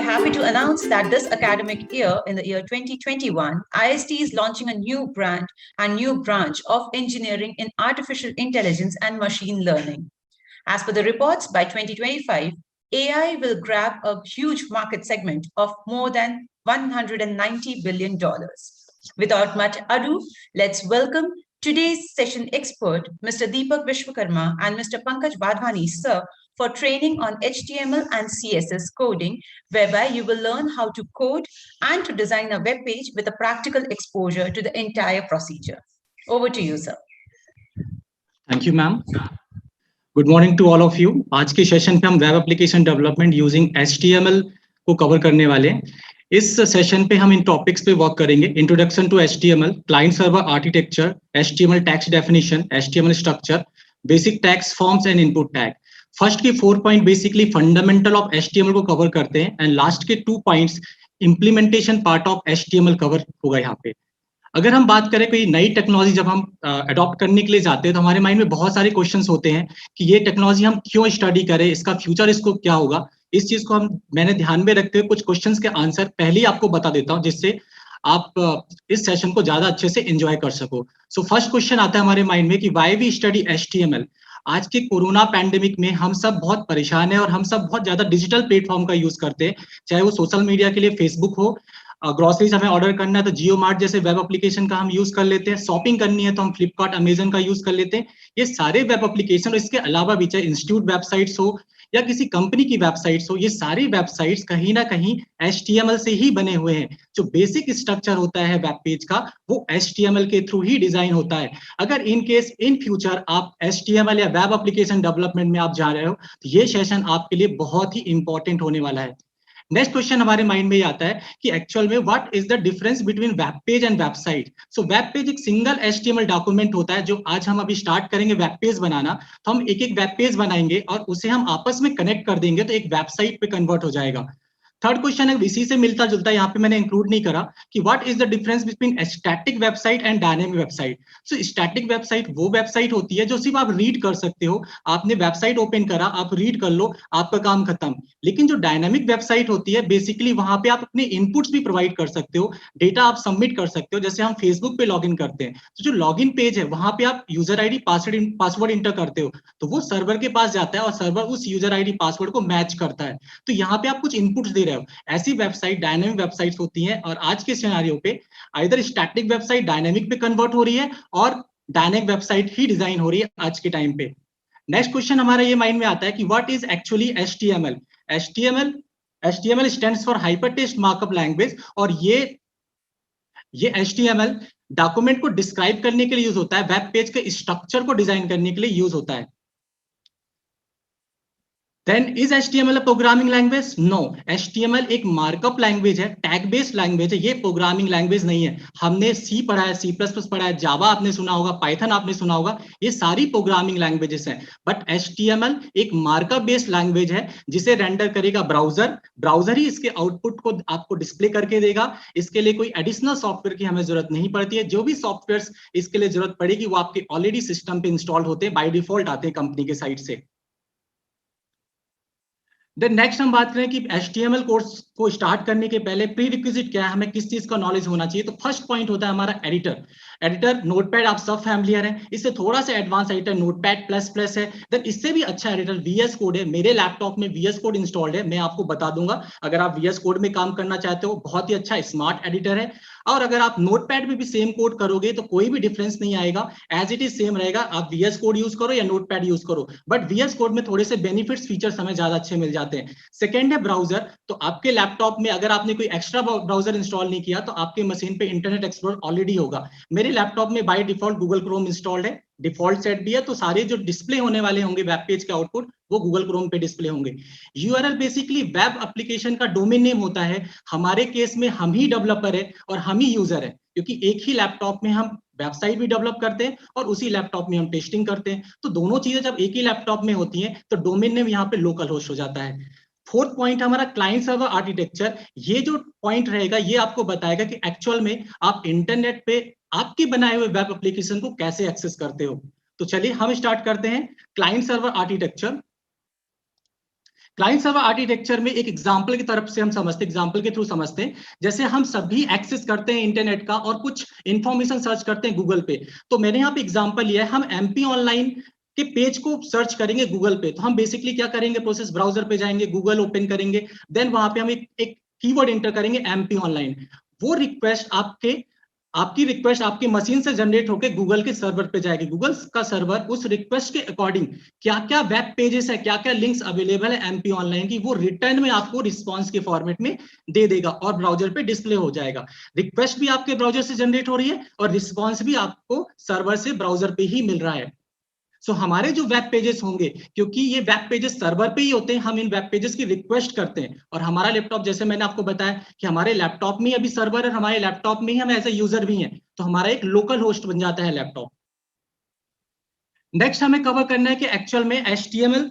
are happy to announce that this academic year, in the year 2021, IST is launching a new brand and new branch of engineering in artificial intelligence and machine learning. As per the reports, by 2025, AI will grab a huge market segment of more than $190 billion. Without much ado, let's welcome today's session expert, Mr. Deepak Vishwakarma and Mr. Pankaj Wadhwani, sir, for training on HTML and CSS coding, whereby you will learn how to code and to design a web page with a practical exposure to the entire procedure. Over to you, sir. Thank you, ma'am. Good morning to all of you. आज के session पे हम web application development using HTML को कवर करने वाले हैं। इस सेशन पे हम इन टॉपिक्स पे वर्क करेंगे। Introduction to HTML, client server architecture, HTML tags definition, HTML structure, basic tags, forms and input tag. First के 4 point basically fundamental of HTML को कवर करते हैं एंड लास्ट के 2 points implementation part of HTML cover होगा यहाँ पे। अगर हम बात करें कोई नई टेक्नोलॉजी जब हम अडॉप्ट करने के लिए जाते हैं तो हमारे माइंड में बहुत सारे क्वेश्चंस होते हैं कि ये टेक्नोलॉजी हम क्यों स्टडी करें, इसका फ्यूचर इसको क्या होगा। इस चीज को मैंने ध्यान में रखते हुए कुछ क्वेश्चंस के आंसर पहले ही आपको बता देता हूं, जिससे आप इस सेशन को ज्यादा अच्छे से एंजॉय कर सको। सो फर्स्ट क्वेश्चन आता है हमारे माइंड में कि व्हाई वी स्टडी HTML। आज के कोरोना पैंडेमिक में हम सब बहुत परेशान है और हम सब बहुत ज्यादा डिजिटल प्लेटफॉर्म का यूज करते हैं, चाहे वो सोशल मीडिया के लिए फेसबुक हो, ग्रोसरीज हमें ऑर्डर करना है तो जियो मार्ट जैसे वेब एप्लीकेशन का हम यूज कर लेते हैं, शॉपिंग करनी है तो हम फ्लिपकार्ट, अमेजन का यूज कर लेते हैं। ये सारे वेब एप्लीकेशन और इसके अलावा भी चाहे इंस्टीट्यूट वेबसाइट्स हो या किसी कंपनी की वेबसाइट्स हो, ये सारी वेबसाइट्स कहीं ना कहीं HTML से ही बने हुए हैं। जो बेसिक स्ट्रक्चर होता है वेब पेज का वो HTML के थ्रू ही डिजाइन होता है। अगर इन केस इन फ्यूचर आप HTML या वेब एप्लीकेशन डेवलपमेंट में आप जा रहे हो तो ये सेशन आपके लिए बहुत ही इंपॉर्टेंट होने वाला है। नेक्स्ट क्वेश्चन हमारे माइंड में ये आता है कि एक्चुअल में what is the difference between web page and website. So web page एक सिंगल HTML डॉक्यूमेंट होता है। जो आज हम अभी स्टार्ट करेंगे वेब पेज बनाना, तो हम एक एक वेब पेज बनाएंगे और उसे हम आपस में कनेक्ट कर देंगे तो एक वेबसाइट पे कन्वर्ट हो जाएगा। थर्ड क्वेश्चन है इसी से मिलता जुलता, यहाँ पे मैंने इंक्लूड नहीं करा कि what is the difference between static website and dynamic website. So static website वो वेबसाइट होती है जो सिर्फ आप रीड कर सकते हो, आपने वेबसाइट ओपन करा, आप रीड कर लो, आपका काम खत्म। लेकिन जो डायनामिक वेबसाइट होती है बेसिकली वहां पे आप अपने इनपुट्स भी प्रोवाइड कर सकते हो, डेटा आप सबमिट कर सकते हो। जैसे हम फेसबुक पे लॉग इन करते हैं तो जो लॉग इन पेज है वहां पे आप यूजर ID पासवर्ड इंटर करते हो तो वो सर्वर के पास जाता है और सर्वर उस यूजर ID पासवर्ड को मैच करता है। तो यहाँ पे आप कुछ इनपुट्स दे रहे हो। ऐसी वेबसाइट डायनामिक वेबसाइट्स होती हैं और आज के सिनेरियो पे आइदर स्टैटिक वेबसाइट डायनामिक पे कन्वर्ट हो रही है और डायनामिक वेबसाइट ही डिजाइन हो रही है आज के टाइम पे। नेक्स्ट क्वेश्चन हमारा ये माइंड में आता है कि what is actually HTML। HTML stands for hypertext markup language और ये HTML डॉक्यूमेंट को डिस्क्राइब करने के लिए यूज होता है, वेब पेज के स्ट्रक्चर को डिजाइन करने के लिए यूज होता है। Then is HTML a programming language? No. HTML एक मार्कअप लैंग्वेज है, टैग बेस्ड लैंग्वेज है, ये प्रोग्रामिंग लैंग्वेज नहीं है। हमने C पढ़ा है, C++ पढ़ा है, जावा आपने सुना होगा, पाइथन आपने सुना होगा, ये सारी प्रोग्रामिंग लैंग्वेजेस हैं। बट HTML एक मार्कअप बेस्ड लैंग्वेज है जिसे रेंडर करेगा ब्राउजर ही इसके आउटपुट को आपको डिस्प्ले करके देगा। इसके लिए कोई एडिशनल सॉफ्टवेयर की हमें जरूरत नहीं पड़ती है। जो भी सॉफ्टवेयर इसके लिए जरूरत पड़ेगी वो आपके ऑलरेडी सिस्टम पे इंस्टॉल्ड होते हैं, बाय डिफॉल्ट आते हैं कंपनी के साइड से। देन नेक्स्ट हम बात करें कि HTML कोर्स को स्टार्ट करने के पहले प्री रिक्विजिट क्या है, हमें किस चीज का नॉलेज होना चाहिए। तो फर्स्ट पॉइंट होता है हमारा एडिटर। नोटपैड आप सब फैमिलियर हैं, इससे थोड़ा सा एडवांस एडिटर नोटपैड++ है। देन इससे भी अच्छा एडिटर VS कोड है। मेरे लैपटॉप में VS कोड इंस्टॉल्ड है, मैं आपको बता दूंगा। अगर आप VS कोड में काम करना चाहते हो, बहुत ही अच्छा स्मार्ट एडिटर है। और अगर आप नोटपैड में भी सेम कोड करोगे तो कोई भी डिफरेंस नहीं आएगा, एज इट इज सेम रहेगा। आप VS कोड यूज करो या नोटपैड यूज करो, बट VS कोड में थोड़े से बेनिफिट्स फीचर्स हमें ज्यादा अच्छे मिल जाते हैं। सेकेंड है ब्राउजर। तो आपके लैपटॉप में अगर आपने कोई एक्स्ट्रा ब्राउजर इंस्टॉल नहीं किया तो आपके मशीन पे इंटरनेट एक्सप्लोरर ऑलरेडी होगा। मेरे लैपटॉप में by default Google Chrome installed है, डिफॉल्ट सेट भी है। तो सारे जो डिस्प्ले होने वाले होंगे वेब पेज के आउटपुट वो गूगल क्रोम पे डिस्प्ले होंगे। URL बेसिकली वेब एप्लीकेशन का डोमेन नेम होता है। हमारे केस में हम ही डेवलपर है और हम ही यूजर है, क्योंकि एक ही लैपटॉप में हम वेबसाइट भी डेवलप करते हैं और उसी लैपटॉप में हम टेस्टिंग करते हैं। तो दोनों चीजें जब एक ही लैपटॉप में होती हैं तो डोमेन नेम यहाँ पे लोकल होस्ट हो जाता है। फोर्थ पॉइंट हमारा क्लाइंट सर्वर आर्किटेक्चर। ये जो पॉइंट रहेगा ये आपको बताएगा कि एक्चुअल में आप इंटरनेट पे आपके बनाए हुए वेब एप्लीकेशन को कैसे एक्सेस करते हो। तो चलिए हम स्टार्ट करते हैं client server architecture. Client server architecture में एक एग्जांपल की तरफ से हम समझते, एग्जांपल के थ्रू समझते हैं। जैसे हम सभी एक्सेस करते हैं इंटरनेट का और कुछ इंफॉर्मेशन सर्च करते हैं गूगल पे, तो मैंने यहाँ पे एग्जांपल लिया है, हम एमपी ऑनलाइन के पेज को सर्च करेंगे गूगल पे, तो हम बेसिकली क्या करेंगे, प्रोसेस ब्राउजर पे जाएंगे, गूगल ओपन करेंगे, देन वहां पे हम एक कीवर्ड एंटर करेंगे एमपी ऑनलाइन। वो रिक्वेस्ट आपकी रिक्वेस्ट आपकी मशीन से जनरेट होकर गूगल के सर्वर पे जाएगी। गूगल का सर्वर उस रिक्वेस्ट के अकॉर्डिंग क्या क्या वेब पेजेस है, क्या क्या लिंक्स अवेलेबल है एमपी ऑनलाइन की, वो रिटर्न में आपको रिस्पांस के फॉर्मेट में दे देगा और ब्राउजर पे डिस्प्ले हो जाएगा। रिक्वेस्ट भी आपके ब्राउजर से जनरेट हो रही है और रिस्पांस भी आपको सर्वर से ब्राउजर पे ही मिल रहा है। सो हमारे जो वेब पेजेस होंगे, क्योंकि ये वेब पेजेस सर्वर पे ही होते हैं, हम इन वेब पेजेस की रिक्वेस्ट करते हैं, और हमारा लैपटॉप, जैसे मैंने आपको बताया कि हमारे लैपटॉप में अभी सर्वर है, हमारे लैपटॉप में ही हम एज ए यूजर भी हैं, तो हमारा एक लोकल होस्ट बन जाता है लैपटॉप। नेक्स्ट हमें कवर करना है कि एक्चुअल में HTML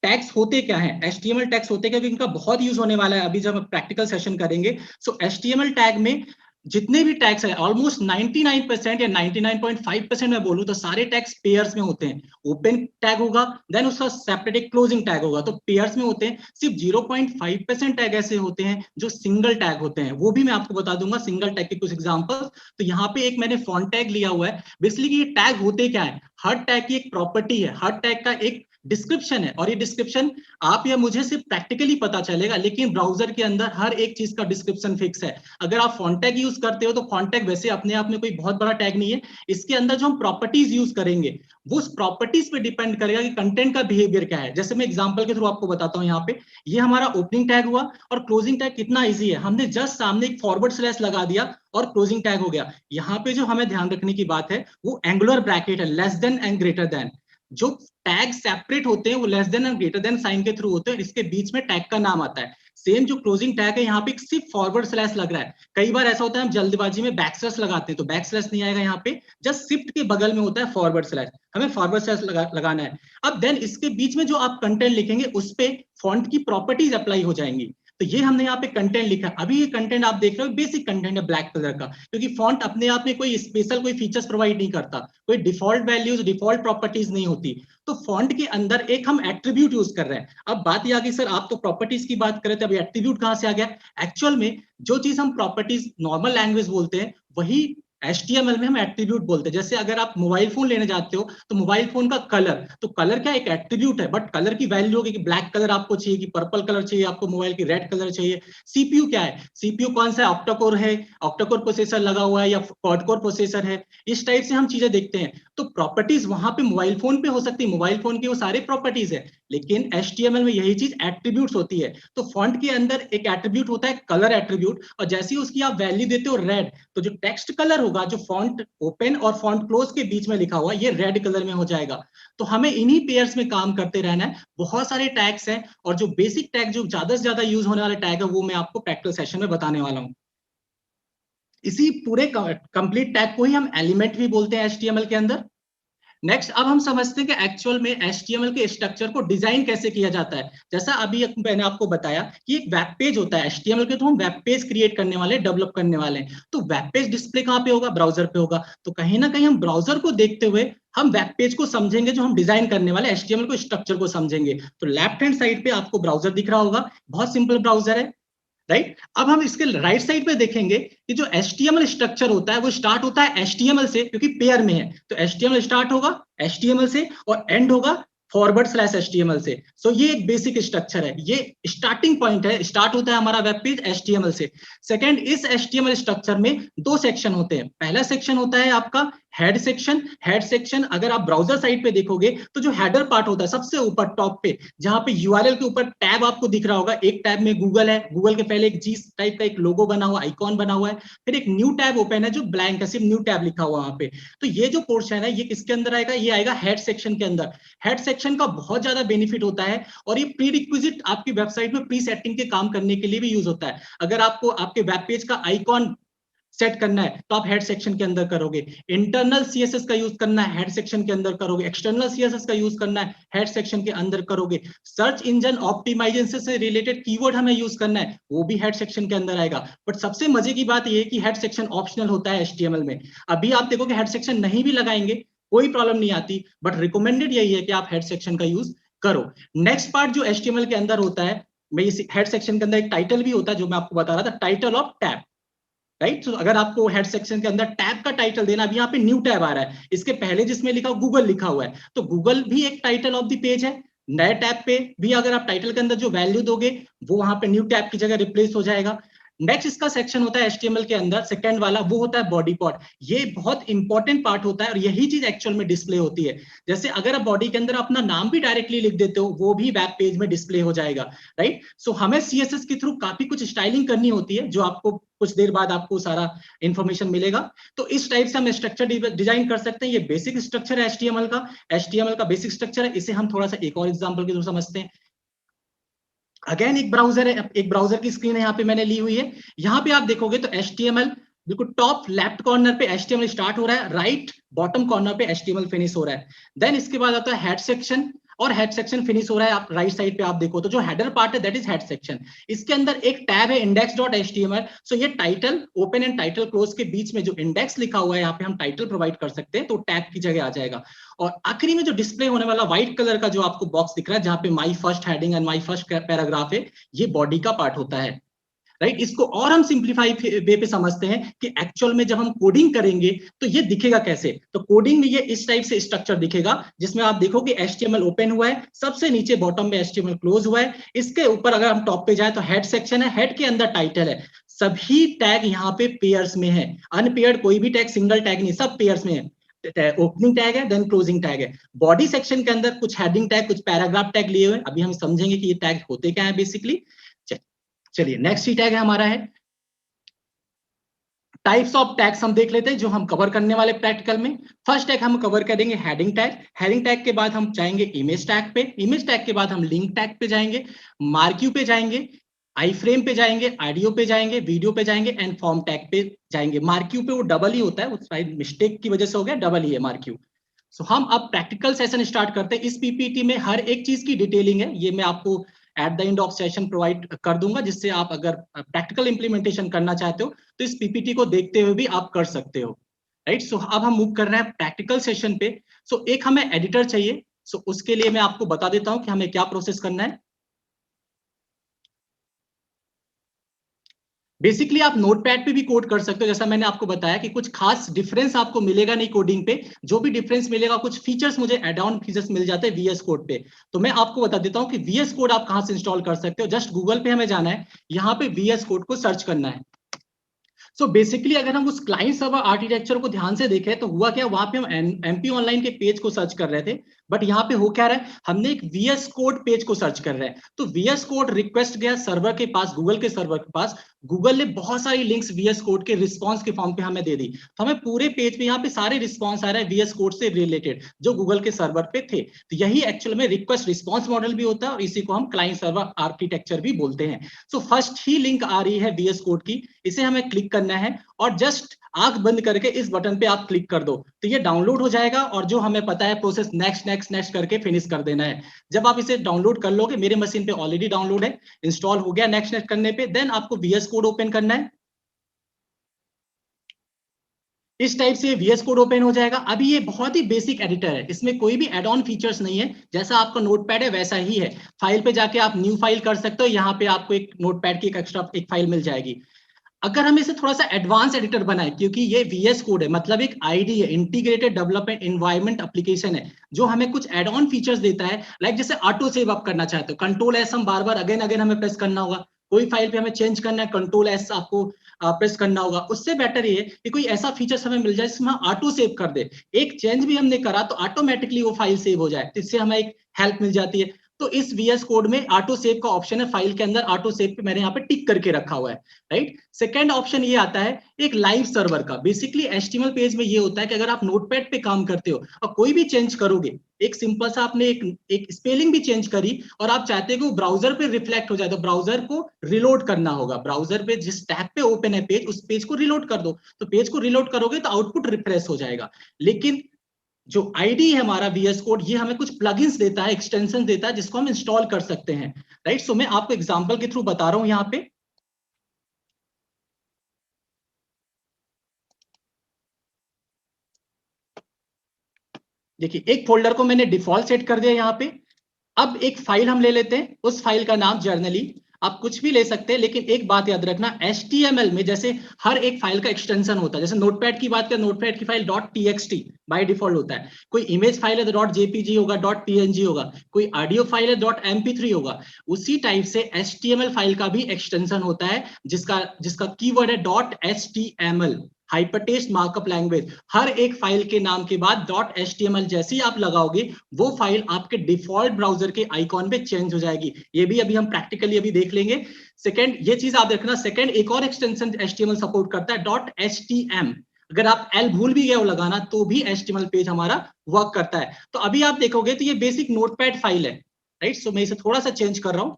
टैग्स होते क्या हैं, HTML टैग्स होते क्या, क्योंकि इनका बहुत यूज होने वाला है अभी जब हम प्रैक्टिकल सेशन करेंगे। सो HTML टैग में जितने भी टैग्स है, ऑलमोस्ट 99% या 99.5% मैं बोलूं तो सारे टैग्स पेयर्स में होते हैं। ओपन टैग होगा, देन उसका सेपरेट एक क्लोजिंग टैग होगा, तो पेयर्स में होते हैं। सिर्फ 0.5% टैग ऐसे होते हैं जो सिंगल टैग होते हैं, वो भी मैं आपको बता दूंगा सिंगल टैग के कुछ एग्जांपल्स। तो यहाँ पे एक मैंने फॉन्ट टैग लिया हुआ है। बेसिकली ये टैग होते क्या है, हर टैग की एक प्रॉपर्टी है, हर टैग का एक डिस्क्रिप्शन है, और ये डिस्क्रिप्शन आप या मुझे सिर्फ प्रैक्टिकली पता चलेगा, लेकिन ब्राउजर के अंदर हर एक चीज का डिस्क्रिप्शन फिक्स है। अगर आप फॉन्ट टैग यूज करते हो तो फॉन्ट टैग वैसे अपने आप में कोई बहुत बड़ा टैग नहीं है, इसके अंदर जो हम प्रॉपर्टीज यूज करेंगे वो उस प्रॉपर्टीज पे डिपेंड करेगा कि कंटेंट का बिहेवियर क्या है। जैसे मैं एग्जांपल के थ्रू आपको बताता हूं, यहाँ पे ये हमारा ओपनिंग टैग हुआ, और क्लोजिंग टैग कितना इजी है, हमने जस्ट सामने एक फॉरवर्ड स्लैश लगा दिया और क्लोजिंग टैग हो गया। यहाँ पे जो हमें ध्यान रखने की बात है वो एंगुलर ब्रैकेट है, less than and greater than. जो टैग सेपरेट होते हैं वो लेस देन और ग्रेटर देन साइन के थ्रू होते हैं, इसके बीच में टैग का नाम आता है। सेम जो क्लोजिंग टैग है, यहाँ पे सिर्फ फॉरवर्ड स्लैश लग रहा है। कई बार ऐसा होता है हम जल्दबाजी में बैक स्लैश लगाते हैं, तो बैक स्लैश नहीं आएगा, यहाँ पे जस्ट शिफ्ट के बगल में होता है फॉरवर्ड स्लैश, हमें फॉरवर्ड स्लैश लगाना है। अब देन इसके बीच में जो आप कंटेंट लिखेंगे उस पे फॉन्ट की प्रॉपर्टीज अप्लाई हो जाएंगी। तो ये हमने यहाँ पे कंटेंट लिखा। अभी ये कंटेंट आप देख रहे हो बेसिक कंटेंट है ब्लैक कलर का, क्योंकि फॉन्ट अपने आप में कोई स्पेशल कोई फीचर्स प्रोवाइड नहीं करता, कोई डिफॉल्ट वैल्यूज डिफॉल्ट प्रॉपर्टीज नहीं होती। तो फॉन्ट के अंदर एक हम एट्रीब्यूट यूज कर रहे हैं। अब बात ये आ गई, सर आप तो प्रॉपर्टीज की बात कर रहे थे, अब एट्रीब्यूट कहां से आ गया। एक्चुअल में जो चीज हम प्रॉपर्टीज नॉर्मल लैंग्वेज बोलते हैं वही HTML में हम एट्रीब्यूट बोलते हैं। जैसे अगर आप मोबाइल फोन लेने जाते हो तो मोबाइल फोन का कलर, तो कलर क्या एक एट्रीब्यूट है, बट कलर की वैल्यू होगी कि ब्लैक कलर आपको चाहिए कि पर्पल कलर चाहिए, आपको मोबाइल की रेड कलर चाहिए। सीपीयू क्या है, सीपीयू कौन सा है, ऑक्टा-कोर है, ऑक्टा-कोर प्रोसेसर लगा हुआ है या क्वाड-कोर प्रोसेसर है, इस टाइप से हम चीजें देखते हैं। तो प्रॉपर्टीज वहां पे मोबाइल फोन पे हो सकती है, मोबाइल फोन की वो सारे प्रॉपर्टीज है, लेकिन HTML में यही चीज एट्रीब्यूट्स होती है। तो फॉन्ट के अंदर एक एट्रीब्यूट होता है कलर एट्रीब्यूट, और जैसे ही उसकी आप वैल्यू देते हो रेड, तो जो टेक्स्ट कलर होगा जो फॉन्ट ओपन और फॉन्ट क्लोज के बीच में लिखा हुआ ये रेड कलर में हो जाएगा। तो हमें इन्हीं पेयर्स में काम करते रहना है। बहुत सारे टैग्स हैं, और जो बेसिक टैग जो ज्यादा से ज्यादा यूज होने वाले टैग है वो मैं आपको प्रैक्टिकल सेशन में बताने वाला हूं। इसी पूरे कंप्लीट टैग को ही हम एलिमेंट भी बोलते हैं HTML के अंदर। नेक्स्ट अब हम समझते हैं कि एक्चुअल में HTML के स्ट्रक्चर को डिजाइन कैसे किया जाता है। जैसा अभी मैंने आपको बताया कि एक वेब पेज होता है, HTML के तो हम वेब पेज क्रिएट करने वाले, डेवलप करने वाले हैं। तो वेब पेज डिस्प्ले कहाँ पे होगा, ब्राउजर पे होगा। तो कहीं ना कहीं हम ब्राउजर को देखते हुए हम वेब पेज को समझेंगे, जो हम डिजाइन करने वाले HTML को स्ट्रक्चर को समझेंगे। तो लेफ्ट हैंड साइड पे आपको ब्राउजर दिख रहा होगा, बहुत सिंपल ब्राउजर है, राइट। अब हम इसके राइट साइड पे देखेंगे कि जो HTML स्ट्रक्चर होता है वो स्टार्ट होता है HTML से, क्योंकि पेयर में है। तो HTML स्टार्ट होगा HTML से और एंड होगा फॉरवर्ड स्लैश HTML से। सो ये एक बेसिक स्ट्रक्चर है, ये स्टार्टिंग पॉइंट है, स्टार्ट होता है हमारा वेब पेज HTML से। सेकंड, इस HTML स्ट्रक्चर में दो सेक्शन होते हैं। पहला सेक्शन होता है आपका हेड सेक्शन। हेड सेक्शन अगर आप ब्राउजर साइड पे देखोगे तो जो हेडर पार्ट होता है सबसे ऊपर टॉप पे, जहां पे URL के ऊपर टैब आपको दिख रहा होगा, एक टैब में गूगल है, गूगल के पहले एक जी टाइप का एक लोगो बना हुआ, आइकॉन बना हुआ है, फिर एक न्यू टैब ओपन है जो ब्लैंक है, सिर्फ न्यू टैब लिखा हुआ वहां पे। तो ये जो पोर्शन है ये किसके अंदर आएगा, ये आएगा हेड सेक्शन के अंदर। हेड सेक्शन का बहुत ज्यादा बेनिफिट होता है, और ये प्री रिक्विजिट आपकी वेबसाइट में प्री सेटिंग के काम करने के लिए भी यूज होता है। अगर आपको आपके वेब पेज का आइकॉन सेट करना है तो आप हेड सेक्शन के अंदर करोगे, इंटरनल CSS का यूज करना है हेड सेक्शन के अंदर करोगे, एक्सटर्नल CSS का यूज करना है हेड सेक्शन के अंदर करोगे, सर्च इंजन ऑप्टिमाइजेशन से रिलेटेड कीवर्ड हमें यूज करना है वो भी हेड सेक्शन के अंदर आएगा। बट सबसे मजे की बात यह है कि हेड सेक्शन ऑप्शनल होता है HTML में। अभी आप देखोगे हेड सेक्शन नहीं भी लगाएंगे कोई प्रॉब्लम नहीं आती, बट रिकमेंडेड यही है कि आप हेड सेक्शन का यूज करो। नेक्स्ट पार्ट जो HTML के अंदर होता है, मैं इस हेड सेक्शन के अंदर एक टाइटल भी होता है जो मैं आपको बता रहा था, टाइटल ऑफ टैब, राइट। तो अगर आपको हेड सेक्शन के अंदर टैब का टाइटल देना, अभी यहाँ पे न्यू टैब आ रहा है, इसके पहले जिसमें लिखा गूगल लिखा हुआ है, तो गूगल भी एक टाइटल ऑफ द पेज है। नए टैब पे भी अगर आप टाइटल के अंदर जो वैल्यू दोगे वो वहां पे न्यू टैब की जगह रिप्लेस हो जाएगा। नेक्स्ट इसका सेक्शन होता है HTML के अंदर, सेकंड वाला, वो होता है बॉडी पार्ट। ये बहुत इंपॉर्टेंट पार्ट होता है और यही चीज एक्चुअल में डिस्प्ले होती है। जैसे अगर आप बॉडी के अंदर अपना नाम भी डायरेक्टली लिख देते हो, वो भी वेब पेज में डिस्प्ले हो जाएगा, राइट। सो हमें CSS के थ्रू काफी कुछ स्टाइलिंग करनी होती है, जो आपको कुछ देर बाद आपको सारा इंफॉर्मेशन मिलेगा। तो इस टाइप से हम स्ट्रक्चर डिजाइन कर सकते हैं। ये बेसिक स्ट्रक्चर है HTML का बेसिक स्ट्रक्चर है। इसे हम थोड़ा सा एक और एग्जांपल के थ्रू समझते हैं। अगेन एक ब्राउजर है, एक ब्राउजर की स्क्रीन है यहाँ पे मैंने ली हुई है। यहाँ पे आप देखोगे तो HTML बिल्कुल टॉप लेफ्ट कॉर्नर पे HTML स्टार्ट हो रहा है, राइट बॉटम कॉर्नर पे HTML फिनिश हो रहा है। देन इसके बाद आता है हेड सेक्शन, और हेड सेक्शन फिनिश हो रहा है। आप राइट साइड पे आप देखो तो जो हेडर पार्ट है दैट इज हेड सेक्शन। इसके अंदर एक टैब है index.html। सो ये title open and title close के बीच में जो इंडेक्स लिखा हुआ है, यहाँ पे हम टाइटल प्रोवाइड कर सकते हैं, तो टैब की जगह आ जाएगा। और आखिरी में जो डिस्प्ले होने वाला व्हाइट कलर का जो आपको बॉक्स दिख रहा है, जहां पे my first heading and my first paragraph है, ये बॉडी का पार्ट होता है, राइट। इसको और हम सिंप्लीफाई वे पे समझते हैं कि एक्चुअल में जब हम कोडिंग करेंगे तो ये दिखेगा कैसे। तो कोडिंग में ये इस टाइप से स्ट्रक्चर दिखेगा, जिसमें आप देखो कि HTML ओपन हुआ है, सबसे नीचे बॉटम में HTML क्लोज हुआ है, इसके ऊपर अगर हम टॉप पे जाए तो हेड सेक्शन है, हेड के अंदर टाइटल है। सभी टैग यहाँ पे पेयर्स में है, अनपेयर्ड कोई भी टैग, सिंगल टैग नहीं, सब पेयर्स में है। ओपनिंग टैग है, देन क्लोजिंग टैग है। बॉडी सेक्शन के अंदर कुछ हेडिंग टैग, कुछ पैराग्राफ टैग लिए हुए, अभी हम समझेंगे कि ये टैग होते क्या है बेसिकली। चलिए नेक्स्ट ही टैग है हमारा है टाइप्स ऑफ टैग्स। हम देख लेते हैं जो हम कवर करने वाले प्रैक्टिकल में। फर्स्ट टैग हम कवर करेंगे हेडिंग टैग। हेडिंग टैग के बाद हम जाएंगे इमेज टैग पे, इमेज टैग के बाद हम लिंक टैग पे जाएंगे, मार्क्यू पे जाएंगे, आई फ्रेम पे जाएंगे, ऑडियो पे जाएंगे, वीडियो पे जाएंगे, एंड फॉर्म टैग पे जाएंगे। मार्क्यू पे वो डबल ही होता है, वो मिस्टेक की वजह से हो गया, डबल ही है मार्क्यू। सो हम अब प्रैक्टिकल सेशन स्टार्ट करते हैं। इस पीपीटी में हर एक चीज की डिटेलिंग है, ये मैं आपको at the end of session provide कर दूंगा, जिससे आप अगर प्रैक्टिकल इंप्लीमेंटेशन करना चाहते हो तो इस पीपीटी को देखते हुए भी आप कर सकते हो, राइट। सो अब हम मूव कर रहे हैं प्रैक्टिकल सेशन पे। सो एक हमें एडिटर चाहिए। सो उसके लिए मैं आपको बता देता हूं कि हमें क्या प्रोसेस करना है। बेसिकली आप नोटपैड पे भी कोड कर सकते हो, जैसा मैंने आपको बताया कि कुछ खास डिफरेंस आपको मिलेगा नहीं कोडिंग पे। जो भी डिफरेंस मिलेगा, कुछ फीचर्स मुझे एड ऑन फीचर्स मिल जाते हैं VS कोड पे। तो मैं आपको बता देता हूं कि VS कोड आप कहां से इंस्टॉल कर सकते हो। जस्ट गूगल पे हमें जाना है, यहाँ पे VS कोड को सर्च करना है। सो बेसिकली अगर हम उस क्लाइंट सर्वर आर्किटेक्चर को ध्यान से देखें तो हुआ क्या, वहां पे हम MP ऑनलाइन के पेज को सर्च कर रहे थे, बट यहाँ पे हो क्या रहा है, हमने एक VS कोड पेज को सर्च कर रहे हैं। तो VS कोड रिक्वेस्ट गया सर्वर के पास, गूगल के सर्वर के पास। गूगल ने बहुत सारी लिंक्स VS कोड के रिस्पॉन्स के फॉर्म पे हमें दे दी, तो हमें पूरे पेज पे यहाँ पे सारे रिस्पॉन्स आ रहे हैं VS कोड से रिलेटेड, जो गूगल के सर्वर पे थे। तो यही एक्चुअल में रिक्वेस्ट रिस्पॉन्स मॉडल भी होता है, और इसी को हम क्लाइंट सर्वर आर्किटेक्चर भी बोलते हैं। सो फर्स्ट ही लिंक आ रही है VS कोड की, इसे हमें क्लिक करना है, और जस्ट आंख बंद करके इस बटन पे आप क्लिक कर दो तो ये डाउनलोड हो जाएगा, और जो हमें पता है प्रोसेस नेक्स्ट नेक्स्ट नेक्स्ट करके फिनिश कर देना है। जब आप इसे डाउनलोड कर लोगे, मेरे मशीन पे ऑलरेडी डाउनलोड है, इंस्टॉल हो गया, नेक्स्ट नेक्स्ट करने पे देन आपको VS कोड ओपन करना है। इस टाइप से VS कोड ओपन हो जाएगा। अभी ये बहुत ही बेसिक एडिटर है, इसमें कोई भी एड ऑन फीचर्स नहीं है, जैसा आपका नोटपैड है वैसा ही है। फाइल पे जाके आप न्यू फाइल कर सकते हो, यहाँ पे आपको एक नोटपैड की एक एक्स्ट्रा एक फाइल मिल जाएगी। अगर हम इसे थोड़ा सा एडवांस एडिटर बनाए, क्योंकि ये VS कोड है, मतलब एक ID है, इंटीग्रेटेड डेवलपमेंट एनवायरनमेंट एप्लीकेशन है, जो हमें कुछ एड ऑन फीचर्स देता है। लाइक जैसे ऑटो सेव आप करना चाहते हो, कंट्रोल S हम बार बार अगेन अगेन हमें प्रेस करना होगा। कोई फाइल पे हमें चेंज करना है, कंट्रोल S आपको प्रेस करना होगा। उससे बेटर ये कि कोई ऐसा फीचर्स हमें मिल जाए जिसमें ऑटो सेव कर दे, एक चेंज भी हमने करा तो ऑटोमेटिकली वो फाइल सेव हो जाए, तो इससे हमें एक हेल्प मिल जाती है। तो इस VS कोड में ऑटो सेव का ऑप्शन है, फाइल के अंदर ऑटो सेव पे मैंने यहाँ पे टिक करके रखा हुआ है, राइट। सेकेंड ऑप्शन ये आता है एक लाइव सर्वर का। बेसिकली HTML पेज में ये होता है कि अगर आप नोटपैड पे काम करते हो और कोई भी चेंज करोगे, एक सिंपल सा आपने एक स्पेलिंग भी चेंज करी और आप चाहते हो कि वो ब्राउजर पे रिफ्लेक्ट हो जाए, तो ब्राउजर को रिलोड करना होगा। ब्राउजर पे जिस टैब पे ओपन है पेज, उस पेज को रिलोड कर दो, तो पेज को रिलोड करोगे तो आउटपुट रिफ्रेश हो जाएगा। लेकिन जो आईडी है हमारा VS कोड, ये हमें कुछ प्लगइन्स देता है, एक्सटेंशन देता है, जिसको हम इंस्टॉल कर सकते हैं, राइट। सो मैं आपको एग्जांपल के थ्रू बता रहा हूं यहाँ पे। देखिए एक फोल्डर को मैंने डिफॉल्ट सेट कर दिया यहाँ पे। अब एक फाइल हम ले लेते हैं, उस फाइल का नाम जर्नली, आप कुछ भी ले सकते हैं, लेकिन एक बात याद रखना, HTML में जैसे हर एक फाइल का एक्सटेंशन होता है, जैसे नोटपैड की बात करें, नोटपैड की फाइल .txt बाय डिफॉल्ट होता है, कोई इमेज फाइल है तो .jpg होगा, .png होगा, कोई ऑडियो फाइल है .mp3 होगा। उसी टाइप से HTML फाइल का भी एक्सटेंशन होता है, जिसका जिसका कीवर्ड है .html, हाइपरटेक्स्ट मार्कअप लैंग्वेज। हर एक फाइल के नाम के बाद .html जैसे ही आप लगाओगे, वो फाइल आपके डिफॉल्ट ब्राउजर के आइकॉन पे चेंज हो जाएगी। ये भी अभी हम प्रैक्टिकली अभी देख लेंगे। सेकंड, ये चीज आप देखना, सेकंड एक और एक्सटेंशन HTML सपोर्ट करता है .htm। अगर आप एल भूल भी गए हो लगाना तो भी HTML पेज हमारा वर्क करता है। तो अभी आप देखोगे तो ये बेसिक नोटपैड फाइल है, राइट। सो मैं इसे थोड़ा सा चेंज कर रहा हूं।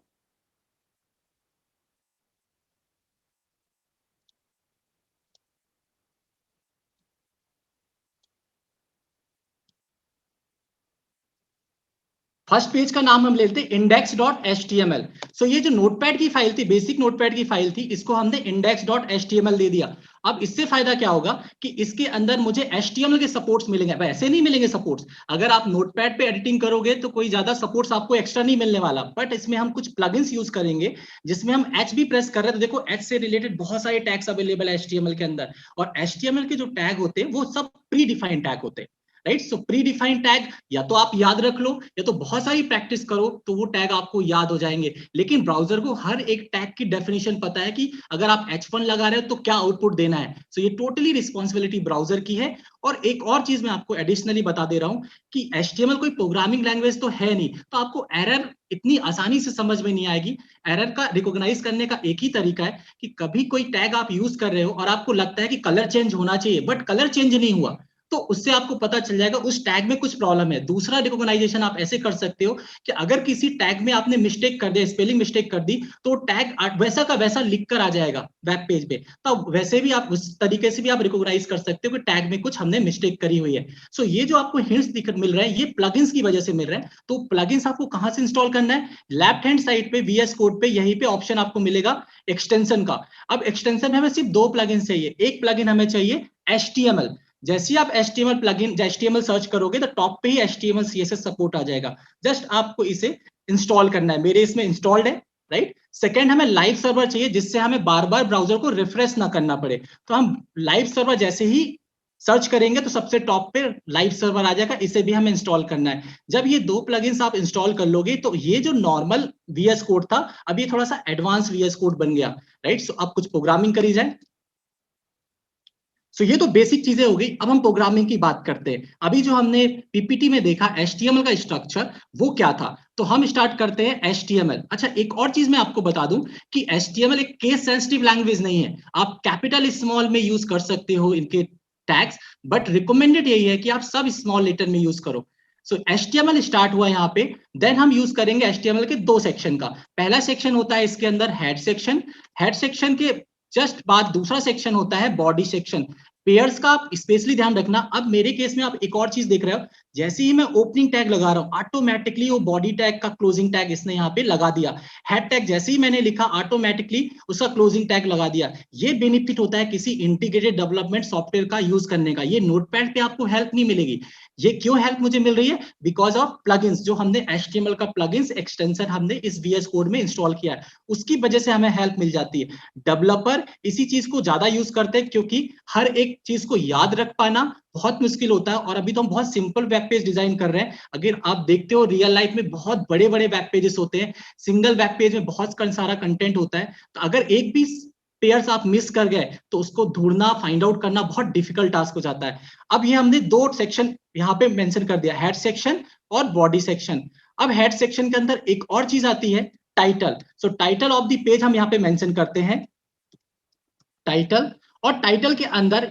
फर्स्ट पेज का नाम हम लेते हैं index.html। सो ये जो नोटपैड की फाइल थी, बेसिक नोटपैड की फाइल थी, इसको हमने index.html दे दिया। अब इससे फायदा क्या होगा कि इसके अंदर मुझे HTML के सपोर्ट्स मिलेंगे। वैसे नहीं मिलेंगे सपोर्ट्स, अगर आप नोटपैड पे एडिटिंग करोगे तो कोई ज्यादा सपोर्ट्स आपको एक्स्ट्रा नहीं मिलने वाला, बट इसमें हम कुछ प्लगइन्स यूज करेंगे, जिसमें हम H भी प्रेस कर रहे हैं तो देखो H से रिलेटेड बहुत सारे टैग्स अवेलेबल है HTML के अंदर। और HTML के जो टैग होते हैं वो सब प्री डिफाइंड टैग होते हैं, राइट। सो प्री डिफाइंड टैग या तो आप याद रख लो, या तो बहुत सारी प्रैक्टिस करो तो वो टैग आपको याद हो जाएंगे। लेकिन ब्राउजर को हर एक टैग की डेफिनेशन पता है कि अगर आप H1 लगा रहे हो तो क्या आउटपुट देना है। सो ये टोटली रिस्पॉन्सिबिलिटी ब्राउजर की है। और एक और चीज मैं आपको एडिशनली बता दे रहा हूं कि HTML कोई प्रोग्रामिंग लैंग्वेज तो है नहीं, तो आपको एरर इतनी आसानी से समझ में नहीं आएगी। एरर का रिकॉग्नाइज करने का एक ही तरीका है कि कभी कोई टैग आप यूज कर रहे हो और आपको लगता है कि कलर चेंज होना चाहिए, बट कलर चेंज नहीं हुआ, तो उससे आपको पता चल जाएगा उस टैग में कुछ प्रॉब्लम है। दूसरा रिकॉग्नाइजेशन आप ऐसे कर सकते हो कि अगर किसी टैग में आपने मिस्टेक कर दिया, स्पेलिंग मिस्टेक कर दी, तो टैग वैसा का वैसा लिख कर आ जाएगा वेब पेज पे। तो वैसे भी आप उस तरीके से भी आप रिकॉग्नाइज कर सकते हो कि टैग में कुछ हमने मिस्टेक करी हुई है। सो ये जो आपको हिंट्स मिल रहे हैं, ये प्लगइन्स की वजह से मिल रहे हैं। तो प्लगइन्स आपको कहां से इंस्टॉल करना है, लेफ्ट हैंड साइड पे VS कोड पे यहीं पे ऑप्शन आपको मिलेगा एक्सटेंशन का। अब एक्सटेंशन में हमें सिर्फ 2 प्लगइन चाहिए। एक प्लगइन हमें चाहिए HTML। जैसे ही आप HTML प्लगइन HTML सर्च करोगे तो टॉप पे ही HTML CSS सपोर्ट आ जाएगा। जस्ट आपको इसे इंस्टॉल करना है, मेरे इसमें इंस्टॉल्ड है, राइट। सेकंड, हमें लाइव सर्वर चाहिए जिससे हमें बार बार ब्राउजर को रिफ्रेश ना करना पड़े। तो हम लाइव सर्वर जैसे ही सर्च करेंगे तो सबसे टॉप पे लाइव सर्वर आ जाएगा, इसे भी हमें इंस्टॉल करना है। जब ये 2 प्लगइन्स आप इंस्टॉल कर लोगे तो ये जो नॉर्मल VS कोड था, अब ये थोड़ा सा एडवांस VS कोड बन गया, राइट। सो अब कुछ प्रोग्रामिंग करी जाए। सो ये तो बेसिक चीजें हो गई। अब हम प्रोग्रामिंग की बात करते हैं। अभी जो हमने PPT में देखा HTML का स्ट्रक्चर, वो क्या था, तो हम स्टार्ट करते हैं HTML। अच्छा, एक और चीज मैं आपको बता दूं कि HTML एक केस सेंसिटिव लैंग्वेज नहीं है। आप कैपिटल स्मॉल में यूज कर सकते हो इनके टैग्स, बट रिकमेंडेड यही है कि आप सब स्मॉल लेटर में यूज करो। सो HTML स्टार्ट हुआ यहाँ पे। देन हम यूज करेंगे HTML के 2 सेक्शन का। पहला सेक्शन होता है इसके अंदर हेड सेक्शन। हेड सेक्शन के जस्ट बाद दूसरा सेक्शन होता है बॉडी सेक्शन। पेयर्स का आप स्पेशली ध्यान रखना। अब मेरे केस में आप एक और चीज देख रहे हो, जैसे ही मैं ओपनिंग टैग लगा रहा हूं, ऑटोमेटिकली वो बॉडी टैग का क्लोजिंग टैग इसने यहाँ पे लगा दिया। हेड टैग जैसे ही मैंने लिखा, ऑटोमेटिकली उसका क्लोजिंग टैग लगा दिया। ये बेनिफिट होता है किसी इंटीग्रेटेड डेवलपमेंट सॉफ्टवेयर का यूज करने का। ये नोटपैड पे आपको हेल्प नहीं मिलेगी। ये क्यों हेल्प मुझे मिल रही है, बिकॉज ऑफ प्लगइन्स, जो हमने HTML का प्लगइन्स एक्सटेंशन हमने इस VS कोड में इंस्टॉल किया है, उसकी वजह से हमें हेल्प मिल जाती है। डेवलपर इसी चीज को ज्यादा यूज करते हैं क्योंकि हर एक चीज को याद रख पाना बहुत मुश्किल होता है। और अभी तो हम बहुत सिंपल वेब पेज डिजाइन कर रहे हैं। अगर आप देखते हो रियल लाइफ में बहुत बड़े बड़े वेब पेजेस होते हैं, सिंगल वेब पेज में बहुत सारा कंटेंट होता है। तो अगर एक भी पेयर्स आप मिस कर गए तो उसको ढूंढना, फाइंड आउट करना बहुत डिफिकल्ट टास्क हो जाता है। अब ये हमने 2 सेक्शन यहाँ पे मेंशन कर दिया, हेड सेक्शन और बॉडी सेक्शन। अब हेड सेक्शन के अंदर एक और चीज आती है, title. So title of the page हम यहाँ पे मेंशन करते हैं, टाइटल। और टाइटल के अंदर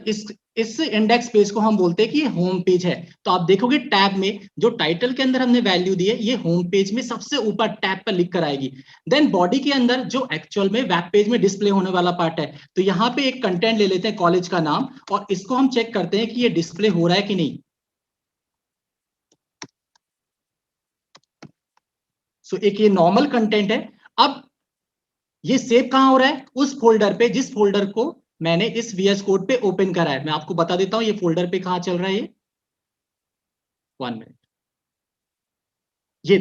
इस इंडेक्स पेज को हम बोलते हैं कि ये होम पेज है। तो आप देखोगे टैब में जो टाइटल के अंदर हमने वैल्यू दी है, ये होम पेज में सबसे ऊपर टैब पर लिख कर आएगी। देन बॉडी के अंदर जो एक्चुअल में वेब पेज में डिस्प्ले होने वाला पार्ट है, तो यहाँ पे एक कंटेंट ले लेते हैं कॉलेज का नाम, और इसको हम चेक करते हैं कि ये डिस्प्ले हो रहा है कि नहीं। सो एक ये नॉर्मल कंटेंट है। अब ये सेव कहां हो रहा है, उस फोल्डर पे जिस फोल्डर को मैंने इस VS कोड पे ओपन करा है। मैं आपको बता देता हूं ये फोल्डर पे कहां चल रहा है। ये 1 मिनट, ये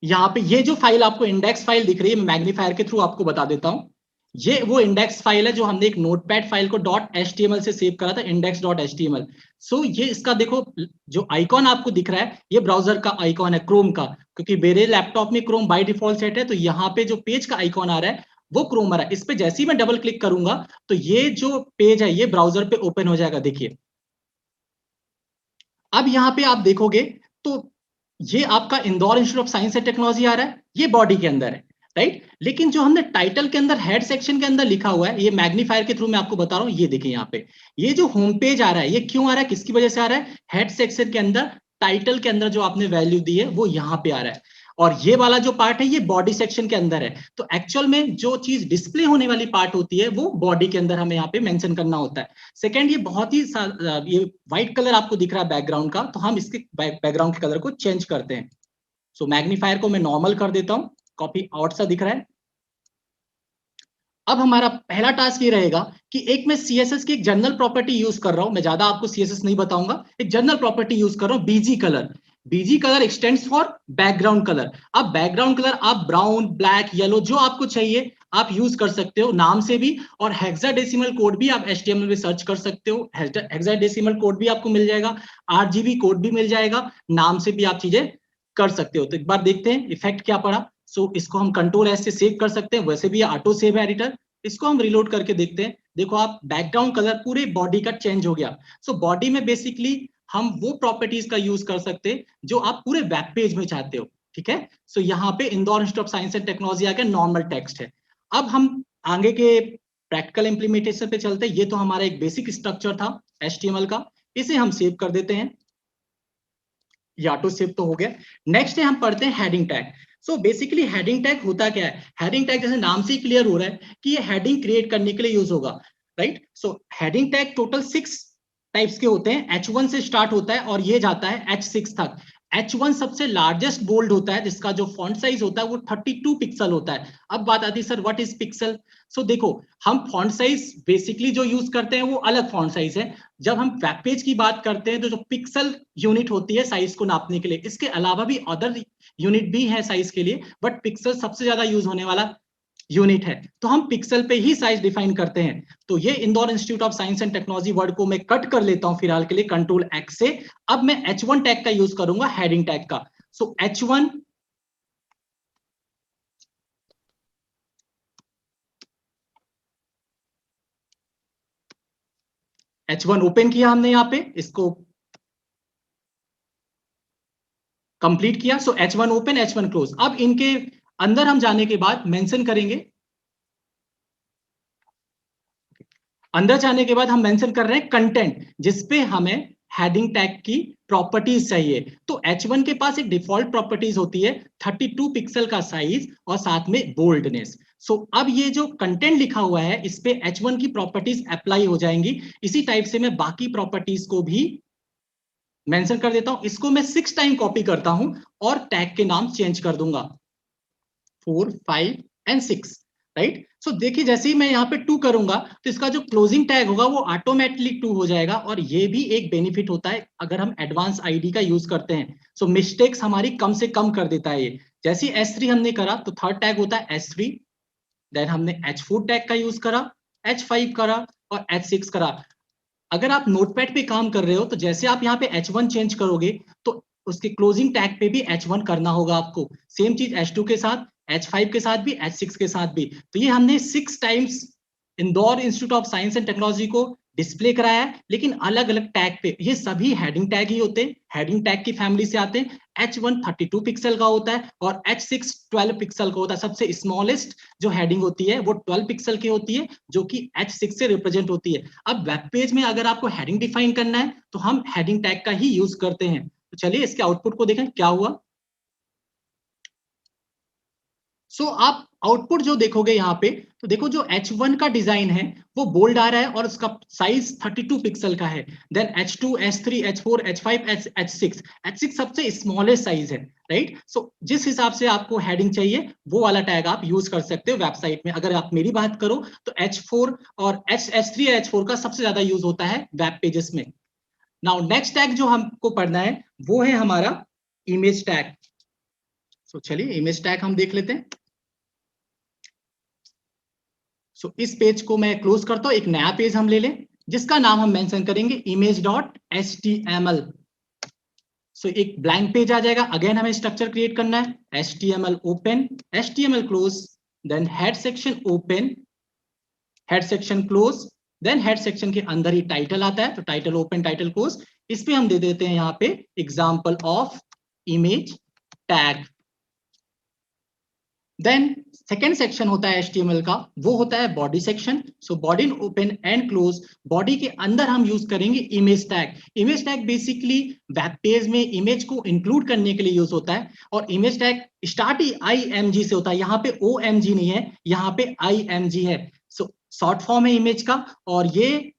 यहाँ पे ये जो फाइल आपको इंडेक्स फाइल दिख रही है, मैं मैग्नीफायर के थ्रू आपको बता देता हूँ। ये वो इंडेक्स फाइल है जो हमने एक नोटपैड फाइल को .html से सेव करा था, index.html। सो ये इसका देखो जो आइकॉन आपको दिख रहा है, ये ब्राउजर का आइकॉन है क्रोम का, क्योंकि मेरे लैपटॉप में क्रोम बाय डिफॉल्ट सेट है। तो यहाँ पे जो पेज का आइकॉन आ रहा है वो क्रोम आ रहा है। इस पे जैसे ही मैं डबल क्लिक करूंगा तो ये जो पेज है ये ब्राउजर पे ओपन हो जाएगा। देखिए अब यहाँ पे आप देखोगे तो ये आपका Indore institute of science and technology आ रहा है, ये बॉडी के अंदर है, राइट। लेकिन जो हमने टाइटल के अंदर हेड सेक्शन के अंदर लिखा हुआ है, ये मैग्नीफायर के थ्रू मैं आपको बता रहा हूँ, ये देखिए यहाँ पे ये जो होम पेज आ रहा है, ये क्यों आ रहा है, किसकी वजह से आ रहा है, हेड सेक्शन के अंदर टाइटल के अंदर जो आपने वैल्यू दी है वो यहाँ पे आ रहा है। और ये वाला जो पार्ट है ये बॉडी सेक्शन के अंदर है। तो एक्चुअल में जो चीज डिस्प्ले होने वाली पार्ट होती है वो बॉडी के अंदर हमें यहाँ पे मेंशन करना होता है। सेकंड, ये बहुत ही ये व्हाइट कलर आपको दिख रहा है बैकग्राउंड का, तो हम इसके बैकग्राउंड के कलर को चेंज करते हैं। सो मैग्नीफायर को मैं नॉर्मल कर देता हूं, कॉपी आउट सा दिख रहा है। अब हमारा पहला टास्क ये रहेगा कि एक मैं सीएसएस की एक जनरल प्रॉपर्टी यूज कर रहा हूं, मैं ज्यादा आपको सीएसएस नहीं बताऊंगा, एक जनरल प्रॉपर्टी यूज कर रहा हूं, BG colour. BG colour x tends for background colour. अब बैकग्राउंड कलर आप ब्राउन, ब्लैक, येलो जो आपको चाहिए आप यूज कर सकते हो नाम से भी, और हेक्साडेसिमल कोड भी आप HTML में सर्च कर सकते हो, हेक्साडेसिमल कोड भी आपको मिल जाएगा, RGB कोड भी मिल जाएगा, नाम से भी आप चीजें कर सकते हो। तो एक बार देखते हैं इफेक्ट क्या पड़ा। सो इसको हम कंट्रोल एस से सेव कर सकते हैं, वैसे भी ऑटो सेव है एडिटर। इसको हम रिलोड करके देखते हैं। देखो आप बैकग्राउंड कलर पूरे बॉडी का चेंज हो गया। सो बॉडी में बेसिकली हम वो प्रॉपर्टीज का यूज कर सकते हैं जो आप पूरे वेब पेज में चाहते हो, ठीक है। सो यहाँ पे Indore institute of science and technology आ गया, नॉर्मल टेक्स्ट है। अब हम आगे के प्रैक्टिकल इंप्लीमेंटेशन पे चलते हैं। ये तो हमारा एक बेसिक स्ट्रक्चर था HTML का, इसे हम सेव कर देते हैं। ये ऑटो सेव तो हो गया। नेक्स्ट है हम पढ़ते हैं heading tag. So basically heading tag होता क्या है, हेडिंग टैग जैसे नाम से ही क्लियर हो रहा है कि ये हेडिंग क्रिएट करने के लिए यूज होगा, right. So heading tag total 6 types के होते हैं। H1 से स्टार्ट होता है और ये जाता है H6 तक। H1 सबसे लार्जेस्ट बोल्ड होता है, जिसका जो फॉन्ट साइज होता है वो 32 पिक्सल होता है। अब बात आती है सर व्हाट इज पिक्सल। सो देखो हम फॉन्ट साइज बेसिकली जो यूज करते हैं वो अलग फॉन्ट साइज है। जब हम वेब पेज की बात करते हैं तो जो पिक्सल यूनिट होती है साइज को नापने के लिए, इसके अलावा भी अदर यूनिट भी है साइज के लिए, बट पिक्सल सबसे ज्यादा यूज होने वाला यूनिट है। तो हम पिक्सल पे ही साइज डिफाइन करते हैं। तो ये Indore institute of science and technology word को मैं कट कर लेता हूं फिलहाल के लिए कंट्रोल X से। अब मैं H1 टैग का यूज करूंगा हेडिंग टैग का। सो H1 ओपन किया हमने, यहां पे इसको कंप्लीट किया। सो H1 ओपन, H1 क्लोज। अब इनके अंदर हम जाने के बाद मेंशन करेंगे, अंदर जाने के बाद हम मेंशन कर रहे हैं कंटेंट, जिसपे हमें हेडिंग टैग की प्रॉपर्टीज चाहिए। तो H1 के पास एक डिफॉल्ट प्रॉपर्टीज होती है 32 पिक्सल का साइज और साथ में बोल्डनेस। सो अब ये जो कंटेंट लिखा हुआ है इस पे H1 की प्रॉपर्टीज अप्लाई हो जाएंगी। इसी टाइप से मैं बाकी प्रॉपर्टीज को भी मेंशन कर देता हूं। इसको मैं 6 टाइम कॉपी करता हूं और टैग के नाम चेंज कर दूंगा 4, 5 एंड 6, राइट। सो देखिए जैसे ही मैं यहाँ पे 2 करूंगा तो इसका जो क्लोजिंग टैग होगा वो ऑटोमेटिकली 2 हो जाएगा। और ये भी एक बेनिफिट होता है अगर हम एडवांस आईडी का यूज करते हैं। सो मिस्टेक्स हमारी कम से कम कर देता है ये। जैसे S3 हमने करा तो थर्ड टैग होता है S3, देन हमने H4 टैग का यूज करा, H5 करा और H6 करा। अगर आप नोटपैड पे काम कर रहे हो तो जैसे आप यहाँ पे H1 चेंज करोगे तो उसके क्लोजिंग टैग पे भी H1 करना होगा आपको। सेम चीज H2 के साथ, H5 के साथ भी, H6 के साथ भी। तो ये हमने 6 times Indore institute of science and technology को डिस्प्ले कराया है, लेकिन अलग अलग टैग पे। ये सभी हेडिंग टैग ही होते हैं, हेडिंग टैग की फैमिली से आते हैं। H1 32 पिक्सल का होता है और H6 12 पिक्सल का होता है। सबसे स्मॉलेस्ट जो हेडिंग होती है वो 12 पिक्सल की होती है, जो कि H6 से रिप्रेजेंट होती है। अब वेब पेज में अगर आपको हेडिंग डिफाइन करना है तो हम हेडिंग टैग का ही यूज करते हैं। तो चलिए इसके आउटपुट को देखें क्या हुआ। सो आप आउटपुट जो देखोगे यहाँ पे, तो देखो जो H1 का डिजाइन है वो बोल्ड आ रहा है और उसका साइज 32 पिक्सल का है। Then H2, H3, H4, H5, H6 सबसे स्मॉलेस्ट साइज है, राइट। सो जिस हिसाब से आपको हेडिंग चाहिए वो वाला टैग आप यूज कर सकते हो वेबसाइट में। अगर आप मेरी बात करो तो H4 और H3 या H4 का सबसे ज्यादा यूज होता है वेब पेजेस में। नाउ नेक्स्ट टैग जो हमको पढ़ना है वो है हमारा इमेज टैग। सो चलिए इमेज टैग हम देख लेते हैं। सो इस पेज को मैं क्लोज करता हूं, एक नया पेज हम ले लें जिसका नाम हम मेंशन करेंगे image.html। सो एक ब्लैंक पेज आ जाएगा। अगेन हमें स्ट्रक्चर क्रिएट करना है, HTML open, HTML close, then head section open, head section close, then head section के अंदर ही टाइटल आता है, तो टाइटल ओपन टाइटल क्लोज। इस पे हम दे देते हैं यहाँ पे example of image tag. Then second section होता है HTML का, वो होता है body section. So body open and close, body के अंदर हम यूज करेंगे image tag. Image tag basically web page में इमेज को इंक्लूड करने के लिए यूज होता है, और इमेज टैग स्टार्ट ही IMG से होता है। यहाँ पे OMG नहीं है, यहाँ पे IMG है। सो शॉर्ट फॉर्म है इमेज का, और ये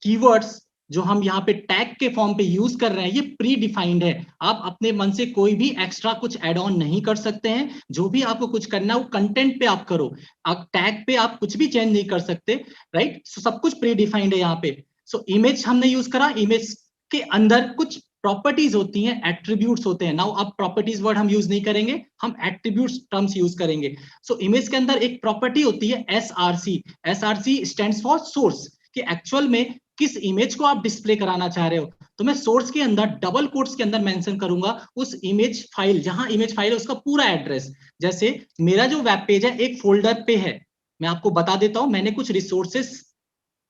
कीवर्ड्स जो हम यहाँ पे टैग के फॉर्म पे यूज कर रहे हैं ये प्री डिफाइंड है। आप अपने मन से कोई भी एक्स्ट्रा कुछ एड ऑन नहीं कर सकते हैं। जो भी आपको कुछ करना है वो कंटेंट पे आप करो, आप टैग पे आप कुछ भी चेंज नहीं कर सकते, राइट। सो सब कुछ प्री डिफाइंड है यहाँ पे। सो इमेज हमने यूज करा, इमेज के अंदर कुछ प्रॉपर्टीज होती हैं, एट्रीब्यूट्स होते हैं। नाउ अब प्रॉपर्टीज वर्ड हम यूज नहीं करेंगे, हम एट्रीब्यूट्स टर्म्स यूज करेंगे। सो इमेज के अंदर एक प्रॉपर्टी होती है SRC। SRC stands for source, कि एक्चुअल में किस इमेज को आप डिस्प्ले कराना चाह रहे हो। तो मैं सोर्स के अंदर डबल कोट्स के अंदर मेंशन करूंगा उस इमेज फाइल, जहां इमेज फाइल है उसका पूरा एड्रेस। जैसे मेरा जो वेब पेज है एक फोल्डर पे है, मैं आपको बता देता हूं, मैंने कुछ रिसोर्सेस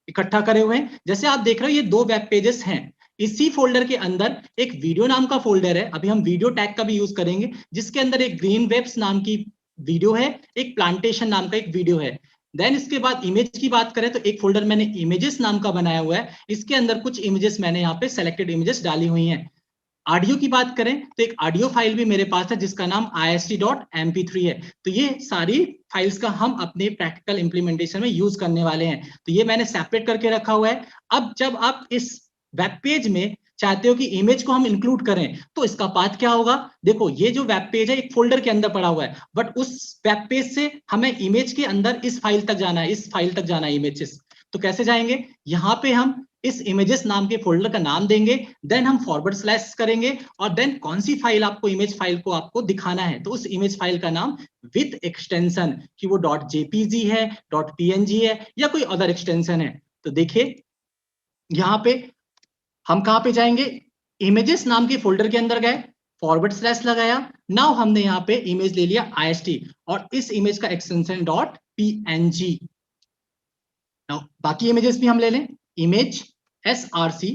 इकट्ठा करे हुए हैं। जैसे आप देख रहे हो ये 2 वेब पेजेस हैं, इसी फोल्डर के अंदर एक वीडियो नाम का फोल्डर है, अभी हम वीडियो टैग का भी यूज करेंगे, जिसके अंदर एक ग्रीन वेब्स नाम की वीडियो है, एक प्लांटेशन नाम का एक वीडियो है। देन इसके बाद इमेज की बात करें तो एक फोल्डर मैंने इमेजेस नाम का बनाया हुआ है, इसके अंदर कुछ इमेजेस मैंने यहाँ पे सेलेक्टेड इमेजेस डाली हुई हैं। ऑडियो की बात करें तो एक ऑडियो फाइल भी मेरे पास है जिसका नाम ist.mp3 है। तो ये सारी फाइल्स का हम अपने प्रैक्टिकल इंप्लीमेंटेशन में यूज करने वाले हैं, तो ये मैंने सेपरेट करके रखा हुआ है। अब जब आप इस वेब पेज में चाहते हो कि इमेज को हम इंक्लूड करें तो इसका पाथ क्या होगा। देखो ये जो वेब पेज है एक फोल्डर के अंदर पड़ा हुआ है, बट उस वेब पेज से हमें इमेज के अंदर इस फाइल तक जाना है, इस फाइल तक जाना है इमेजेस। तो कैसे जाएंगे, यहाँ पे हम इस इमेजेस नाम के फोल्डर का नाम देंगे, देन हम फॉरवर्ड स्लैश करेंगे, और देन कौन सी फाइल आपको इमेज फाइल को आपको दिखाना है तो उस इमेज फाइल का नाम विथ एक्सटेंशन, कि वो .jpg है, .png है, या कोई अदर एक्सटेंशन है। तो देखिए यहाँ पे हम कहां पे जाएंगे, इमेजेस नाम के फोल्डर के अंदर गए, फॉरवर्ड स्लैश लगाया, नाउ हमने यहाँ पे इमेज ले लिया ist, और इस इमेज का एक्सटेंशन .png। नाउ बाकी इमेजेस भी हम ले लें, इमेज SRC,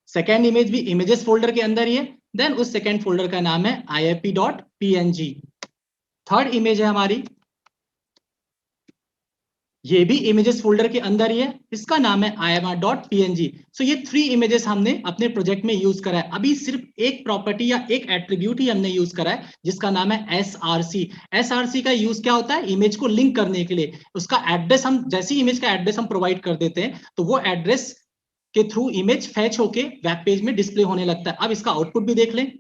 सेकेंड इमेज भी इमेजेस फोल्डर के अंदर ही है, देन उस सेकेंड फोल्डर का नाम है ifp.png। थर्ड इमेज है हमारी, ये भी इमेजेस फोल्डर के अंदर ही है, इसका नाम है imr.png। सो ये 3 इमेजेस हमने अपने प्रोजेक्ट में यूज करा है। अभी सिर्फ एक प्रॉपर्टी या एक एट्रीब्यूट ही हमने यूज करा है जिसका नाम है SRC। SRC का यूज क्या होता है, इमेज को लिंक करने के लिए। उसका एड्रेस हम जैसी इमेज का एड्रेस हम प्रोवाइड कर देते हैं तो वो एड्रेस के थ्रू इमेज फैच होके वेब पेज में डिस्प्ले होने लगता है। अब इसका आउटपुट भी देख लें।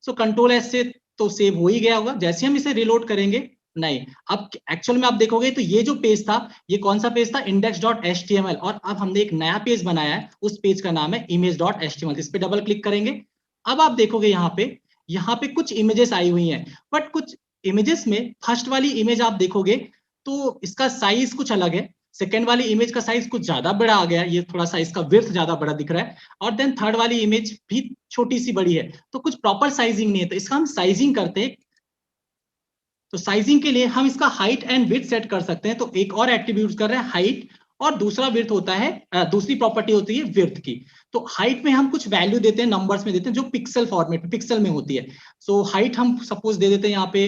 सो कंट्रोल एस से तो सेव हो ही गया होगा, जैसे हम इसे रिलोड करेंगे नहीं। अब एक्चुअल में आप देखोगे तो ये जो पेज था ये कौन सा पेज था, index.html, और अब हमने एक नया पेज बनाया है, उस पेज का नाम है image.html। इस पे डबल क्लिक करेंगे, अब आप देखोगे यहाँ पे कुछ इमेजेस आई हुई हैं, बट कुछ इमेजेस में फर्स्ट वाली इमेज आप देखोगे तो इसका साइज कुछ अलग है, सेकेंड वाली इमेज का साइज कुछ ज्यादा बड़ा आ गया, ये थोड़ा सा इसका विड्थ ज्यादा बड़ा दिख रहा है, और देन थर्ड वाली इमेज भी छोटी सी बड़ी है, तो कुछ प्रॉपर साइजिंग नहीं है। तो इसका हम साइजिंग करते हैं, तो साइजिंग के लिए हम इसका हाइट एंड विड्थ सेट कर सकते हैं। तो एक और एट्रीब्यूट कर रहे हैं हाइट, और दूसरा विड्थ होता है, दूसरी प्रॉपर्टी होती है विड्थ की। तो हाइट में हम कुछ वैल्यू देते हैं, नंबर्स में देते हैं जो पिक्सल फॉर्मेट पिक्सल में होती है। सो हाइट हम सपोज दे देते हैं यहाँ पे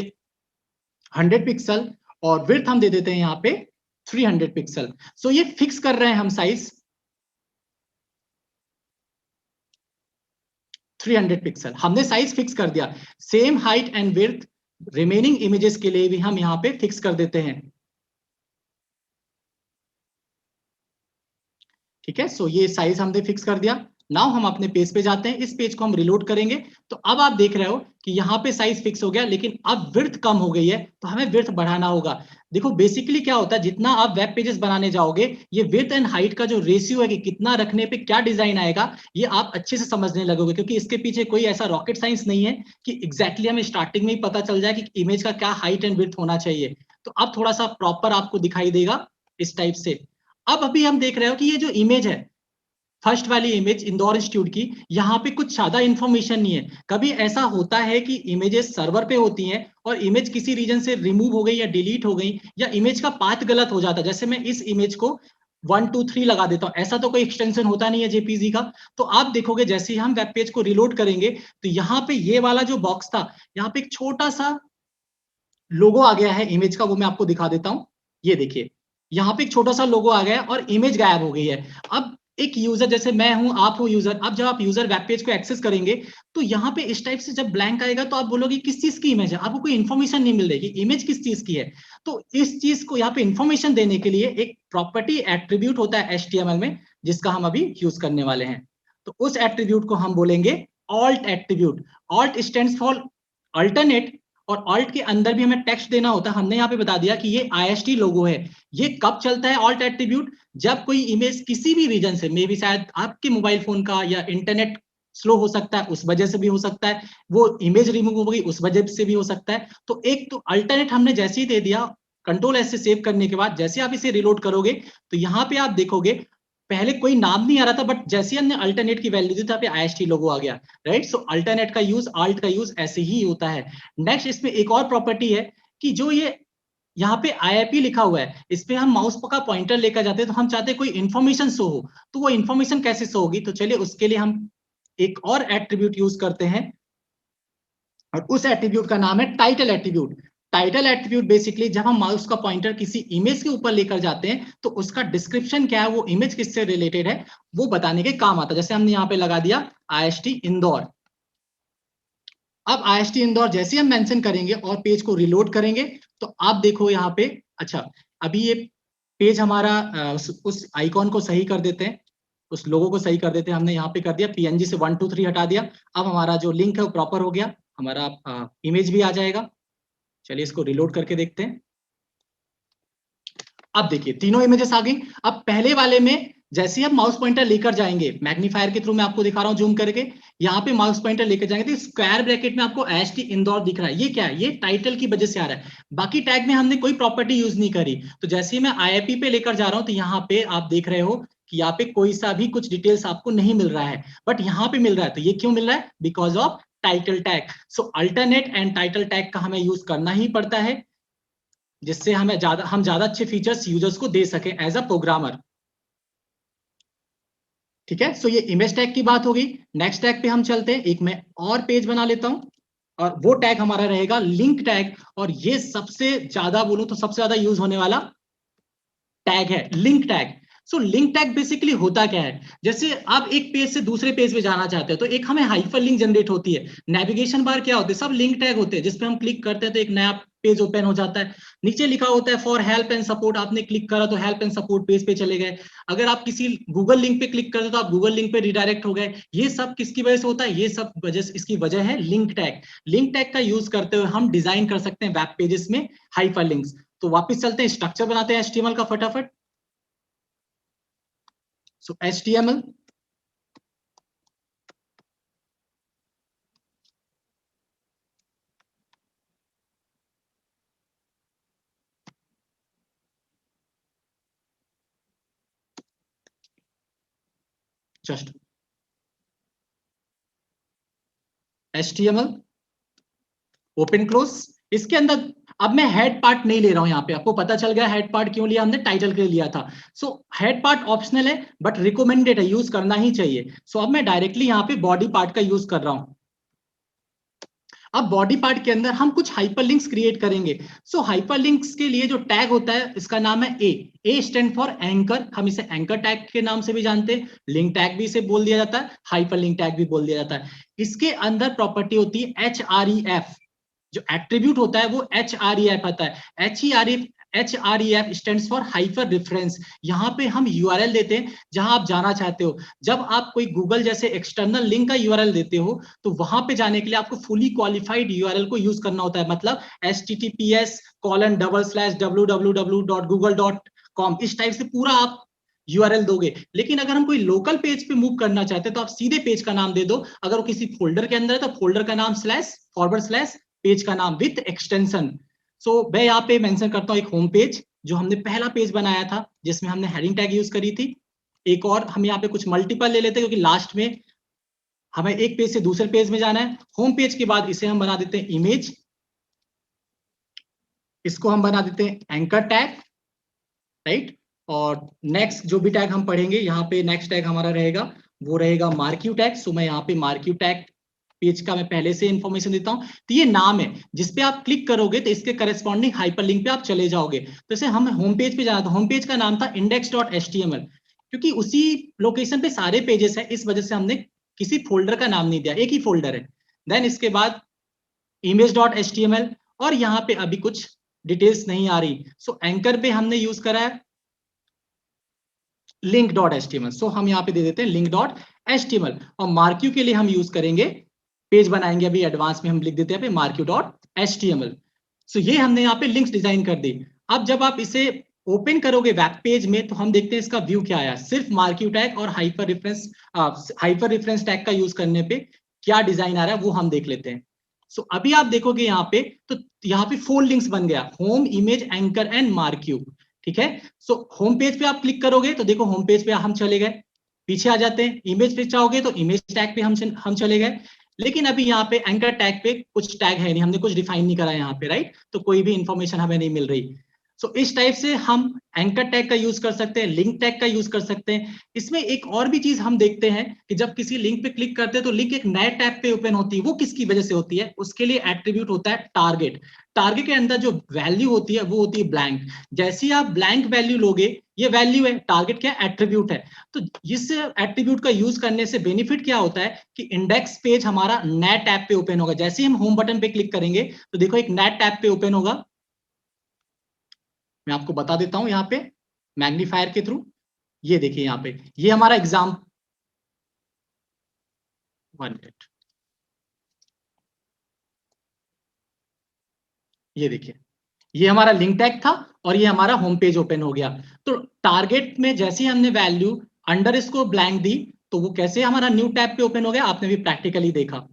100 पिक्सल, और विड्थ हम दे देते हैं यहाँ पे 300 पिक्सल। सो ये फिक्स कर रहे हैं हम साइज 300 पिक्सल, हमने साइज फिक्स कर दिया। Same height and width remaining images के लिए भी हम यहाँ पे फिक्स कर देते हैं, ठीक है। सो ये साइज हमने फिक्स कर दिया। नाउ हम अपने पेज पे जाते हैं, इस पेज को हम रिलोड करेंगे तो अब आप देख रहे हो कि यहाँ पे साइज फिक्स हो गया, लेकिन अब विड्थ कम हो गई है तो हमें विड्थ बढ़ाना होगा। देखो बेसिकली क्या होता है, जितना आप वेब पेजेस बनाने जाओगे ये विड्थ एंड हाइट का जो रेशियो है कि कितना रखने पे क्या डिजाइन आएगा, ये आप अच्छे से समझने लगोगे, क्योंकि इसके पीछे कोई ऐसा रॉकेट साइंस नहीं है कि एग्जैक्टली हमें स्टार्टिंग में ही पता चल जाए कि इमेज का क्या हाइट एंड विड्थ होना चाहिए। तो अब थोड़ा सा प्रॉपर आपको दिखाई देगा इस टाइप से। अब अभी हम देख रहे हो कि ये जो इमेज है, फर्स्ट वाली इमेज इंदौर इंस्टीट्यूट की, यहाँ पे कुछ ज्यादा इंफॉर्मेशन नहीं है। कभी ऐसा होता है कि इमेजेस सर्वर पे होती हैं और इमेज किसी रीजन से रिमूव हो गई या डिलीट हो गई, या इमेज का पाथ गलत हो जाता है। जैसे मैं इस इमेज को 1 2 3 लगा देता हूं, ऐसा तो कोई एक्सटेंशन होता नहीं है जेपीजी का। तो आप देखोगे जैसे ही हम वेब पेज को रिलोड करेंगे तो यहाँ पे ये वाला जो बॉक्स था, यहाँ पे एक छोटा सा लोगो आ गया है इमेज का, वो मैं आपको दिखा देता हूं। ये देखिए यहाँ पे एक छोटा सा लोगो आ गया है और इमेज गायब हो गई है। अब एक यूजर जैसे मैं हूं, आप हो यूजर, अब जब आप यूजर वेब पेज को एक्सेस करेंगे तो यहाँ पे इस टाइप से जब ब्लैंक आएगा तो आप बोलोगे किस चीज की इमेज है, आपको कोई इन्फॉर्मेशन नहीं मिल रही इमेज किस चीज की है। तो इस चीज को यहाँ पे इन्फॉर्मेशन देने के लिए एक प्रॉपर्टी एट्रीब्यूट होता है HTML में, जिसका हम अभी यूज करने वाले हैं। तो उस एट्रीब्यूट को हम बोलेंगे alt attribute. Alt stands for alternate, और ऑल्ट के अंदर भी हमें टेक्स्ट देना होता है। हमने यहाँ पे बता दिया कि ये IST लोगो है। ये कब चलता है ऑल्ट एट्रीब्यूट, जब कोई इमेज किसी भी रीजन से, मे बी शायद आपके मोबाइल फोन का या इंटरनेट स्लो हो सकता है, उस वजह से भी हो सकता है, वो इमेज रिमूव हो गई उस वजह से भी हो सकता है। तो एक तो अल्टरनेट हमने जैसे ही दे दिया, कंट्रोल एस से सेव करने के बाद जैसे आप इसे रिलोड करोगे तो यहाँ पे आप देखोगे पहले कोई नाम नहीं आ रहा था, बट जैसे हमने अल्टरनेट की वैल्यू दी तो IST लोगो आ गया, राइट। सो अल्टरनेट का यूज, आल्ट का यूज ऐसे ही होता है। नेक्स्ट इसमें एक और प्रॉपर्टी है कि जो ये यहाँ पे IIP लिखा हुआ है, इस पे हम माउस का पॉइंटर लेकर जाते हैं तो हम चाहते हैं कोई इन्फॉर्मेशन शो हो, तो वो इन्फॉर्मेशन कैसे शो होगी, तो चलिए उसके लिए हम एक और एट्रीब्यूट यूज करते हैं, और उस एट्रीब्यूट का नाम है title attribute. Title attribute basically जब हम माउस का पॉइंटर किसी इमेज के ऊपर लेकर जाते हैं तो उसका डिस्क्रिप्शन क्या है, वो इमेज किससे रिलेटेड है, वो बताने के काम आता है। जैसे हमने यहाँ पे लगा दिया IST इंदौर। अब IST इंदौर जैसे हम मेंशन करेंगे और पेज को रिलोड करेंगे तो आप देखो यहाँ पे, अच्छा अभी ये पेज हमारा उस आइकॉन को सही कर देते हैं, उस लोगो को सही कर देते हैं। हमने यहाँ पे कर दिया PNG से 1 2 3 हटा दिया। अब हमारा जो लिंक है वो प्रॉपर हो गया, हमारा इमेज भी आ जाएगा। चलिए इसको रिलोड करके देखते हैं। अब देखिए तीनों इमेजेस आ गई। अब पहले वाले में जैसे ही आप माउस पॉइंटर लेकर जाएंगे, मैग्नीफायर के थ्रू मैं आपको दिखा रहा हूं जूम करके, यहाँ पे माउस पॉइंटर लेकर जाएंगे तो स्क्वायर ब्रैकेट में आपको IST इंदौर दिख रहा है। ये क्या है, ये टाइटल की वजह से आ रहा है। बाकी टैग में हमने कोई प्रॉपर्टी यूज नहीं करी। तो जैसे ही मैं IIP पे लेकर जा रहा हूं तो यहाँ पे आप देख रहे हो कि यहाँ पे कोई सा भी कुछ डिटेल्स आपको नहीं मिल रहा है, बट यहाँ पे मिल रहा है। तो ये क्यों मिल रहा है, because of title tag. So alternate and title tag का हमें यूज करना ही पड़ता है, जिससे हम ज्यादा अच्छे फीचर्स यूजर्स को दे सके एज अ प्रोग्रामर। ठीक है, सो ये इमेज टैग की बात होगी। नेक्स्ट टैग पे हम चलते हैं, एक मैं और पेज बना लेता हूं और वो टैग हमारा रहेगा लिंक टैग। और ये सबसे ज्यादा बोलूं तो सबसे ज्यादा यूज होने वाला टैग है link tag. So link tag basically होता क्या है, जैसे आप एक पेज से दूसरे पेज पे जाना चाहते हो तो एक हमें हाइपर लिंक जनरेट होती है। नेविगेशन बार क्या होते हैं, सब लिंक टैग होते हैं, जिसपे हम क्लिक करते हैं तो एक नया पेज ओपन हो जाता है। नीचे लिखा होता है फॉर हेल्प एंड सपोर्ट, आपने क्लिक करा तो हेल्प एंड सपोर्ट पेज पे चले गए। अगर आप किसी गूगल लिंक पे क्लिक करते तो आप गूगल लिंक पे रिडायरेक्ट हो गए। ये सब किसकी वजह से होता है, ये सब वजह, इसकी वजह है लिंक टैग। लिंक टैग का यूज करते हुए हम डिजाइन कर सकते हैं वेब पेजेस में हाइपर लिंक्स। तो वापस चलते हैं, स्ट्रक्चर बनाते हैं HTML का फटाफट। So HTML, just HTML open close. इसके अंदर अब मैं हेड पार्ट नहीं ले रहा हूं, यहाँ पे आपको पता चल गया हेड पार्ट क्यों लिया, हमने टाइटल के लिए लिया था। सो हेड पार्ट ऑप्शनल है बट रिकमेंडेड है, यूज करना ही चाहिए। सो अब मैं डायरेक्टली यहाँ पे बॉडी पार्ट का यूज कर रहा हूं। अब बॉडी पार्ट के अंदर हम कुछ हाइपरलिंक्स क्रिएट करेंगे। सो हाइपरलिंक्स के लिए जो टैग होता है इसका नाम है ए स्टैंड फॉर एंकर। हम इसे एंकर टैग के नाम से भी जानते हैं, लिंक टैग भी इसे बोल दिया जाता है, हाइपरलिंक टैग भी बोल दिया जाता है। इसके अंदर प्रॉपर्टी होती है HREF। जो एट्रीब्यूट होता है वो HREF आता है। HREF stands for hyper reference. यहाँ पे हम URL देते हैं जहां आप जाना चाहते हो। जब आप कोई गूगल जैसे एक्सटर्नल लिंक का URL देते हो तो वहां पे जाने के लिए आपको फुली क्वालिफाइड URL को यूज करना होता है, मतलब https://www.google.com इस टाइप से पूरा आप URL दोगे। लेकिन अगर हम कोई लोकल पेज पे मूव करना चाहते हैं तो आप सीधे पेज का नाम दे दो। अगर वो किसी फोल्डर के अंदर है तो फोल्डर का नाम / पेज का नाम विथ एक्सटेंशन। सो मैं यहाँ पे मेंशन करता हूँ एक होम पेज जो हमने पहला पेज बनाया था जिसमें हमने हेडिंग टैग यूज करी थी। एक और हम यहाँ पे कुछ मल्टीपल ले लेते हैं क्योंकि लास्ट में हमें एक पेज से दूसरे पेज में जाना है। होम पेज के बाद इसे हम बना देते हैं इमेज, इसको हम बना देते हैं एंकर टैग, राइट। और नेक्स्ट जो भी टैग हम पढ़ेंगे यहाँ पे नेक्स्ट टैग हमारा रहेगा वो रहेगा मार्क्यू टैग। सो मैं यहाँ पे मार्क्यू टैग पेज का मैं पहले से इंफॉर्मेशन देता हूं। तो ये नाम है जिसपे आप क्लिक करोगे तो इसके करस्पॉन्डिंग हाइपरलिंक पे आप चले जाओगे। तो जैसे हम होम पेज पे जाना था, होम पेज का नाम था index.html, क्योंकि उसी लोकेशन पे सारे पेजेस हैं इस वजह से हमने किसी फोल्डर का नाम नहीं दिया, एक ही फोल्डर है। देन इसके बाद image.html और यहाँ पे अभी कुछ डिटेल्स नहीं आ रही। सो एंकर पे हमने यूज करा है link.html। सो हम यहाँ पे दे देते हैं link.html। और मार्क्यू के लिए हम यूज करेंगे, पेज बनाएंगे अभी एडवांस में हम लिख देते हैं marquew.html। सो ये हमने यहाँ पे लिंक्स डिजाइन कर दी। अब जब आप इसे ओपन करोगे वेब पेज में तो हम देखते हैं इसका व्यू क्या आया। सिर्फ मार्क्यू टैग और हाइपर रेफरेंस टैग का यूज करने पे क्या डिजाइन आ रहा है वो हम देख लेते हैं। सो अभी आप देखोगे यहाँ पे तो यहाँ पे 4 लिंक्स बन गया, home, image, anchor and marquee. ठीक है। सो होम पेज पे आप क्लिक करोगे तो देखो होम पेज पे हम चले गए, पीछे आ जाते हैं। इमेज पे चाहोगे तो इमेज टैग पे हम चले गए। लेकिन अभी यहाँ पे एंकर टैग पे कुछ टैग है नहीं, हमने कुछ डिफाइन नहीं करा यहाँ पे, राइट। तो कोई भी इंफॉर्मेशन हमें नहीं मिल रही। सो इस टाइप से हम एंकर टैग का यूज कर सकते हैं, लिंक टैग का यूज कर सकते हैं। इसमें एक और भी चीज हम देखते हैं कि जब किसी लिंक पे क्लिक करते हैं तो लिंक एक नए टैब पे ओपन होती है। वो किसकी वजह से होती है? उसके लिए एट्रीब्यूट होता है टारगेट। टारगेट के अंदर जो वैल्यू होती है वो होती है ब्लैंक। जैसे ही आप ब्लैंक वैल्यू लोगे, ये वैल्यू है, टारगेट क्या एट्रीब्यूट है। तो इस एट्रीब्यूट का यूज करने से बेनिफिट क्या होता है कि इंडेक्स पेज हमारा नए टैब पे ओपन होगा। जैसे ही हम होम बटन पे क्लिक करेंगे तो देखो एक नए टैब पे ओपन होगा। मैं आपको बता देता हूं यहाँ पे मैग्नीफायर के थ्रू। ये देखिए यहाँ पे ये हमारा एग्जाम 1 मिनट, ये देखिए ये हमारा लिंक टैग था और ये हमारा होम पेज ओपन हो गया। तो टारगेट में जैसे ही हमने वैल्यू अंडर इसको ब्लैंक दी तो वो कैसे हमारा न्यू टैब पे ओपन हो गया, आपने भी प्रैक्टिकली देखा,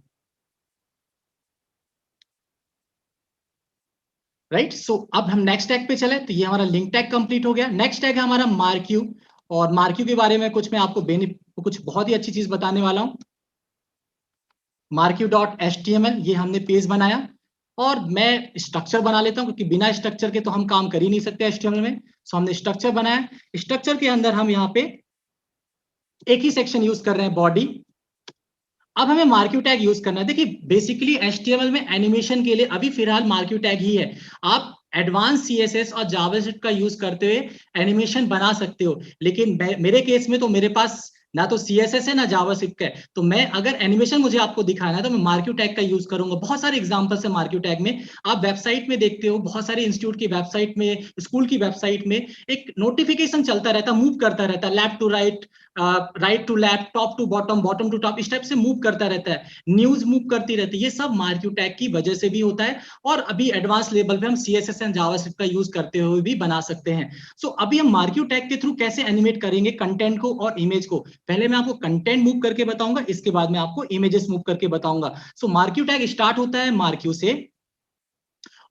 राइट। सो अब हम नेक्स्ट टैग पे चले तो ये हमारा लिंक टैग कंप्लीट हो गया। नेक्स्ट टैग है हमारा मार्क्यू। और मार्क्यू के बारे में कुछ मैं आपको कुछ बहुत ही अच्छी चीज बताने वाला हूं। marquew.html ये हमने पेज बनाया और मैं स्ट्रक्चर बना लेता हूं क्योंकि बिना स्ट्रक्चर के तो हम काम कर ही नहीं सकते HTML में। सो हमने स्ट्रक्चर बनाया। स्ट्रक्चर के अंदर हम यहाँ पे एक ही सेक्शन यूज कर रहे हैं, बॉडी। अब हमें मार्क्यू टैग यूज करना है। देखिए बेसिकली HTML में एनिमेशन के लिए अभी फिलहाल मार्क्यू टैग ही है। आप एडवांस CSS और जावास्क्रिप्ट का यूज करते हुए एनिमेशन बना सकते हो, लेकिन मेरे केस में तो मेरे पास ना तो CSS है ना जावास्क्रिप्ट है। तो मैं अगर एनिमेशन मुझे आपको दिखाना है तो मैं मार्क्यू टैग का यूज करूंगा। बहुत सारे एग्जांपल्स है मार्क्यू टैग में। आप वेबसाइट में देखते हो, बहुत सारे इंस्टीट्यूट की वेबसाइट में, स्कूल की वेबसाइट में एक नोटिफिकेशन चलता रहता है, मूव करता रहता है, left to right, right to left, top to bottom, bottom to top, इस टाइप से मूव करता रहता है, न्यूज मूव करती रहती है। ये सब मार्क्यू टैग की वजह से भी होता है। और अभी एडवांस लेवल पे हम CSS एंड जावास्क्रिप्ट का यूज करते हुए भी बना सकते हैं। सो अभी हम मार्क्यू टैग के थ्रू कैसे एनिमेट करेंगे कंटेंट को और इमेज को। पहले मैं आपको कंटेंट मूव करके बताऊंगा, इसके बाद मैं आपको इमेजेस मूव करके बताऊंगा। सो मार्क्यू टैग स्टार्ट होता है मार्क्यू से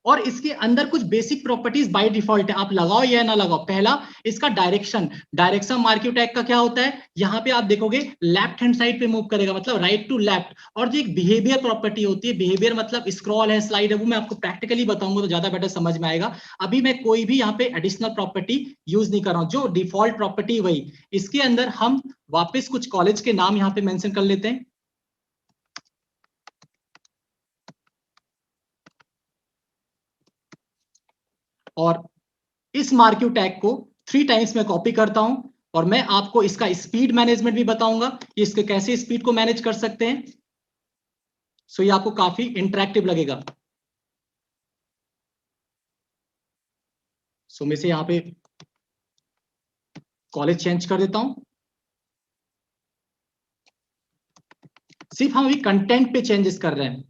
और इसके अंदर कुछ बेसिक प्रॉपर्टीज बाय डिफॉल्ट है, आप लगाओ या ना लगाओ। पहला इसका डायरेक्शन। डायरेक्शन मार्क्यू टैग का क्या होता है, यहाँ पे आप देखोगे लेफ्ट हैंड साइड पे मूव करेगा, मतलब राइट टू लेफ्ट। और जो एक बिहेवियर प्रॉपर्टी होती है, बिहेवियर मतलब स्क्रॉल है, स्लाइड है, वो मैं आपको प्रैक्टिकली बताऊंगा तो ज्यादा बेटर समझ में आएगा। अभी मैं कोई भी यहाँ पे एडिशनल प्रॉपर्टी यूज नहीं कर रहा हूँ, जो डिफॉल्ट प्रॉपर्टी वही। इसके अंदर हम वापस कुछ कॉलेज के नाम यहाँ पे मेंशन कर लेते हैं। और इस मार्क्यू टैग को 3 टाइम्स में कॉपी करता हूं और मैं आपको इसका स्पीड मैनेजमेंट भी बताऊंगा कि इसके कैसे स्पीड को मैनेज कर सकते हैं। सो ये आपको काफी इंटरेक्टिव लगेगा। सो मैं से यहाँ पे कॉलेज चेंज कर देता हूं। सिर्फ हम अभी कंटेंट पे चेंजेस कर रहे हैं।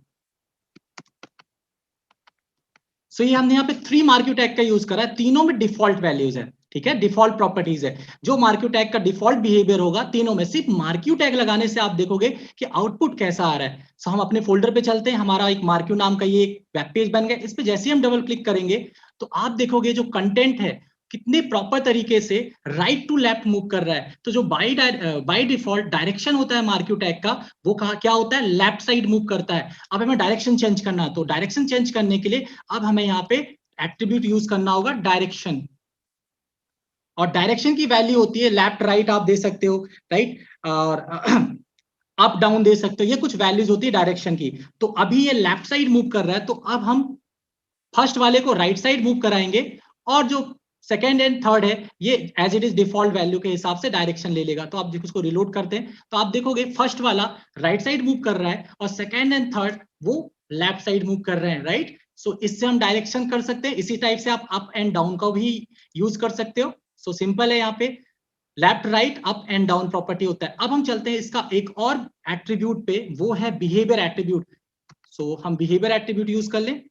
सो ये हमने यहाँ पे 3 मार्क्यू टैग का यूज करा है, तीनों में डिफॉल्ट वैल्यूज है, ठीक है, डिफॉल्ट प्रॉपर्टीज है। जो मार्क्यू टैग का डिफॉल्ट बिहेवियर होगा तीनों में, सिर्फ मार्क्यू टैग लगाने से आप देखोगे कि आउटपुट कैसा आ रहा है। सो हम अपने फोल्डर पे चलते हैं, हमारा एक मार्क्यू नाम का ये एक वेब पेज बन गया। इस पे जैसे ही हम डबल क्लिक करेंगे तो आप देखोगे जो कंटेंट है कितने प्रॉपर तरीके से राइट टू लेफ्ट मूव कर रहा है। तो जो बाय डिफॉल्ट डायरेक्शन होता है मार्क्यू टैग का, वो कहा क्या होता है, लेफ्ट साइड मूव करता है। अब हमें डायरेक्शन चेंज करना है, तो डायरेक्शन चेंज करने के लिए अब हमें यहाँ पे एट्रीब्यूट यूज करना होगा डायरेक्शन, और डायरेक्शन की वैल्यू होती है लेफ्ट राइट, आप दे सकते हो राइट, और अप डाउन दे सकते हो, ये कुछ वैल्यूज होती है डायरेक्शन की। तो अभी ये लेफ्ट साइड मूव कर रहा है, तो अब हम फर्स्ट वाले को राइट साइड मूव कराएंगे, और जो सेकेंड एंड थर्ड है ये as it is default value के हिसाब से डायरेक्शन ले लेगा। तो आप उसको रिलोड करते हैं तो आप देखोगे फर्स्ट वाला राइट साइड मूव कर रहा है और सेकेंड एंड थर्ड वो लेफ्ट साइड मूव कर रहे हैं, राइट। सो इससे हम डायरेक्शन कर सकते हैं। इसी टाइप से आप अप एंड डाउन का भी यूज कर सकते हो। सो सिंपल है, यहाँ पे left right up and down property होता है। अब हम चलते हैं इसका एक और एट्रीब्यूट पे, वो है बिहेवियर एट्रीब्यूट। सो हम बिहेवियर एट्रीब्यूट यूज कर लें।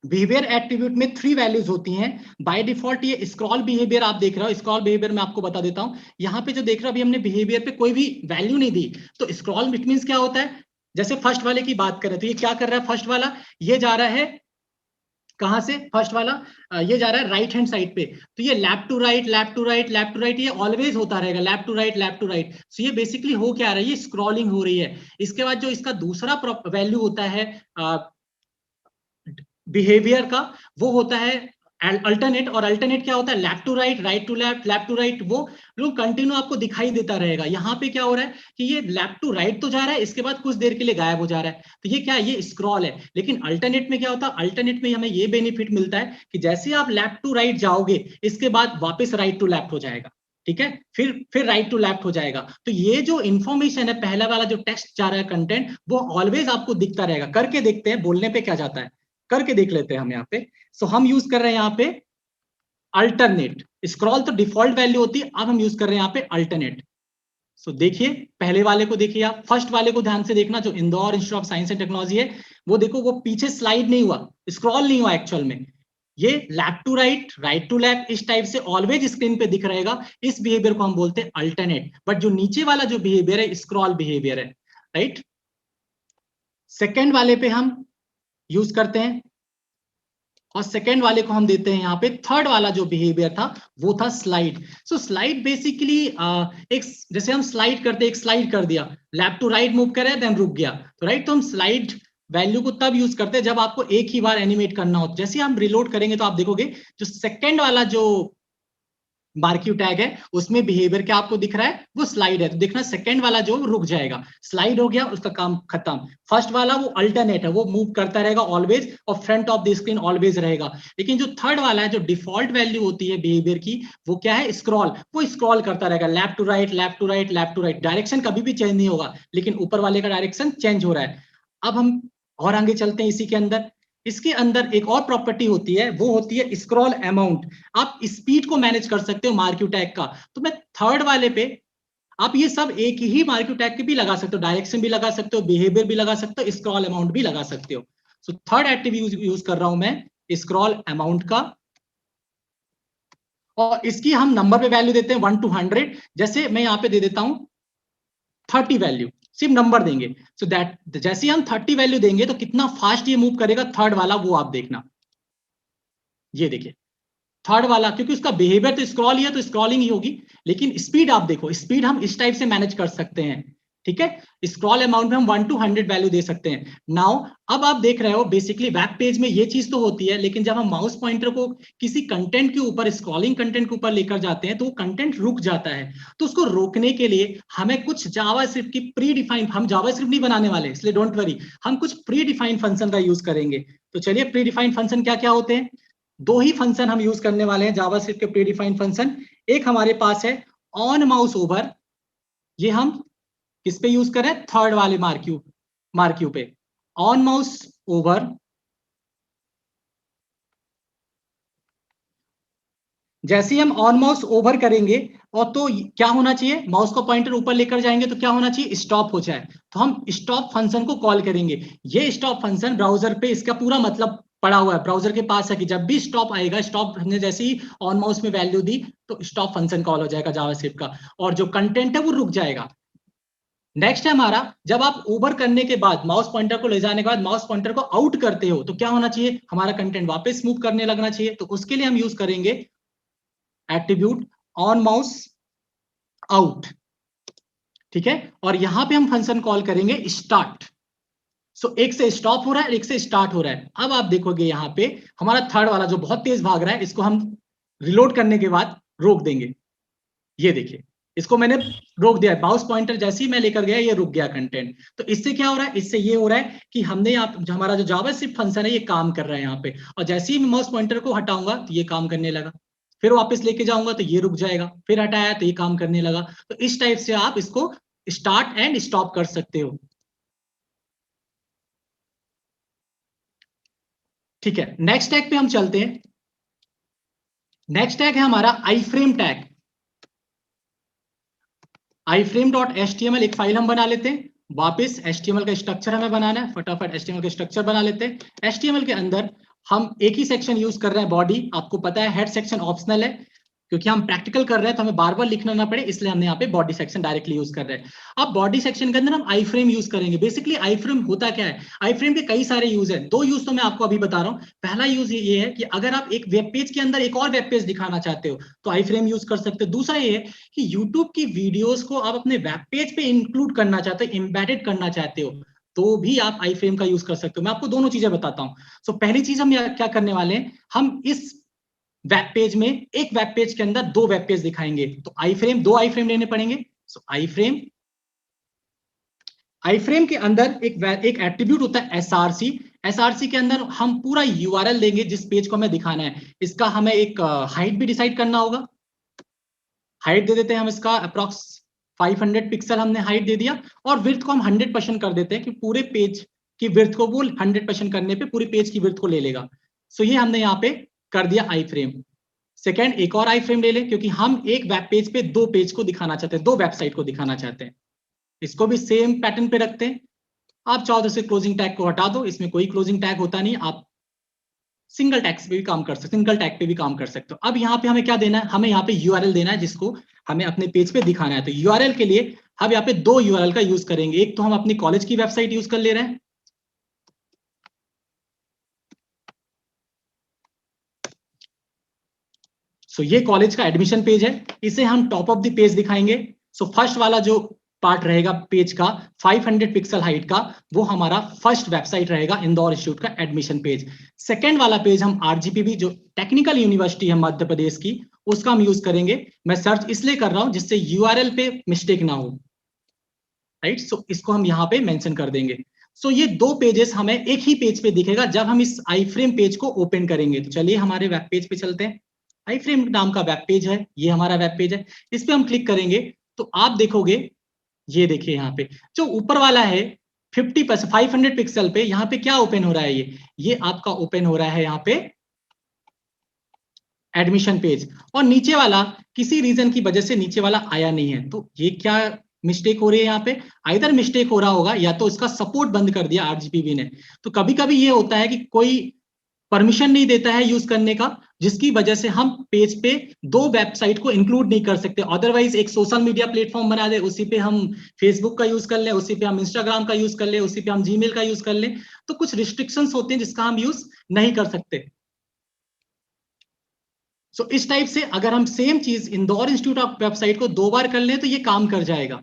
बिहेवियर एट्रीब्यूट में 3 वैल्यूज होती हैं बाय डिफॉल्ट। ये स्क्रॉल बिहेवियर आप देख रहे हो, स्क्रॉल बिहेवियर मैं आपको बता देता हूं। यहाँ पे जो देख रहे हो अभी हमने बिहेवियर पे कोई भी वैल्यू नहीं दी। तो स्क्रॉल इट मींस क्या होता है, जैसे फर्स्ट वाले की बात करें तो ये क्या कर रहा है, फर्स्ट वाला ये जा रहा है कहां से, फर्स्ट वाला ये जा रहा है राइट हैंड साइड पे। तो ये left to right left to right left to right ये ऑलवेज होता रहेगा, left to right left to right. So ये बेसिकली हो क्या रहा है, ये स्क्रॉलिंग हो रही है। इसके बाद जो इसका दूसरा वैल्यू होता है बिहेवियर का, वो होता है अल्टरनेट। और अल्टरनेट क्या होता है, left to right right to left left to right, वो लोग कंटिन्यू आपको दिखाई देता रहेगा। यहाँ पे क्या हो रहा है कि ये लेफ्ट टू राइट तो जा रहा है, इसके बाद कुछ देर के लिए गायब हो जा रहा है। तो ये क्या है, ये स्क्रॉल है। लेकिन अल्टरनेट में क्या होता है, अल्टरनेट में हमें ये बेनिफिट मिलता है कि जैसे आप लेफ्ट टू राइट जाओगे इसके बाद वापस राइट टू लेफ्ट हो जाएगा, ठीक है, फिर राइट टू लेफ्ट हो जाएगा। तो ये जो इंफॉर्मेशन है, पहला वाला जो टेक्स्ट जा रहा है कंटेंट, वो ऑलवेज आपको दिखता रहेगा। करके देखते हैं, बोलने पे क्या जाता है, करके देख लेते हैं हम यहाँ पे। सो हम यूज कर रहे हैं यहाँ पे अल्टरनेट। स्क्रॉल तो डिफॉल्ट वैल्यू होती है, अब हम यूज कर रहे हैं यहाँ पे अल्टरनेट। सो देखिए पहले वाले को देखिए, आप फर्स्ट वाले को ध्यान से देखना, जो Indore institute of science and technology है, वो देखो वो पीछे स्लाइड नहीं हुआ, स्क्रॉल नहीं हुआ एक्चुअल में। ये left to right right to left इस टाइप से ऑलवेज स्क्रीन पे दिख रहेगा। इस बिहेवियर को हम बोलते हैं अल्टरनेट। बट जो नीचे वाला जो बिहेवियर है स्क्रॉल बिहेवियर है, राइट। सेकेंड वाले पे हम यूज करते हैं, और सेकेंड वाले को हम देते हैं यहाँ पे, थर्ड वाला जो बिहेवियर था वो था स्लाइड। सो स्लाइड बेसिकली एक, जैसे हम स्लाइड करते, एक स्लाइड कर दिया, लेफ्ट टू राइट मूव करे देन रुक गया, तो राइट। तो हम स्लाइड वैल्यू को तब यूज करते हैं जब आपको एक ही बार एनिमेट करना हो। जैसे हम रिलोड करेंगे तो आप देखोगे जो सेकेंड वाला जो मार्क्यू टैग है उसमें बिहेवियर क्या आपको दिख रहा है, वो स्लाइड है। तो देखना सेकंड वाला जो रुक जाएगा, स्लाइड हो गया, उसका काम खत्म। फर्स्ट वाला वो अल्टरनेट है, वो मूव करता रहेगा ऑलवेज, और front of the screen always रहेगा। लेकिन जो थर्ड वाला है, जो डिफॉल्ट वैल्यू होती है बिहेवियर की, वो क्या है, स्क्रॉल। वो स्क्रॉल करता रहेगा left to right left to right left to right, direction कभी भी चेंज नहीं होगा, लेकिन ऊपर वाले का डायरेक्शन चेंज हो रहा है। अब हम और आगे चलते हैं इसी के अंदर। इसके अंदर एक और प्रॉपर्टी होती है, वो होती है स्क्रॉल अमाउंट। आप स्पीड को मैनेज कर सकते हो मार्क्यू टैग का। तो मैं थर्ड वाले पे, आप ये सब एक ही मार्क्यू टैग के भी लगा सकते हो, डायरेक्शन भी लगा सकते हो, बिहेवियर भी लगा सकते हो, स्क्रॉल अमाउंट भी लगा सकते हो। सो थर्ड एट्रीब्यूट यूज कर रहा हूं मैं स्क्रॉल अमाउंट का, और इसकी हम नंबर पे वैल्यू देते हैं 1 to 100। जैसे मैं यहां पे दे देता हूं 30 वैल्यू, सिर्फ नंबर देंगे। सो दैट जैसे हम 30 वैल्यू देंगे तो कितना फास्ट ये मूव करेगा थर्ड वाला, वो आप देखना। ये देखिए थर्ड वाला, क्योंकि उसका बिहेवियर तो स्क्रॉल ही है तो स्क्रॉलिंग ही होगी, लेकिन स्पीड आप देखो, स्पीड हम इस टाइप से मैनेज कर सकते हैं, ठीक है। स्क्रॉल अमाउंट में हम 1 to 100 वैल्यू दे सकते हैं। नाउ अब आप देख रहे हो बेसिकली वेब पेज में ये चीज तो होती है, लेकिन जब हम माउस पॉइंटर को किसी कंटेंट के ऊपर, स्क्रॉलिंग कंटेंट के ऊपर लेकर जाते हैं तो वो कंटेंट रुक जाता है। तो उसको रोकने के लिए हमें कुछ जावास्क्रिप्ट की प्री डिफाइंड, हम जावास्क्रिप्ट नहीं बनाने वाले इसलिए डोंट वरी, हम कुछ प्री डिफाइंड फंक्शन का यूज करेंगे। तो चलिए प्री डिफाइंड फंक्शन क्या क्या होते हैं, दो ही फंक्शन हम यूज करने वाले हैं जावास्क्रिप्ट के प्री डिफाइंड फंक्शन। एक हमारे पास है ऑन माउस ओवर, ये हम किस पे यूज करें, थर्ड वाले मार्क्यू पे। ऑन माउस ओवर जैसे ही हम ऑन माउस ओवर करेंगे और तो क्या होना चाहिए, माउस को पॉइंटर ऊपर लेकर जाएंगे तो क्या होना चाहिए, स्टॉप हो जाए। तो हम स्टॉप फंक्शन को कॉल करेंगे। ये स्टॉप फंक्शन ब्राउजर पे इसका पूरा मतलब पड़ा हुआ है, ब्राउजर के पास है कि जब भी स्टॉप आएगा, स्टॉप ने जैसे ही ऑन माउस में वैल्यू दी तो स्टॉप फंक्शन कॉल हो जाएगा जावास्क्रिप्ट का, और जो कंटेंट है वो रुक जाएगा। नेक्स्ट है हमारा, जब आप ओवर करने के बाद माउस पॉइंटर को ले जाने के बाद माउस पॉइंटर को आउट करते हो तो क्या होना चाहिए, हमारा कंटेंट वापस मूव करने लगना चाहिए। तो उसके लिए हम यूज करेंगे एट्रीब्यूट ऑन माउस आउट। ठीक है, और यहां पे हम फंक्शन कॉल करेंगे स्टार्ट। सो एक से स्टॉप हो रहा है, एक से स्टार्ट हो रहा है। अब आप देखोगे यहां पे हमारा थर्ड वाला जो बहुत तेज भाग रहा है, इसको हम रिलोड करने के बाद रोक देंगे। ये देखिए, इसको मैंने रोक दिया, माउस पॉइंटर जैसे ही मैं लेकर गया ये रुक गया कंटेंट। तो इससे क्या हो रहा है, इससे ये हो रहा है कि हमने यहाँ हमारा जो जावास्क्रिप्ट फंक्शन है ये काम कर रहा है यहाँ पे, और जैसे ही मैं माउस पॉइंटर को हटाऊंगा तो ये काम करने लगा, फिर वापस लेके जाऊंगा तो ये रुक जाएगा, फिर हटाया तो ये काम करने लगा। तो इस टाइप से आप इसको स्टार्ट एंड स्टॉप कर सकते हो। ठीक है, नेक्स्ट टैग पे हम चलते हैं। नेक्स्ट टैग है हमारा आई फ्रेम टैग। iframe.html एक फाइल हम बना लेते हैं। वापस HTML का स्ट्रक्चर हमें बनाना है, फटाफट HTML का स्ट्रक्चर बना लेते हैं। HTML के अंदर हम एक ही सेक्शन यूज कर रहे हैं, बॉडी। आपको पता है हेड सेक्शन ऑप्शनल है, क्योंकि हम प्रैक्टिकल कर रहे हैं तो हमें बार बार लिखना ना पड़े, इसलिए हमने यहाँ पे बॉडी सेक्शन डायरेक्टली यूज कर रहे हैं। अब बॉडी सेक्शन के अंदर हम आई फ्रेम यूज करेंगे। बेसिकली आई फ्रेम होता क्या है, आई फ्रेम के कई सारे यूज है। दो यूज तो मैं आपको अभी बता रहा हूँ। पहला यूज ये है कि अगर आप एक वेब पेज के अंदर एक और वेब पेज दिखाना चाहते हो तो आई फ्रेम यूज कर सकते हो। दूसरा ये है कि यूट्यूब की वीडियोस को आप अपने वेब पेज पे इंक्लूड करना चाहते हो, एम्बेडेड करना चाहते हो, तो भी आप आई फ्रेम का यूज कर सकते हो। मैं आपको दोनों चीजें बताता हूँ। सो पहली चीज हम क्या करने वाले हैं, हम इस वेब पेज में एक वेब पेज के अंदर दो वेब पेज दिखाएंगे, तो आई फ्रेम, दो आई फ्रेम लेने पड़ेंगे। सो आई फ्रेम के अंदर एक एट्रीब्यूट होता है एसआरसी। एसआरसी के अंदर हम पूरा यूआरएल देंगे जिस पेज को हमें दिखाना है। इसका हमें एक हाइट भी डिसाइड करना होगा। हाइट दे देते हैं हम इसका अप्रॉक्स 500 पिक्सल हमने हाइट दे दिया, और विड्थ को हम 100% कर देते हैं कि पूरे पेज की विड्थ को वो 100% करने पे पूरी पेज की विड्थ को ले लेगा। सो ये हमने यहाँ पे कर दिया आई फ्रेम। सेकेंड, एक और आई फ्रेम ले लें, क्योंकि हम एक वेब पेज पे दो पेज को दिखाना चाहते हैं, दो वेबसाइट को दिखाना चाहते हैं। इसको भी सेम पैटर्न पे रखते हैं। आप चाहो तो इसे क्लोजिंग टैग को हटा दो, इसमें कोई क्लोजिंग टैग होता नहीं, आप सिंगल टैग पे भी काम कर सकते, सिंगल टैग पे भी काम कर सकते हो। अब यहाँ पे हमें क्या देना है, हमें यहाँ पे यूआरएल देना है जिसको हमें अपने पेज पे दिखाना है। तो यूआरएल के लिए हम यहाँ पे दो यूआरएल का यूज करेंगे। एक तो हम अपनी कॉलेज की वेबसाइट यूज कर ले रहे हैं, सो ये कॉलेज का एडमिशन पेज है, इसे हम टॉप ऑफ द पेज दिखाएंगे। सो फर्स्ट वाला जो पार्ट रहेगा पेज का 500 पिक्सल हाइट का, वो हमारा फर्स्ट वेबसाइट रहेगा, इंदौर इंस्टीट्यूट का एडमिशन पेज। सेकेंड वाला पेज हम आरजीपीवी, जो टेक्निकल यूनिवर्सिटी है मध्य प्रदेश की, उसका हम यूज करेंगे। मैं सर्च इसलिए कर रहा हूं जिससे यूआरएल पे मिस्टेक ना हो, राइट। सो इसको हम यहाँ पे मेंशन कर देंगे। सो ये दो पेजेस हमें एक ही पेज पे दिखेगा जब हम इस आई फ्रेम पेज को ओपन करेंगे। तो चलिए हमारे वेब पेज पे चलते हैं। आई फ्रेम नाम का वेब पेज है, ये हमारा वेब पेज है। इस पे हम क्लिक करेंगे तो आप देखोगे, ये देखिए यहाँ पे जो ऊपर वाला है 50% 500 पिक्सल पे, यहाँ पे क्या ओपन हो रहा है, ये आपका ओपन हो रहा है यहाँ पे एडमिशन पेज। और नीचे वाला किसी रीजन की वजह से नीचे वाला आया नहीं है, तो ये क्या मिस्टेक हो रही है यहाँ पे, आइदर मिस्टेक हो रहा होगा या तो इसका सपोर्ट बंद कर दिया आरजीपीवी ने। तो कभी कभी ये होता है कि कोई परमिशन नहीं देता है यूज करने का, जिसकी वजह से हम पेज पे दो वेबसाइट को इंक्लूड नहीं कर सकते। अदरवाइज एक सोशल मीडिया प्लेटफॉर्म बना दे, उसी पे हम फेसबुक का यूज कर ले, उसी पे हम इंस्टाग्राम का यूज कर ले, उसी पे हम जीमेल का यूज कर ले, तो कुछ रिस्ट्रिक्शंस होते हैं जिसका हम यूज नहीं कर सकते। सो इस टाइप से अगर हम सेम चीज इंदौर इंस्टीट्यूट ऑफ वेबसाइट को दो बार कर लें तो ये काम कर जाएगा।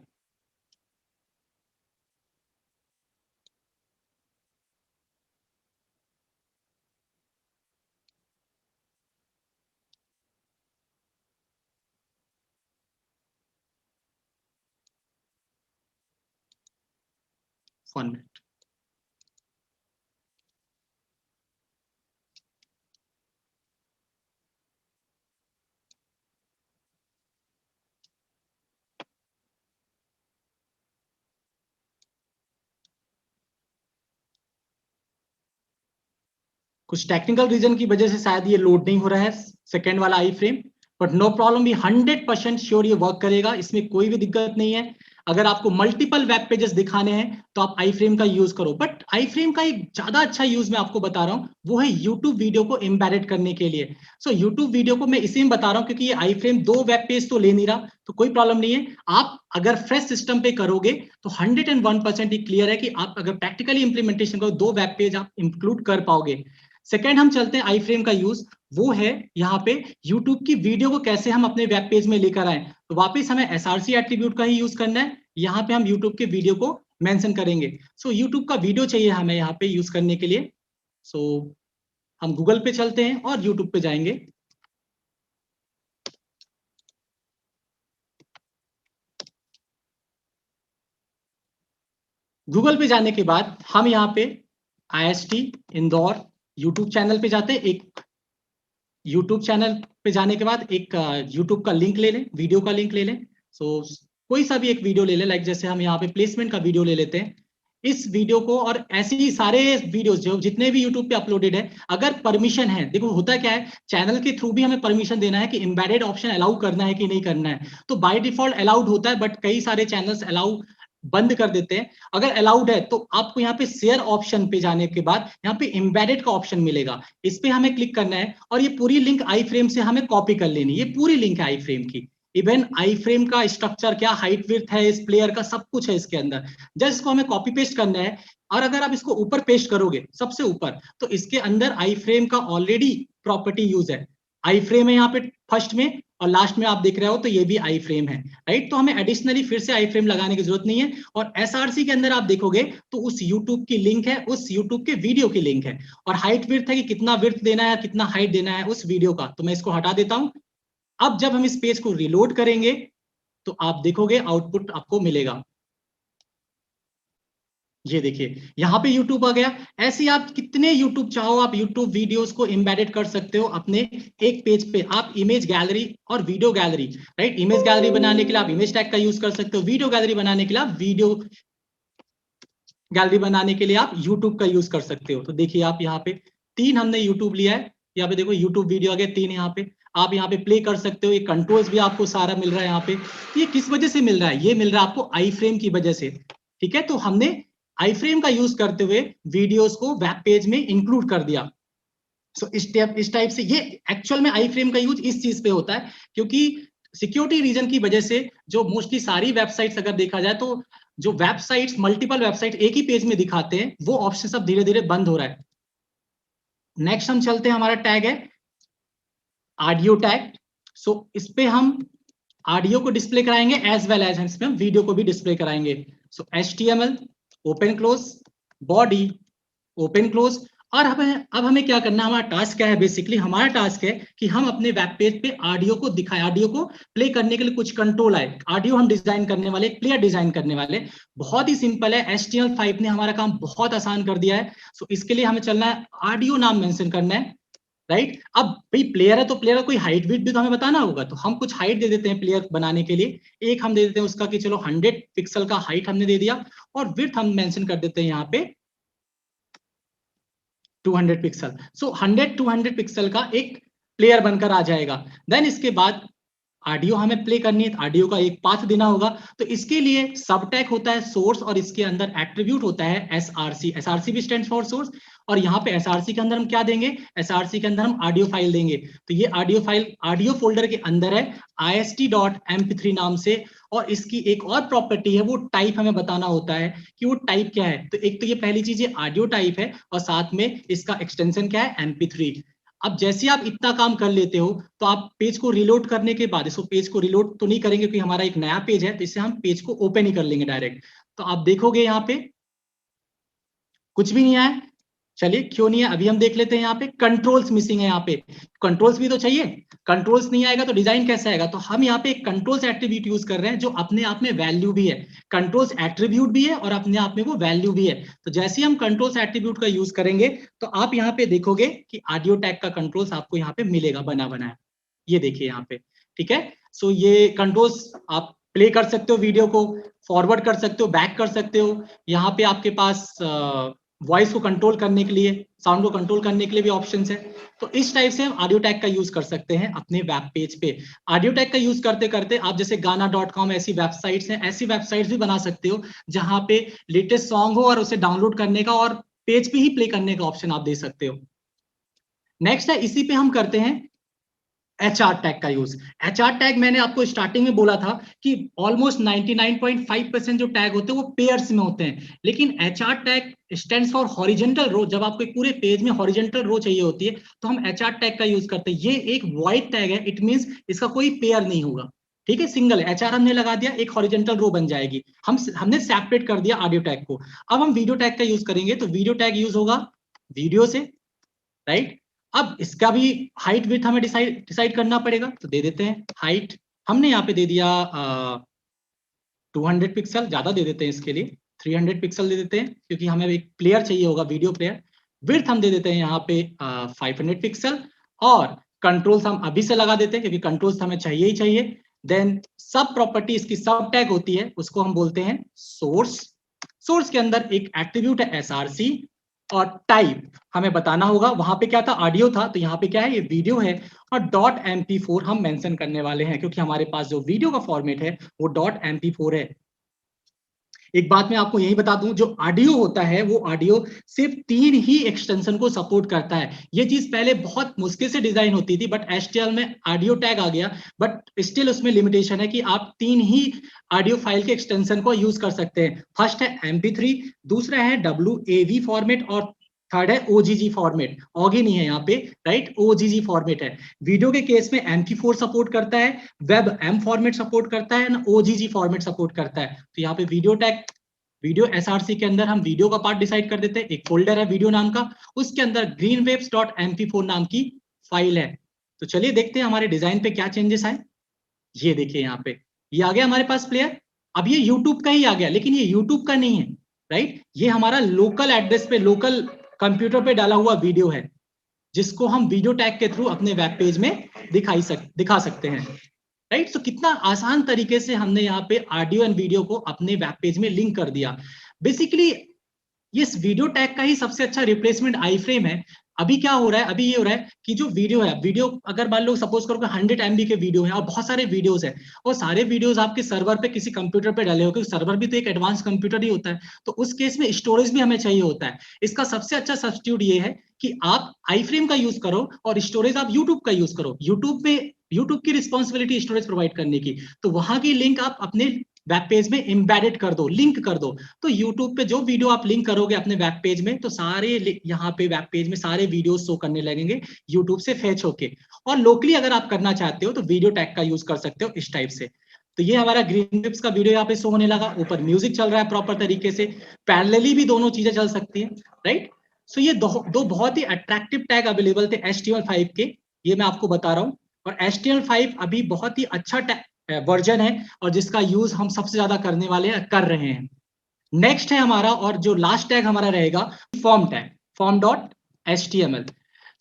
फॉर्मेट कुछ टेक्निकल रीजन की वजह से शायद ये लोड नहीं हो रहा है सेकेंड वाला आई फ्रेम। बट नो प्रॉब्लम, ये 100% श्योर ये वर्क करेगा, इसमें कोई भी दिक्कत नहीं है। अगर आपको मल्टीपल वेब पेजेस दिखाने हैं तो आप आई फ्रेम का यूज करो, बट आई फ्रेम का एक ज्यादा अच्छा यूज मैं आपको बता रहा हूं, वो है यूट्यूब वीडियो को एम्बेडेड करने के लिए। सो यूट्यूब वीडियो को मैं इसी में बता रहा हूं क्योंकि ये आई फ्रेम 2 वेब पेज तो ले नहीं रहा, तो कोई प्रॉब्लम नहीं है। आप अगर फ्रेश सिस्टम पे करोगे तो 101% ये क्लियर है कि आप अगर प्रैक्टिकली इंप्लीमेंटेशन करो 2 वेब पेज आप इंक्लूड कर पाओगे। सेकेंड हम चलते हैं आई फ्रेम का यूज, वो है यहाँ पे यूट्यूब की वीडियो को कैसे हम अपने वेब पेज में लेकर आए। तो वापस हमें एसआरसी एट्रीब्यूट का ही यूज करना है, यहाँ पे हम यूट्यूब के वीडियो को मेंशन करेंगे। सो यूट्यूब का वीडियो चाहिए हमें यहाँ पे यूज करने के लिए। सो हम गूगल पे चलते हैं और यूट्यूब पे जाएंगे। गूगल पे जाने के बाद हम यहाँ पे आईएसटी इंदौर यूट्यूब चैनल पे जाते हैं। एक यूट्यूब चैनल पे जाने के बाद एक यूट्यूब का लिंक ले लें, वीडियो का लिंक ले लें। सो कोई सा भी एक वीडियो ले लें, लाइक जैसे हम यहाँ पे प्लेसमेंट का वीडियो ले लेते हैं। इस वीडियो को और ऐसे ही सारे वीडियोस जो जितने भी यूट्यूब पे अपलोडेड है, अगर परमिशन है, देखो होता क्या है, चैनल के थ्रू भी हमें परमिशन देना है कि एम्बेडेड ऑप्शन अलाउ करना है कि नहीं करना है। तो बाय डिफॉल्ट अलाउड होता है, बट कई सारे चैनल्स अलाउ बंद कर देते हैं। अगर अलाउड है तो आपको यहाँ पे शेयर ऑप्शन पे जाने के बाद यहाँ पे एम्बेडेड का ऑप्शन मिलेगा, इस पे हमें क्लिक करना है और ये पूरी लिंक आई फ्रेम से हमें कॉपी कर लेनी है। ये पूरी लिंक है आई फ्रेम की, इवन आई फ्रेम का स्ट्रक्चर क्या, हाइट विड्थ है इस प्लेयर का, सब कुछ है इसके अंदर। जस्ट इसको हमें कॉपी पेस्ट करना है। और अगर आप इसको ऊपर पेस्ट करोगे सबसे ऊपर, तो इसके अंदर आई फ्रेम का ऑलरेडी प्रॉपर्टी यूज है। आई फ्रेम है यहाँ पे फर्स्ट में, और लास्ट में आप देख रहे हो तो ये भी आई फ्रेम है, राइट। तो हमें एडिशनली फिर से आई फ्रेम लगाने की जरूरत नहीं है। और एसआरसी के अंदर आप देखोगे तो उस यूट्यूब की लिंक है, उस यूट्यूब के वीडियो की लिंक है, और हाइट विड्थ है कि कितना विड्थ देना है, कितना हाइट देना है उस वीडियो का। तो मैं इसको हटा देता हूं। अब जब हम इस पेज को रिलोड करेंगे तो आप देखोगे आउटपुट आपको मिलेगा। ये देखिए यहाँ पे YouTube आ गया। ऐसे ही आप कितने YouTube चाहो आप YouTube वीडियोस को एम्बेडेड कर सकते हो अपने एक पेज पे। आप इमेज गैलरी और video gallery, right, image gallery बनाने के लिए आप इमेज टैग का यूज कर सकते हो, वीडियो गैलरी बनाने के लिए आप वीडियो गैलरी बनाने के लिए आप YouTube का यूज कर सकते हो। तो देखिए आप यहाँ पे 3 हमने YouTube लिया है, यहाँ पे देखो YouTube वीडियो आ गया 3 यहाँ पे। आप यहाँ पे प्ले कर सकते हो, ये कंट्रोल्स भी आपको सारा मिल रहा है यहाँ पे। ये किस वजह से मिल रहा है? ये मिल रहा है आपको आई फ्रेम की वजह से, ठीक है। तो हमने आई फ्रेम का यूज करते हुए वीडियोस को वेब पेज में इंक्लूड कर दिया। सो इस टाइप से ये एक्चुअल में आई फ्रेम का यूज इस चीज पे होता है, क्योंकि सिक्योरिटी रीजन की वजह से जो मोस्टली सारी वेबसाइट्स अगर देखा जाए तो जो वेबसाइट्स मल्टीपल वेबसाइट एक ही पेज में दिखाते हैं, वो ऑप्शन सब धीरे धीरे बंद हो रहा है। नेक्स्ट हम चलते हैं, हमारा टैग है ऑडियो टैग। सो इस पे हम ऑडियो को डिस्प्ले कराएंगे एज वेल एज इसमें हम वीडियो को भी डिस्प्ले कराएंगे। सो HTML open close, body open close. और अब हमें क्या करना है, हमारा टास्क क्या है, बेसिकली हमारा टास्क है कि हम अपने वेब पेज पे ऑडियो को दिखाएं, ऑडियो को प्ले करने के लिए कुछ कंट्रोल आए। ऑडियो हम डिजाइन करने वाले, प्लेयर डिजाइन करने वाले, बहुत ही सिंपल है। HTML5 ने हमारा काम बहुत आसान कर दिया है। सो इसके लिए हमें चलना है, ऑडियो नाम मेंशन करना है, राइट। अब भाई प्लेयर है तो प्लेयर का कोई हाइट विड्थ भी तो हमें बताना होगा, तो हम कुछ हाइट दे देते हैं प्लेयर बनाने के लिए। एक हम दे देते हैं उसका कि चलो 100 पिक्सल का हाइट हमने दे दिया, और विड्थ हम मेंशन कर देते हैं यहाँ पे 200 पिक्सल। सो 100-200 पिक्सल का एक प्लेयर बनकर आ जाएगा। देन इसके बाद ऑडियो हमें प्ले करनी है, ऑडियो का एक पाथ देना होगा। तो इसके लिए सब टैग होता है सोर्स, और इसके अंदर एट्रीब्यूट होता है एसआरसी। एसआरसी भी स्टैंड्स फॉर सोर्स। और यहाँ पे एसआरसी के अंदर हम क्या देंगे, एसआरसी के अंदर हम ऑडियो फाइल देंगे। तो ये ऑडियो फाइल ऑडियो फोल्डर के अंदर है ist.mp3 नाम से। और इसकी एक और प्रॉपर्टी है, वो टाइप हमें बताना होता है कि वो टाइप क्या है। तो एक तो ये पहली चीज ये ऑडियो टाइप है, और साथ में इसका एक्सटेंशन क्या है, MP3। अब जैसे आप इतना काम कर लेते हो तो आप पेज को रिलोड करने के बाद, इसको पेज को रिलोड तो नहीं करेंगे क्योंकि हमारा एक नया पेज है, तो इससे हम पेज को ओपन ही कर लेंगे डायरेक्ट। तो आप देखोगे यहाँ पे कुछ भी नहीं आया। चलिए क्यों नहीं है, अभी हम देख लेते हैं। यहाँ पे कंट्रोल्स मिसिंग है, यहाँ पे कंट्रोल्स भी तो चाहिए। कंट्रोल्स नहीं आएगा तो डिजाइन कैसे आएगा? तो हम यहाँ पे एक कंट्रोल्स एट्रीब्यूट यूज कर रहे हैं जो अपने आप में वैल्यू भी है। कंट्रोल्स एट्रीब्यूट भी है और अपने आप में वो वैल्यू भी है। तो जैसे हम कंट्रोल्स एट्रीब्यूट का यूज करेंगे तो आप यहाँ पे देखोगे कि ऑडियो टैग का कंट्रोल्स आपको यहाँ पे मिलेगा बना बनाया। ये देखिए यहाँ पे, ठीक है। सो ये कंट्रोल्स आप प्ले कर सकते हो, वीडियो को फॉरवर्ड कर सकते हो, बैक कर सकते हो। यहाँ पे आपके पास वॉइस को कंट्रोल करने के लिए, साउंड को कंट्रोल करने के लिए भी ऑप्शंस है। तो इस टाइप से हम ऑडियो टैग का यूज कर सकते हैं अपने वेब पेज पे। ऑडियो टैग का यूज करते करते आप जैसे गाना.com ऐसी वेबसाइट्स हैं, ऐसी वेबसाइट्स भी बना सकते हो जहां पे लेटेस्ट सॉन्ग हो और उसे डाउनलोड करने का और पेज पे ही प्ले करने का ऑप्शन आप दे सकते हो। नेक्स्ट है, इसी पे हम करते हैं HR टैग का यूज। HR टैग मैंने आपको स्टार्टिंग में बोला था कि ऑलमोस्ट 99.5% जो टैग होते हैं वो पेयर्स में होते हैं, लेकिन HR tag stands for horizontal row. जब आपको पूरे पेज में हॉरिजेंटल रो चाहिए होती है तो हम HR टैग का यूज करते हैं। ये एक वॉइड टैग है, इट मींस इसका कोई पेयर नहीं होगा, ठीक है, सिंगल है। HR हमने लगा दिया, एक हॉरिजेंटल रो बन जाएगी, हमने सेपरेट कर दिया ऑडियो टैग को। अब हम वीडियो टैग का यूज करेंगे, तो वीडियो टैग यूज होगा वीडियो से, राइट। अब इसका भी हाइट विड्थ हमें डिसाइड करना पड़ेगा, तो दे देते हैं हाइट, हमने यहाँ पे दे दिया 200 पिक्सल, ज्यादा दे देते हैं इसके लिए 300 पिक्सल दे देते हैं, क्योंकि हमें एक प्लेयर चाहिए होगा, वीडियो प्लेयर। विड्थ हम दे देते हैं यहाँ पे 500 पिक्सल, और कंट्रोल्स हम अभी से लगा देते हैं क्योंकि कंट्रोल्स हमें चाहिए ही चाहिए। देन सब प्रॉपर्टी इसकी सब टैग होती है, उसको हम बोलते हैं सोर्स। सोर्स के अंदर एक एट्रीब्यूट है SRC, और टाइप हमें बताना होगा। वहां पे क्या था, ऑडियो था, तो यहाँ पे क्या है, ये वीडियो है। और .mp4 हम मेंशन करने वाले हैं क्योंकि हमारे पास जो वीडियो का फॉर्मेट है वो .mp4 है। एक बात मैं आपको यही बता दूं, जो ऑडियो होता है वो ऑडियो सिर्फ 3 ही एक्सटेंशन को सपोर्ट करता है। ये चीज पहले बहुत मुश्किल से डिजाइन होती थी, बट HTML में ऑडियो टैग आ गया, बट स्टिल उसमें लिमिटेशन है कि आप 3 ही ऑडियो फाइल के एक्सटेंशन को यूज कर सकते हैं। फर्स्ट है MP3, दूसरा है WAV फॉर्मेट, और थर्ड है OGG फॉर्मेट। ऑगी नहीं है यहाँ पे, राइट, OGG फॉर्मेट है। वीडियो के केस में MP4 सपोर्ट करता है, वेब M फॉर्मेट सपोर्ट करता है ना, OGG फॉर्मेट सपोर्ट करता है। तो यहाँ पे वीडियो टैग, वीडियो SRC के अंदर हम वीडियो का पार्ट डिसाइड कर देते हैं। एक फोल्डर है वीडियो नाम का, उसके अंदर greenwaves.mp4 नाम की फाइल है। तो चलिए देखते हैं हमारे डिजाइन पे क्या चेंजेस आए। ये देखिए यहाँ पे ये आ गया हमारे पास प्लेयर। अब ये YouTube का ही आ गया, लेकिन ये YouTube का नहीं है, राइट। ये हमारा लोकल एड्रेस पे, लोकल कंप्यूटर पे डाला हुआ वीडियो है, जिसको हम वीडियो टैग के थ्रू अपने वेब पेज में दिखा सकते हैं, राइट। सो कितना आसान तरीके से हमने यहाँ पे ऑडियो एंड वीडियो को अपने वेब पेज में लिंक कर दिया। बेसिकली ये वीडियो टैग का ही सबसे अच्छा रिप्लेसमेंट आई फ्रेम है। अभी क्या हो रहा है, अभी ये हो रहा है कि जो वीडियो है, वीडियो अगर मान लो सपोज करो कि 100 MB के वीडियो है और बहुत सारे वीडियोस है, और सारे वीडियोस आपके सर्वर पे किसी कंप्यूटर पे डाले हो, क्योंकि सर्वर भी तो एक एडवांस कंप्यूटर ही होता है, तो उस केस में स्टोरेज भी हमें चाहिए होता है। इसका सबसे अच्छा सब्स्टिट्यूट ये है कि आप आई फ्रेम का यूज करो और स्टोरेज आप यूट्यूब का यूज करो। यूट्यूब की रिस्पॉन्सिबिलिटी स्टोरेज प्रोवाइड करने की, तो वहां की लिंक आप अपने वेब पेज में एम्बेडेड कर दो, लिंक कर दो। तो YouTube पे जो वीडियो आप लिंक करोगे अपने वेब पेज में, तो सारे यहाँ पे वेब पेज में सारे वीडियो शो करने लगेंगे YouTube से फेच होके। और लोकली अगर आप करना चाहते हो तो वीडियो टैग का यूज कर सकते हो इस टाइप से। तो ये हमारा ग्रीनवेव्स का वीडियो यहाँ पे शो होने लगा, ऊपर म्यूजिक चल रहा है प्रॉपर तरीके से, पैरेलली भी दोनों चीजें चल सकती है, राइट। सो ये दो बहुत ही अट्रैक्टिव टैग अवेलेबल थे HTML5 के, ये मैं आपको बता रहा हूँ। और HTML5 अभी बहुत ही अच्छा वर्जन है और जिसका यूज हम सबसे ज्यादा करने वाले हैं, कर रहे हैं। नेक्स्ट है हमारा, और जो लास्ट टैग हमारा रहेगा, फॉर्म टैग, form.html।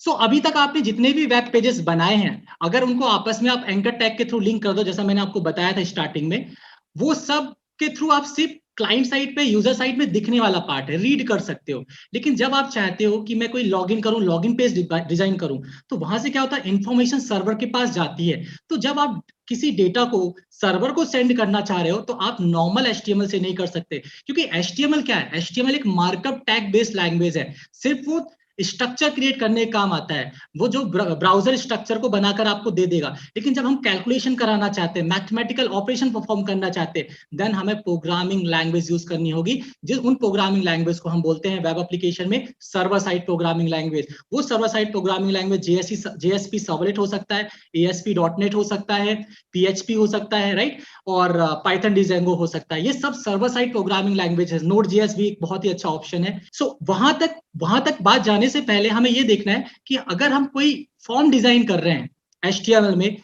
सो अभी तक आपने जितने भी वेब पेजेस बनाए हैं, अगर उनको आपस में आप एंकर टैग के थ्रू लिंक कर दो, जैसा मैंने आपको बताया था स्टार्टिंग में, वो सब के थ्रू आप सिर्फ क्लाइंट साइड पे, यूजर साइड में दिखने वाला पार्ट है, रीड कर सकते हो। लेकिन जब आप चाहते हो कि मैं कोई लॉगिन करूं, लॉगिन पेज डिजाइन करूं, तो वहां से क्या होता है, इंफॉर्मेशन सर्वर के पास जाती है। तो जब आप किसी डेटा को सर्वर को सेंड करना चाह रहे हो, तो आप नॉर्मल HTML से नहीं कर सकते, क्योंकि HTML क्या है, HTML एक मार्कअप टैग बेस्ड लैंग्वेज है। सिर्फ वो स्ट्रक्चर क्रिएट करने का काम आता है, वो जो ब्राउजर स्ट्रक्चर को बनाकर आपको दे देगा। लेकिन जब हम कैलकुलेशन कराना चाहते हैं, मैथमेटिकल ऑपरेशन परफॉर्म करना चाहते हैं, देन हमें प्रोग्रामिंग लैंग्वेज यूज करनी होगी। जिस उन प्रोग्रामिंग लैंग्वेज को हम बोलते हैं वेब एप्लीकेशन में सर्वर साइड प्रोग्रामिंग लैंग्वेज। वो server side programming language JSP servlet हो सकता है, ASP.NET हो सकता है, PHP हो सकता है, राइट, और पाइथन डिजेंगो हो सकता है। ये सब सर्वर साइड प्रोग्रामिंग लैंग्वेज है। Node.js भी एक बहुत ही अच्छा ऑप्शन है। सो वहां तक बात जाने से पहले हमें ये देखना है कि अगर हम कोई फॉर्म डिजाइन कर रहे हैं HTML में,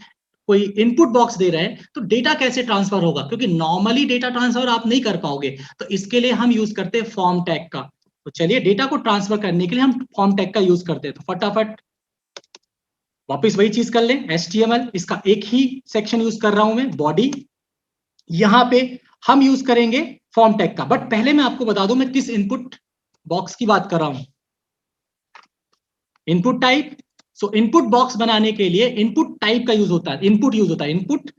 कोई इनपुट बॉक्स दे रहे हैं, तो डेटा कैसे ट्रांसफर होगा, क्योंकि नॉर्मली डेटा ट्रांसफर आप नहीं कर पाओगे। तो इसके लिए हम यूज करते हैं फॉर्म टैग का। तो चलिए डेटा को ट्रांसफर करने के लिए हम फॉर्म टैग का यूज करते हैं। तो फटाफट वापस वही चीज कर लें, HTML, इसका एक ही सेक्शन यूज कर रहा हूं मैं, बॉडी। यहां पे हम यूज करेंगे फॉर्म टैग का, बट पहले मैं आपको बता दूं मैं किस इनपुट बॉक्स की बात कर रहा हूं, इनपुट टाइप। सो इनपुट बॉक्स बनाने के लिए इनपुट टाइप का यूज होता है, इनपुट यूज होता है, इनपुट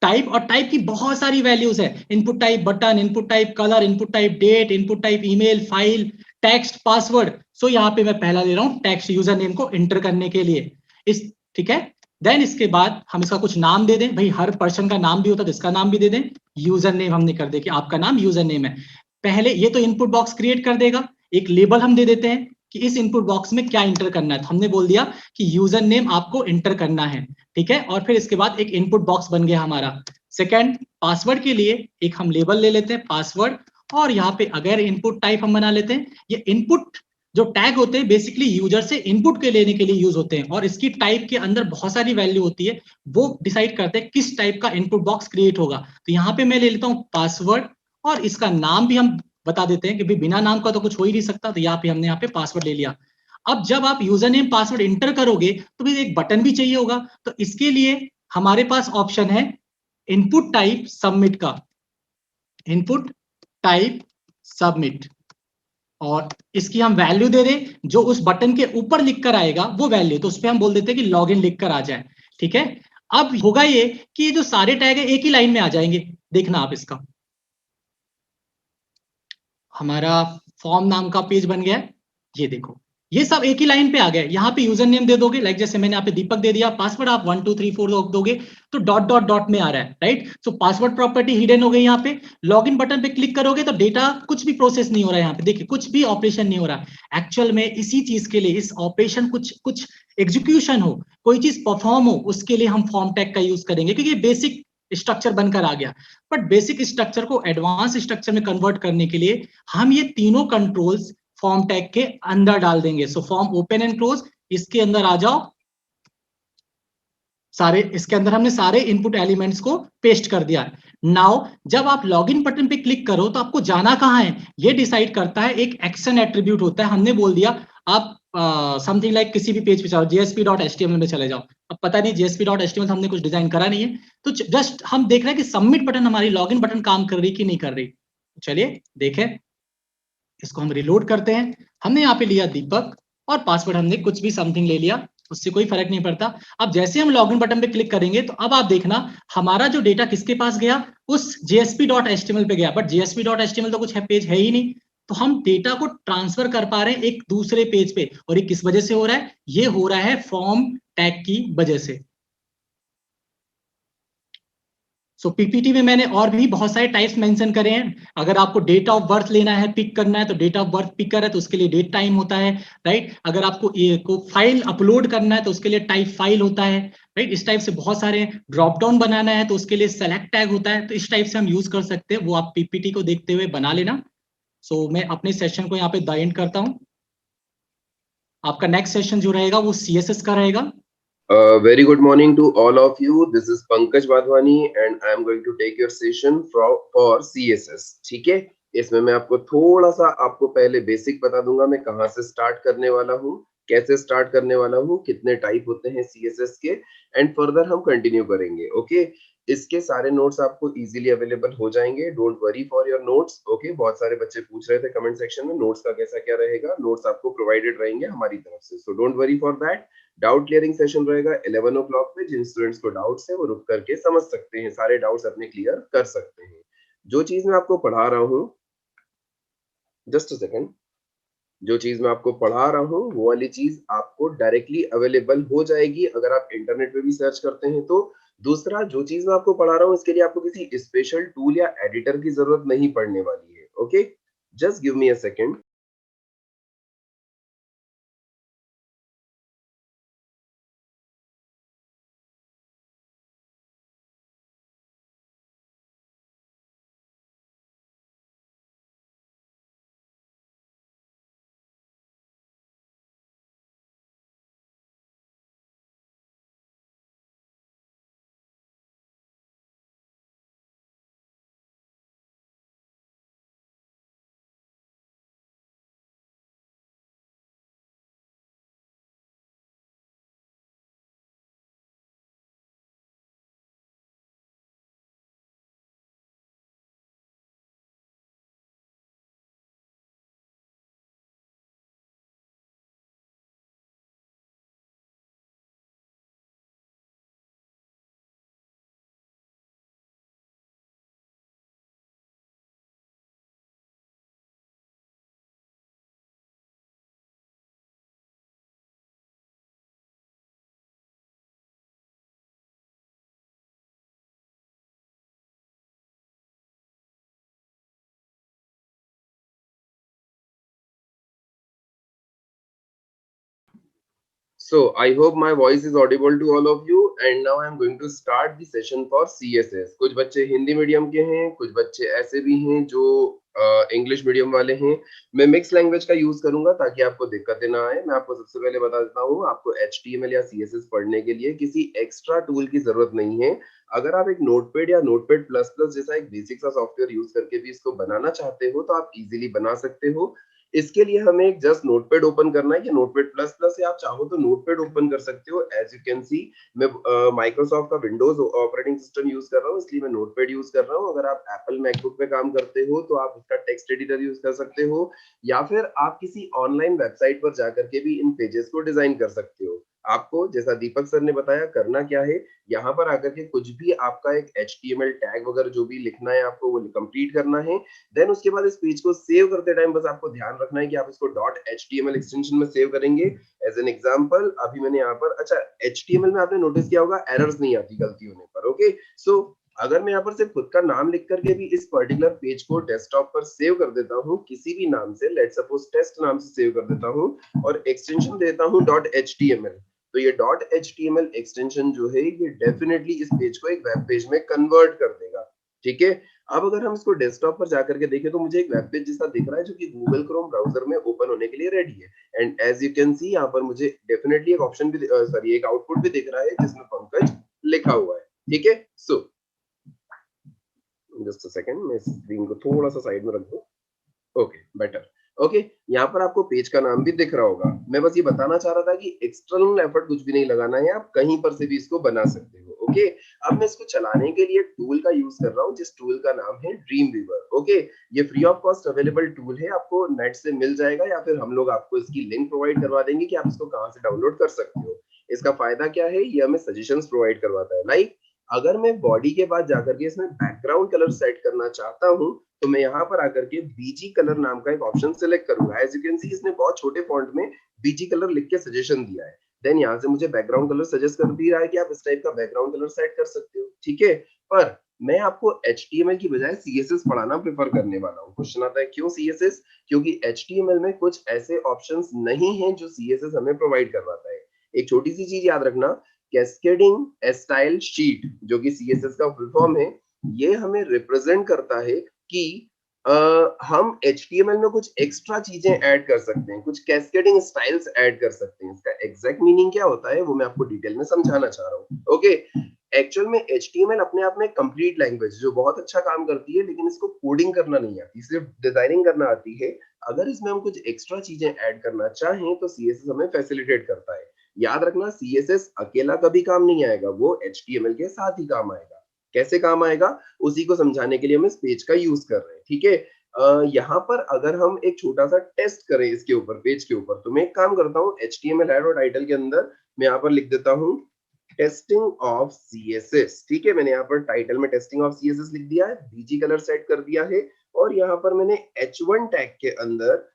टाइप। और टाइप की बहुत सारी वैल्यूज है, input type button, input type colour, input type date, input type email, file, text, password. So यहाँ पे मैं पहला ले रहा हूँ टेक्स्ट, यूजर नेम को एंटर करने के लिए इस, ठीक है। देन इसके बाद हम इसका कुछ नाम दे दें, भाई हर पर्सन का नाम भी होता है तो इसका नाम भी दे दें। यूजर नेम हमने कर दे कि आपका नाम यूजर नेम है। पहले ये तो इनपुट बॉक्स क्रिएट कर देगा, एक लेबल हम दे देते हैं कि इस इनपुट बॉक्स में क्या इंटर करना है। तो हमने बोल दिया कि यूजर नेम आपको इंटर करना है, ठीक है। और फिर इसके बाद एक इनपुट बॉक्स बन गया हमारा। सेकंड, पासवर्ड के लिए एक हम लेबल ले लेते हैं पासवर्ड, और यहाँ पे अगर इनपुट टाइप हम बना लेते हैं। ये इनपुट जो टैग होते हैं बेसिकली यूजर से इनपुट के लेने के लिए यूज होते हैं, और इसकी टाइप के अंदर बहुत सारी वैल्यू होती है, वो डिसाइड करते हैं किस टाइप का इनपुट बॉक्स क्रिएट होगा। तो यहाँ पे मैं ले लेता हूँ पासवर्ड, और इसका नाम भी हम बता देते हैं कि भी बिना नाम का तो कुछ हो ही नहीं सकता, तो यहाँ पे हमने यहाँ पे पासवर्ड ले लिया। अब जब आप यूजर नेम पासवर्ड इंटर करोगे तो भी एक बटन भी चाहिए होगा, तो इसके लिए हमारे पास ऑप्शन है इनपुट टाइप सबमिट का, इनपुट टाइप सबमिट। और इसकी हम वैल्यू दे दें जो उस बटन के ऊपर लिख कर आएगा वो वैल्यू, तो उस पर हम बोल देते हैं कि लॉग इन लिख कर आ जाए, ठीक है। अब होगा ये कि ये जो सारे टैग है एक ही लाइन में आ जाएंगे। देखना आप इसका, हमारा फॉर्म नाम का पेज बन गया है, ये देखो ये सब एक ही लाइन पे आ गया। यहाँ पे यूजर नेम दे दोगे, लाइक जैसे मैंने यहाँ पे दीपक दे दिया, पासवर्ड आप 1 2 3 4 दोगे तो डॉट डॉट डॉट में आ रहा है, राइट। सो पासवर्ड प्रॉपर्टी हिडन हो गई। यहाँ पे लॉगिन बटन पे क्लिक करोगे तो डेटा कुछ भी प्रोसेस नहीं हो रहा है, यहाँ पे देखिए कुछ भी ऑपरेशन नहीं हो रहा। एक्चुअल में इसी चीज के लिए, इस ऑपरेशन कुछ कुछ एग्जीक्यूशन हो, कोई चीज परफॉर्म हो, उसके लिए हम फॉर्म टैग का यूज करेंगे, क्योंकि बेसिक स्ट्रक्चर बनकर आ गया। बट बेसिक स्ट्रक्चर को एडवांस स्ट्रक्चर में कन्वर्ट करने के लिए हम ये तीनों कंट्रोल्स फॉर्म टैग के अंदर डाल देंगे। So form open and close, इसके अंदर आ जाओ सारे, इसके अंदर हमने सारे इनपुट एलिमेंट्स को पेस्ट कर दिया। नाउ जब आप लॉगिन बटन पे क्लिक करो तो आपको जाना कहां है ये डिसाइड करता है एक एक्शन एट्रीब्यूट होता है। हमने बोल दिया आप समथिंग लाइक किसी भी पेज पे जाओ, JSP.html में चले जाओ। अब पता नहीं JSP.html हमने कुछ डिजाइन करा नहीं है, तो जस्ट हम देख रहे हैं कि सबमिट बटन, हमारी लॉगिन बटन काम कर रही कि नहीं कर रही। चलिए देखें, इसको हम रिलोड करते हैं। हमने यहाँ पे लिया दीपक, और पासवर्ड हमने कुछ भी समथिंग ले लिया, उससे कोई फर्क नहीं पड़ता। अब जैसे हम लॉगिन बटन पे क्लिक करेंगे तो अब आप देखना हमारा जो डेटा किसके पास गया, उस JSP.html पे गया। बट JSP.html तो कुछ है, पेज है ही नहीं, तो हम डेटा को ट्रांसफर कर पा रहे हैं एक दूसरे पेज पे। और ये किस वजह से हो रहा है, ये हो रहा है फॉर्म टैग की वजह से। सो पीपीटी में मैंने और भी बहुत सारे टाइप्स मेंशन करे हैं। अगर आपको डेट ऑफ बर्थ लेना है, पिक करना है, तो डेट ऑफ बर्थ पिकर है तो उसके लिए डेट टाइम होता है, राइट। अगर आपको को फाइल अपलोड करना है तो उसके लिए टाइप फाइल होता है, राइट। इस टाइप से बहुत सारे, ड्रॉप डाउन बनाना है तो उसके लिए सेलेक्ट टैग होता है। तो इस टाइप से हम यूज कर सकते हैं, वो आप पीपीटी को देखते हुए बना लेना। सो मैं अपने सेशन को यहाँ पे द एंड करता हूँ। आपका नेक्स्ट सेशन जो रहेगा वो CSS का रहेगा। Very good morning to all of you. This is Pankaj Wadhwani and I am going to take your session for CSS. ठीक है, इसमें मैं आपको थोड़ा सा आपको पहले बेसिक बता दूंगा, मैं कहाँ से स्टार्ट करने वाला हूँ, कैसे स्टार्ट करने वाला हूँ, कितने टाइप होते हैं CSS के, एंड फर्दर हम कंटिन्यू करेंगे। ओके, इसके सारे नोट्स आपको इजीली अवेलेबल हो जाएंगे। Don't worry for your notes. Okay, बहुत सारे बच्चे पूछ रहे थे कमेंट सेक्शन में नोट्स का कैसा क्या रहेगा। नोट्स आपको प्रोवाइडेड रहेंगे हमारी तरफ से, so don't worry for that. Doubt clearing session रहेगा 11 ओ क्लॉक पे। जिन स्टूडेंट्स को डाउट्स है वो रुक करके समझ सकते हैं, सारे डाउट्स अपने क्लियर कर सकते हैं। जो चीज मैं आपको पढ़ा रहा हूँ, जस्ट अ सेकंड, जो चीज मैं आपको पढ़ा रहा हूँ वो वाली चीज आपको डायरेक्टली अवेलेबल हो जाएगी अगर आप इंटरनेट पे भी सर्च करते हैं तो। दूसरा, जो चीज मैं आपको पढ़ा रहा हूँ इसके लिए आपको किसी स्पेशल टूल या एडिटर की जरूरत नहीं पड़ने वाली है। Okay, just give me a second. So I hope my voice is audible to all of you, and now I am going to start the session for CSS. कुछ बच्चे Hindi medium के हैं, कुछ बच्चे ऐसे भी हैं जो इंग्लिश मीडियम वाले हैं। मैं मिक्स लैंग्वेज का यूज करूंगा ताकि आपको दिक्कतें ना आए। मैं आपको सबसे पहले बता देता हूँ, आपको HTML या CSS पढ़ने के लिए किसी एक्स्ट्रा टूल की जरूरत नहीं है। अगर आप एक नोटपैड या नोटपैड प्लस प्लस जैसा एक बेसिक सा सॉफ्टवेयर यूज करके भी इसको बनाना चाहते हो तो आप इजीली बना सकते हो। इसके लिए हमें एक जस्ट नोटपैड ओपन करना है, या नोटपैड प्लस प्लस या आप चाहो तो नोटपैड ओपन कर सकते हो। एज यू कैन सी मैं माइक्रोसॉफ्ट का विंडोज ऑपरेटिंग सिस्टम यूज कर रहा हूँ, इसलिए मैं नोटपैड यूज कर रहा हूँ। अगर आप एप्पल मैकबुक पे काम करते हो तो आप उसका टेक्स्ट एडिटर यूज कर सकते हो, या फिर आप किसी ऑनलाइन वेबसाइट पर जाकर के भी इन पेजेस को डिजाइन कर सकते हो। आपको जैसा दीपक सर ने बताया करना क्या है, यहाँ पर आकर के कुछ भी आपका एक HTML टैग वगैरह जो भी लिखना है आपको वो कंप्लीट करना है। देन उसके बाद इस पेज को सेव करते टाइम बस आपको ध्यान रखना है कि आप इसको .html एक्सटेंशन में सेव करेंगे। एज एन एग्जांपल अभी मैंने यहाँ पर, अच्छा HTML में आपने नोटिस किया होगा एरर्स नहीं आती गलती होने पर। ओके, सो अगर मैं यहाँ पर सिर्फ खुद का नाम लिख करके भी इस पर्टिकुलर पेज को डेस्कटॉप पर सेव कर देता हूँ किसी भी नाम से, लेट्स सपोज टेस्ट नाम से सेव कर देता हूँ और एक्सटेंशन देता हूँ .html, तो ये .html एक्सटेंशन जो है ये डेफिनेटली इस पेज को एक वेब पेज में कन्वर्ट कर देगा। ठीक है, अब अगर हम इसको डेस्कटॉप पर जाकर के देखें तो मुझे एक वेब पेज जैसा दिख रहा है जो कि गूगल क्रोम ब्राउजर में ओपन होने के लिए रेडी है। And as you can see यहाँ पर मुझे डेफिनेटली एक ऑप्शन भी सॉरी एक आउटपुट भी दिख रहा है जिसमें पंकज लिखा हुआ है। ठीक है, सो जस्ट अ सेकंड, मैं स्क्रीन को थोड़ा सा साइड में रख दूं। Okay, better. ओके, यहाँ पर आपको पेज का नाम भी दिख रहा होगा। मैं बस ये बताना चाह रहा था कि एक्सटर्नल एफर्ट कुछ भी नहीं लगाना है, आप कहीं पर से भी इसको बना सकते हो। ओके, अब मैं इसको चलाने के लिए टूल का यूज कर रहा हूँ जिस टूल का नाम है ड्रीमवीवर। ओके, ये free of cost available tool है, आपको नेट से मिल जाएगा या फिर हम लोग आपको इसकी लिंक प्रोवाइड करवा देंगे कि आप इसको कहाँ से डाउनलोड कर सकते हो। इसका फायदा क्या है, ये हमें सजेशंस प्रोवाइड करवाता है। लाइक अगर मैं बॉडी के बाद जाकर के इसमें बैकग्राउंड कलर सेट करना चाहता हूँ तो मैं यहाँ पर आकर के बीजी कलर नाम का एक ऑप्शन सिलेक्ट करूंगा। एज यू कैन सी इसने बहुत छोटे फॉन्ट में बीजी कलर लिख के सजेशन दिया है। देन यहाँ से मुझे बैकग्राउंड कलर सजेस्ट कर भी रहा है कि आप इस टाइप का बैकग्राउंड कलर सेट कर सकते हो। ठीक है, पर मैं आपको HTML की बजाय CSS पढ़ाना प्रेफर करने वाला हूँ। क्वेश्चन आता है क्यों CSS? क्योंकि HTML में कुछ ऐसे ऑप्शंस नहीं हैं जो CSS हमें प्रोवाइड करवाता है। एक छोटी सी चीज याद रखना, कैस्केडिंग स्टाइल शीट जो कि CSS का फुल फॉर्म है, ये हमें रिप्रेजेंट करता है कि हम HTML में कुछ एक्स्ट्रा चीजें ऐड कर सकते हैं, कुछ कैस्केडिंग स्टाइल्स ऐड कर सकते हैं। इसका एग्जैक्ट मीनिंग क्या होता है वो मैं आपको डिटेल में समझाना चाह रहा हूँ। ओके, एक्चुअल में HTML अपने आप में कंप्लीट लैंग्वेज जो बहुत अच्छा काम करती है, लेकिन इसको कोडिंग करना नहीं आती, सिर्फ डिजाइनिंग करना आती है। अगर इसमें हम कुछ एक्स्ट्रा चीजें ऐड करना चाहें तो CSS हमें फैसिलिटेट करता है। याद रखना, CSS अकेला कभी काम नहीं आएगा, वो HTML के साथ ही काम आएगा। कैसे काम आएगा उसी को समझाने के लिए हम इस पेज का यूज कर रहे हैं। ठीक है, यहाँ पर अगर हम एक छोटा सा टेस्ट करें इसके ऊपर, पेज के ऊपर, तो मैं एक काम करता हूँ, HTML हेड और टाइटल के अंदर मैं यहाँ पर लिख देता हूँ टेस्टिंग ऑफ CSS। ठीक है, मैंने यहाँ पर टाइटल में टेस्टिंग ऑफ CSS लिख दिया है, बीजी कलर सेट कर दिया है और यहाँ पर मैंने H1 टैग के अंदर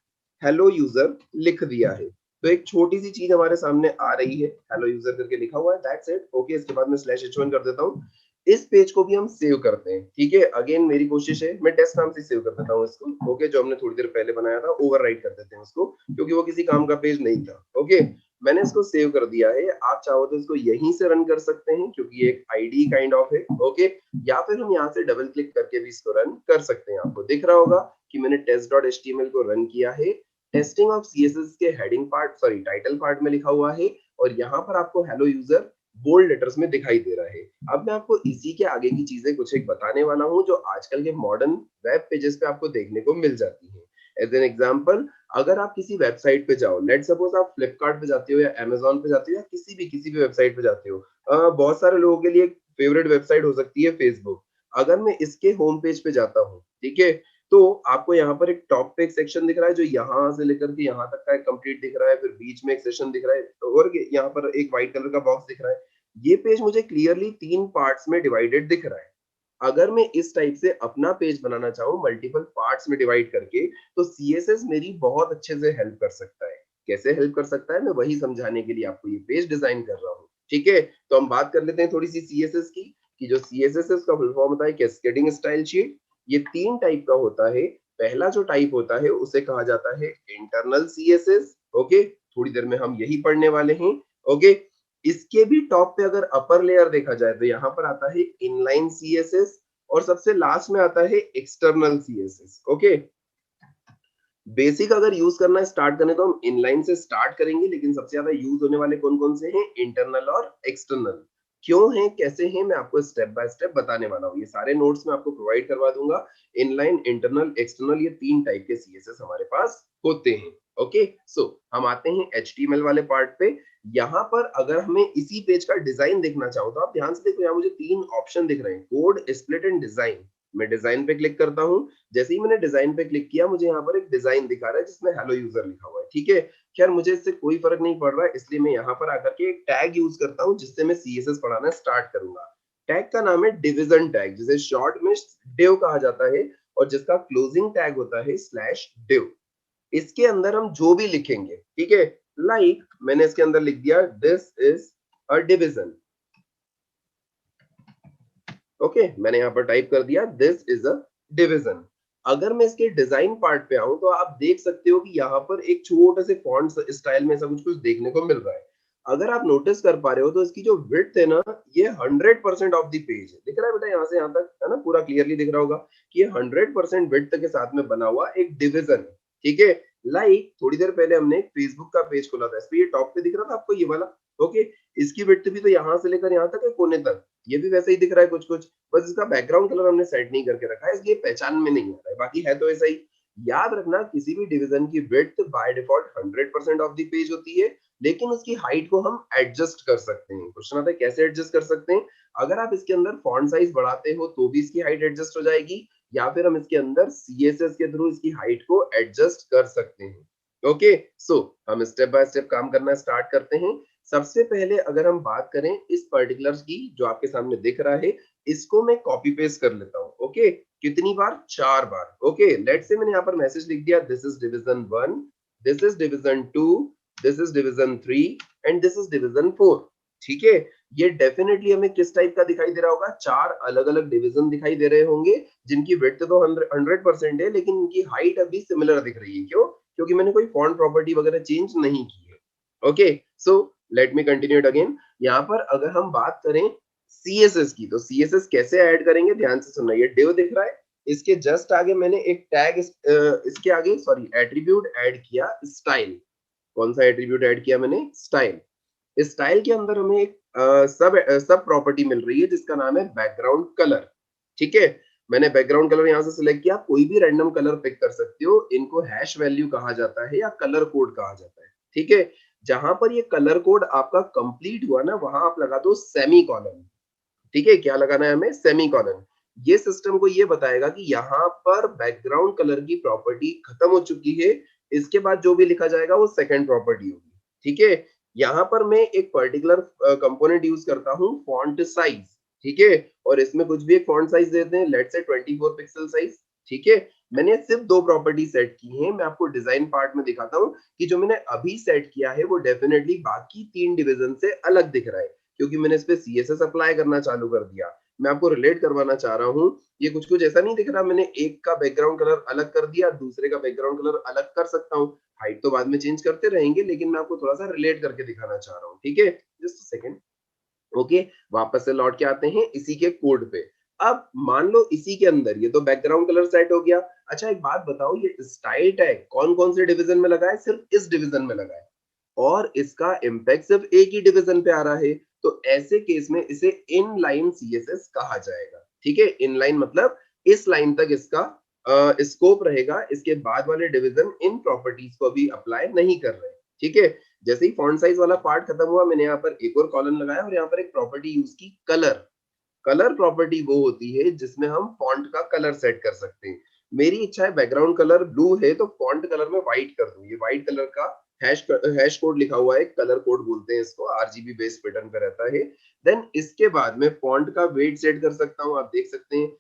हेलो यूजर लिख दिया है। तो एक छोटी सी चीज हमारे सामने आ रही है, हेलो यूजर करके लिखा हुआ है, दैट्स इट। ओके, इसके बाद मैं /H1 कर देता हूँ। इस पेज को भी हम सेव करते हैं। ठीक है, अगेन मेरी कोशिश है, मैं टेस्ट नाम से सेव कर देता हूँ इसको। ओके, जो हमने थोड़ी देर पहले बनाया था ओवरराइट कर देते हैं उसको, क्योंकि वो किसी काम का पेज नहीं था। ओके, मैंने इसको सेव कर दिया है। आप चाहो तो इसको यहीं से रन कर सकते हैं क्योंकि ये एक आईडी काइंड ऑफ है। ओके, या फिर हम यहाँ से डबल क्लिक करके भी इसको रन कर सकते हैं। आपको दिख रहा होगा कि मैंने test.html को रन किया है। टेस्टिंग ऑफ CSS के heading part, sorry title part में लिखा हुआ है और यहाँ पर आपको हेलो यूजर बोल्ड लेटर्स में दिखाई दे रहा है। अब मैं आपको इसी के आगे की चीजें कुछ एक बताने वाला हूँ जो आजकल के मॉडर्न वेब पेजेस पे आपको देखने को मिल जाती है। एज एन एग्जाम्पल, अगर आप किसी वेबसाइट पे जाओ, लेट सपोज आप फ्लिपकार्ट पे जाते हो या अमेजोन पे जाते हो या किसी भी वेबसाइट पे जाते हो, बहुत सारे लोगों के लिए फेवरेट वेबसाइट हो सकती है फेसबुक। अगर मैं इसके होम पेज पे जाता हूँ, ठीक है, तो आपको यहाँ पर एक टॉप पे एक सेक्शन दिख रहा है जो यहाँ से लेकर के यहाँ तक का एक कंप्लीट दिख रहा है, फिर बीच में एक सेक्शन दिख रहा है और यहाँ पर एक व्हाइट कलर का बॉक्स दिख रहा है। ये पेज मुझे क्लियरली 3 पार्ट्स में डिवाइडेड दिख रहा है। अगर मैं इस टाइप से अपना पेज बनाना चाहूँ मल्टीपल पार्ट्स में डिवाइड करके, तो CSS मेरी बहुत अच्छे से हेल्प कर सकता है। कैसे हेल्प कर सकता है मैं वही समझाने के लिए आपको ये पेज डिजाइन कर रहा हूँ। ठीक है, तो हम बात कर लेते हैं थोड़ी सी CSS की, कि जो CSS है उसका फुल फॉर्म होता है कैस्केडिंग स्टाइल शीट। ये 3 टाइप का होता है। पहला जो टाइप होता है उसे कहा जाता है इंटरनल CSS। ओके, थोड़ी देर में हम यही पढ़ने वाले हैं। ओके, इसके भी टॉप पे अगर अपर लेयर देखा जाए तो यहाँ पर आता है इनलाइन सीएसएस और सबसे लास्ट में आता है एक्सटर्नल सीएसएस। ओके, बेसिक अगर यूज करना स्टार्ट करें तो हम इनलाइन से स्टार्ट करेंगे, लेकिन सबसे ज्यादा यूज होने वाले कौन कौन से हैं? इंटरनल और एक्सटर्नल। क्यों हैं, कैसे हैं, मैं आपको स्टेप बाय स्टेप बताने वाला हूँ। ये सारे नोट्स मैं आपको प्रोवाइड करवा दूंगा। इनलाइन, इंटरनल, एक्सटर्नल, ये 3 टाइप के सीएसएस हमारे पास होते हैं। ओके, सो हम आते हैं एचटीएमएल वाले पार्ट पे। यहाँ पर अगर हमें इसी पेज का डिजाइन देखना चाहो तो आप ध्यान से देखो, यहाँ मुझे 3 ऑप्शन दिख रहे हैं, कोड, स्प्लिट एंड डिजाइन। मैं डिजाइन पे क्लिक करता हूँ। जैसे ही मैंने डिजाइन पे क्लिक किया, मुझे यहाँ पर एक डिजाइन दिखा रहा है जिसमें हेलो यूजर लिखा हुआ है। ठीक है, खैर मुझे इससे कोई फर्क नहीं पड़ रहा है, इसलिए मैं यहाँ पर आकर के एक टैग यूज करता हूँ जिससे मैं सीएसएस पढ़ाना स्टार्ट करूंगा। टैग का नाम है डिवीजन टैग, जिसे शॉर्ट में डिव कहा जाता है और जिसका क्लोजिंग टैग होता है /div। इसके अंदर हम जो भी लिखेंगे, ठीक है, लाइक मैंने इसके अंदर लिख दिया this is a division. Okay, मैंने यहाँ पर टाइप कर दिया दिस इज अ डिवीजन। अगर मैं इसके डिजाइन पार्ट पे आऊं तो आप देख सकते हो कि यहाँ पर एक छोटे से फॉन्ट स्टाइल में ऐसा कुछ कुछ देखने को मिल रहा है। अगर आप नोटिस कर पा रहे हो तो इसकी जो विड्थ है ना, ये 100% ऑफ द पेज है। दिख रहा है बेटा यहाँ से यहाँ तक, है ना, पूरा क्लियरली दिख रहा होगा कि ये 100% विड्थ के साथ में बना हुआ एक डिवीजन है। ठीक है, लाइक थोड़ी देर पहले हमने एक फेसबुक का पेज खोला था, इस पे ये टॉप पे दिख रहा था आपको ये वाला। ओके, इसकी विड्थ भी तो यहाँ से लेकर यहाँ तक है, कोने तक, ये भी वैसे ही दिख रहा है कुछ कुछ, बस इसका बैकग्राउंड कलर हमने सेट नहीं करके रखा है, इसलिए पहचान में नहीं आ रहा है, बाकी है तो ऐसा ही। याद रखना, किसी भी डिवीजन की width by default 100% of the page होती है, लेकिन उसकी हाइट को हम एडजस्ट कर सकते हैं। क्वेश्चन आता है कैसे एडजस्ट कर सकते हैं? अगर आप इसके अंदर फॉन्ट साइज बढ़ाते हो तो भी इसकी हाइट एडजस्ट हो जाएगी, या फिर हम इसके अंदर सीएसएस के थ्रू इसकी हाइट को एडजस्ट कर सकते हैं। ओके, सो हम स्टेप बाय स्टेप काम करना स्टार्ट करते हैं। सबसे पहले अगर हम बात करें इस पर्टिकुलर की, जो आपके सामने दिख रहा है, इसको मैं कॉपी पेस्ट कर लेता हूँ। ओके, कितनी बार? 4 बार। ओके, लेट्स से मैंने यहाँ पर मैसेज लिख दिया this is division 1, this is division 2, this is division 3 and this is division 4। ठीक है, ये डेफिनेटली हमें किस टाइप का दिखाई दे रहा होगा? 4 अलग अलग डिवीजन दिखाई दे रहे होंगे, जिनकी विड्थ तो 100% है, लेकिन इनकी हाइट अभी सिमिलर दिख रही है। क्यों? क्योंकि मैंने कोई फॉन्ट प्रॉपर्टी वगैरह चेंज नहीं की है। Okay, so let me continue it again. यहाँ पर अगर हम बात करें सीएसएस की, तो सीएसएस कैसे ऐड करेंगे? ध्यान से सुनना, ये डिव दिख रहा है, इसके जस्ट आगे मैंने एक टैग इसके आगे सॉरी एट्रीब्यूट ऐड किया, स्टाइल। कौन सा एट्रीब्यूट ऐड किया मैंने? स्टाइल। स्टाइल के अंदर हमें एक सब प्रॉपर्टी मिल रही है जिसका नाम है बैकग्राउंड कलर। ठीक है, मैंने बैकग्राउंड कलर यहाँ से सिलेक्ट किया, कोई भी रैंडम कलर पिक कर सकते हो, इनको हैश वैल्यू कहा जाता है या कलर कोड कहा जाता है। ठीक है, जहां पर ये कलर कोड आपका कंप्लीट हुआ ना, वहां आप लगा दो सेमी कॉलन। ठीक है, क्या लगाना है हमें? Semi colon. ये सिस्टम को ये बताएगा कि यहाँ पर बैकग्राउंड कलर की प्रॉपर्टी खत्म हो चुकी है, इसके बाद जो भी लिखा जाएगा वो सेकंड प्रॉपर्टी होगी। ठीक है, यहाँ पर मैं एक पर्टिकुलर कंपोनेंट यूज करता हूँ, फॉन्ट साइज। ठीक है, और इसमें कुछ भी एक फॉन्ट साइज देते हैं, लेट्स से 24 पिक्सल साइज। ठीक है, मैंने सिर्फ 2 प्रॉपर्टी सेट की हैं, मैं आपको डिजाइन पार्ट में दिखाता हूँ कि जो मैंने अभी सेट किया है वो डेफिनेटली बाकी 3 डिवीजन से अलग दिख रहा है, क्योंकि मैंने इस पे सीएसएस अप्लाई करना चालू कर दिया। मैं आपको रिलेट करवाना चाह रहा हूँ, ये कुछ कुछ ऐसा नहीं दिख रहा, मैंने एक का बैकग्राउंड कलर अलग कर दिया, दूसरे का बैकग्राउंड कलर अलग कर सकता हूँ, हाइट तो बाद में चेंज करते रहेंगे, लेकिन मैं आपको थोड़ा सा रिलेट करके दिखाना चाह रहा हूँ। ठीक है, जस्ट सेकेंड। ओके, वापस से लौट के आते हैं इसी के कोड पे। अब मान लो इसी के अंदर ये तो बैकग्राउंड कलर सेट हो गया। अच्छा, एक बात बताओ, ये स्टाइल टैग कौन कौन से डिवीजन में लगा है? सिर्फ इस डिवीजन में लगा है, और इसका इम्पैक्ट सिर्फ एक ही डिवीजन पे आ रहा है, तो ऐसे केस में इसे इनलाइन सीएसएस कहा जाएगा। ठीक है, इनलाइन मतलब इस लाइन तक इसका स्कोप रहेगा, इसके बाद वाले डिवीजन इन प्रॉपर्टीज को भी अप्लाई नहीं कर रहे। ठीक है, जैसे ही फॉन्ट साइज वाला पार्ट खत्म हुआ, मैंने यहाँ पर एक और कॉलम लगाया और यहाँ पर एक प्रॉपर्टी यूज की, कलर। कलर प्रॉपर्टी वो होती है जिसमें हम फॉन्ट का कलर सेट कर सकते हैं। मेरी इच्छा है बैकग्राउंड कलर ब्लू है तो फॉन्ट कलर में व्हाइट कर दूं। ये व्हाइट कलर का हैश कोड लिखा हुआ है, कलर कोड बोलते हैं इसको, आरजीबी बेस्ड पैटर्न पे रहता है। देन इसके बाद मैं फॉन्ट का वेट सेट कर सकता हूं। आप देख सकते हैं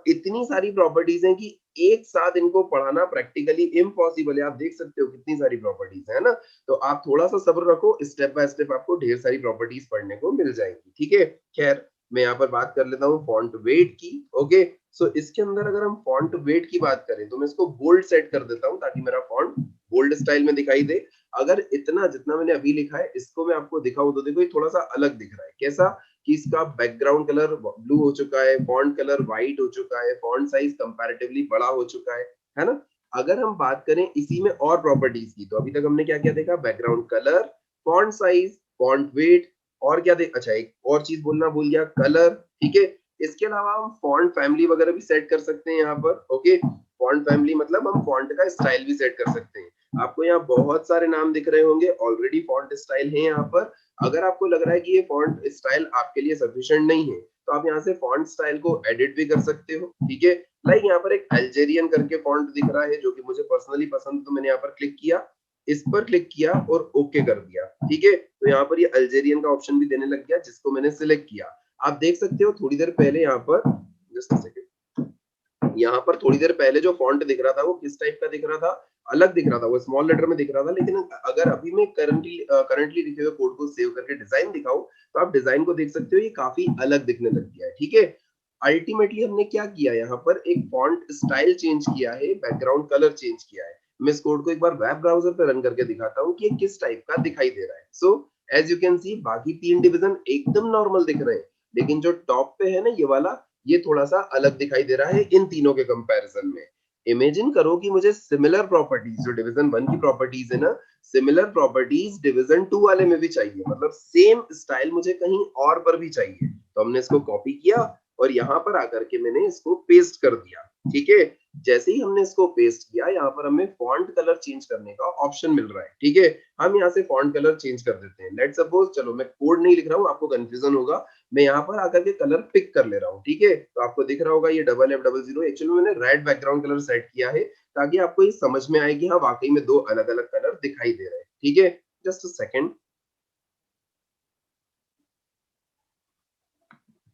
इतनी सारी प्रॉपर्टीज हैं कि एक साथ इनको पढ़ाना प्रैक्टिकली इम्पॉसिबल है। आप देख सकते हो कितनी सारी प्रॉपर्टीज है ना, तो आप थोड़ा सा सब्र रखो, स्टेप बाय स्टेप आपको ढेर सारी प्रॉपर्टीज पढ़ने को मिल जाएगी। ठीक है, खैर मैं यहाँ पर बात कर लेता हूँ फॉन्ट वेट की। ओके, सो इसके अंदर अगर हम फॉन्ट वेट की बात करें तो मैं इसको बोल्ड सेट कर देता हूँ ताकि मेरा फॉन्ट बोल्ड स्टाइल में दिखाई दे। अगर इतना जितना मैंने अभी लिखा है इसको मैं आपको दिखाऊं तो देखो ये थोड़ा सा अलग दिख रहा है। कैसा कि इसका बैकग्राउंड कलर ब्लू हो चुका है, फॉन्ट कलर व्हाइट हो चुका है, फॉन्ट साइज कंपैरेटिवली बड़ा हो चुका है ना। अगर हम बात करें इसी में और प्रॉपर्टीज की, तो अभी तक हमने क्या क्या देखा, background colour, font size, font weight, और क्या देख, अच्छा एक और चीज बोलना भूल गया, कलर। ठीक है, इसके अलावा हम फॉन्ट फैमिली वगैरह भी सेट कर सकते हैं यहाँ पर। ओके, फॉन्ट फैमिली मतलब हम फॉन्ट का स्टाइल भी सेट कर सकते हैं। आपको यहाँ बहुत सारे नाम दिख रहे होंगे, ऑलरेडी फॉन्ट स्टाइल है यहाँ पर। अगर आपको लग रहा है कि ये फॉन्ट स्टाइल आपके लिए सफिशिएंट नहीं है, तो आप यहाँ से फॉन्ट स्टाइल को एडिट भी कर सकते हो। ठीक है, लाइक यहाँ पर एक अल्जेरियन करके फॉन्ट दिख रहा है जो कि मुझे पर्सनली पसंद, तो मैंने यहाँ पर क्लिक किया, इस पर क्लिक किया और ओके कर दिया। ठीक है, तो यहाँ पर ये अल्जेरियन का ऑप्शन भी देने लग गया जिसको मैंने सिलेक्ट किया। आप देख सकते हो थोड़ी देर पहले यहाँ पर, जस्ट अ सेकंड, यहाँ पर थोड़ी देर पहले जो फॉन्ट दिख रहा था वो किस टाइप का दिख रहा था, अलग दिख रहा था, वो स्मॉल लेटर में दिख रहा था। लेकिन अगर अभी मैं करंटली लिखे हुए कोड को सेव करके डिजाइन दिखाऊं, तो आप डिजाइन को देख सकते हो ये काफी अलग दिखने लग गया है। ठीक है, अल्टीमेटली हमने क्या किया, यहाँ पर एक फॉन्ट स्टाइल चेंज किया है, बैकग्राउंड कलर चेंज किया है। मैं इस कोड को एक बार वेब ब्राउजर पे रन करके दिखाता हूँ कि ये किस टाइप का दिखाई दे रहा है। So as you can see बाकी 3 डिवीजन एकदम नॉर्मल दिख रहे हैं, लेकिन जो टॉप पे है ना ये वाला, ये थोड़ा सा अलग दिखाई दे रहा है इन तीनों के कंपैरिजन में। इमेजिन करो कि मुझे सिमिलर प्रॉपर्टीज, जो डिवीजन 1 की प्रॉपर्टीज है ना, सिमिलर प्रॉपर्टीज डिवीजन 2 वाले में भी चाहिए, मतलब सेम स्टाइल मुझे कहीं और पर भी चाहिए। तो हमने इसको कॉपी किया और यहाँ पर आकर के मैंने इसको पेस्ट कर दिया। ठीक है, जैसे ही हमने इसको पेस्ट किया, यहाँ पर हमें फॉन्ट कलर चेंज करने का ऑप्शन मिल रहा है। ठीक है, हम यहाँ से फॉन्ट कलर चेंज कर देते हैं। लेट्स सपोज, चलो मैं कोड नहीं लिख रहा हूँ, आपको कंफ्यूजन होगा, मैं यहाँ पर आकर के कलर पिक कर ले रहा हूँ। ठीक है, तो आपको दिख रहा होगा ये FF00, एक्चुअली मैंने रेड बैकग्राउंड कलर सेट किया है ताकि आपको ये समझ में आए कि हाँ वाकई में 2 अलग अलग कलर दिखाई दे रहे हैं। ठीक है, just a second,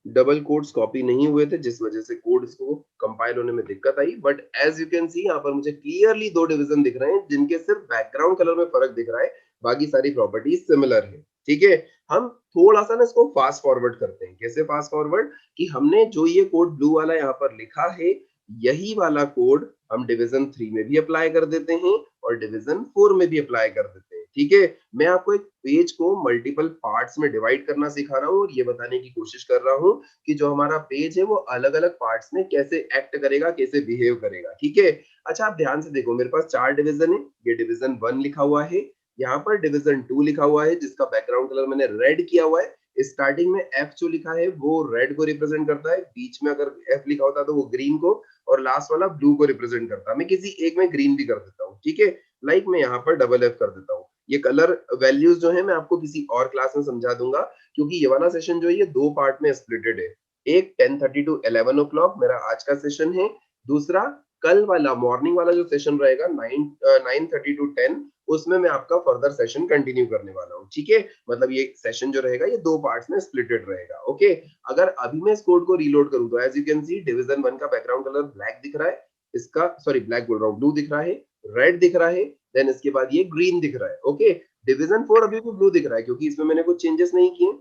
double codes copy नहीं हुए थे जिस वजह से कोड इसको कंपाइल होने में दिक्कत आई। But as you can see यहाँ पर मुझे क्लियरली 2 डिवीजन दिख रहे हैं जिनके सिर्फ बैकग्राउंड कलर में फर्क दिख रहा है, बाकी सारी प्रॉपर्टीज सिमिलर है। ठीक है, हम थोड़ा सा ना इसको फास्ट फॉरवर्ड करते हैं। कैसे फास्ट फॉरवर्ड, कि हमने जो ये कोड ब्लू वाला यहाँ पर लिखा है, यही वाला कोड हम डिवीजन 3 में भी अप्लाई कर देते हैं और डिवीजन 4 में भी अप्लाई कर देते हैं। ठीक है, मैं आपको एक पेज को मल्टीपल पार्ट्स में डिवाइड करना सिखा रहा हूँ और ये बताने की कोशिश कर रहा हूँ कि जो हमारा पेज है वो अलग अलग पार्ट्स में कैसे एक्ट करेगा, कैसे बिहेव करेगा। ठीक है, अच्छा आप ध्यान से देखो, मेरे पास 4 डिवीजन है। ये डिवीजन 1 लिखा हुआ है, यहाँ पर डिवीजन 2 लिखा हुआ है जिसका बैकग्राउंड कलर मैंने रेड किया हुआ है। स्टार्टिंग में F जो लिखा है वो रेड को रिप्रेजेंट करता है, बीच में अगर F लिखा होता तो वो ग्रीन को, और लास्ट वाला ब्लू को रिप्रेजेंट करता है। मैं किसी एक में ग्रीन भी कर देता हूँ। ठीक है, लाइक मैं यहाँ पर FF कर देता हूँ। ये कलर वैल्यूज जो है मैं आपको किसी और क्लास में समझा दूंगा, क्योंकि ये वाला सेशन जो है ये 2 पार्ट में स्प्लिटेड है। एक 10:30 to 11 o'clock मेरा आज का सेशन है, दूसरा कल वाला मॉर्निंग वाला जो सेशन रहेगा 9:30 to 10, उसमें मैं आपका फर्दर सेशन कंटिन्यू करने वाला हूँ। ठीक है, मतलब ये सेशन जो रहेगा ये 2 पार्ट्स में स्प्लिटेड रहेगा। ओके, अगर अभी मैं इस कोड को रीलोड करूँ तो as you can see division 1 का बैकग्राउंड कलर ब्लैक दिख रहा है, इसका सॉरी ब्लैक बोल रहा हूँ, ब्लू दिख रहा है, रेड दिख रहा है, देन इसके बाद ये ग्रीन दिख रहा है। ओके, डिवीजन 4 अभी भी ब्लू दिख रहा है क्योंकि इसमें मैंने कुछ चेंजेस नहीं किए।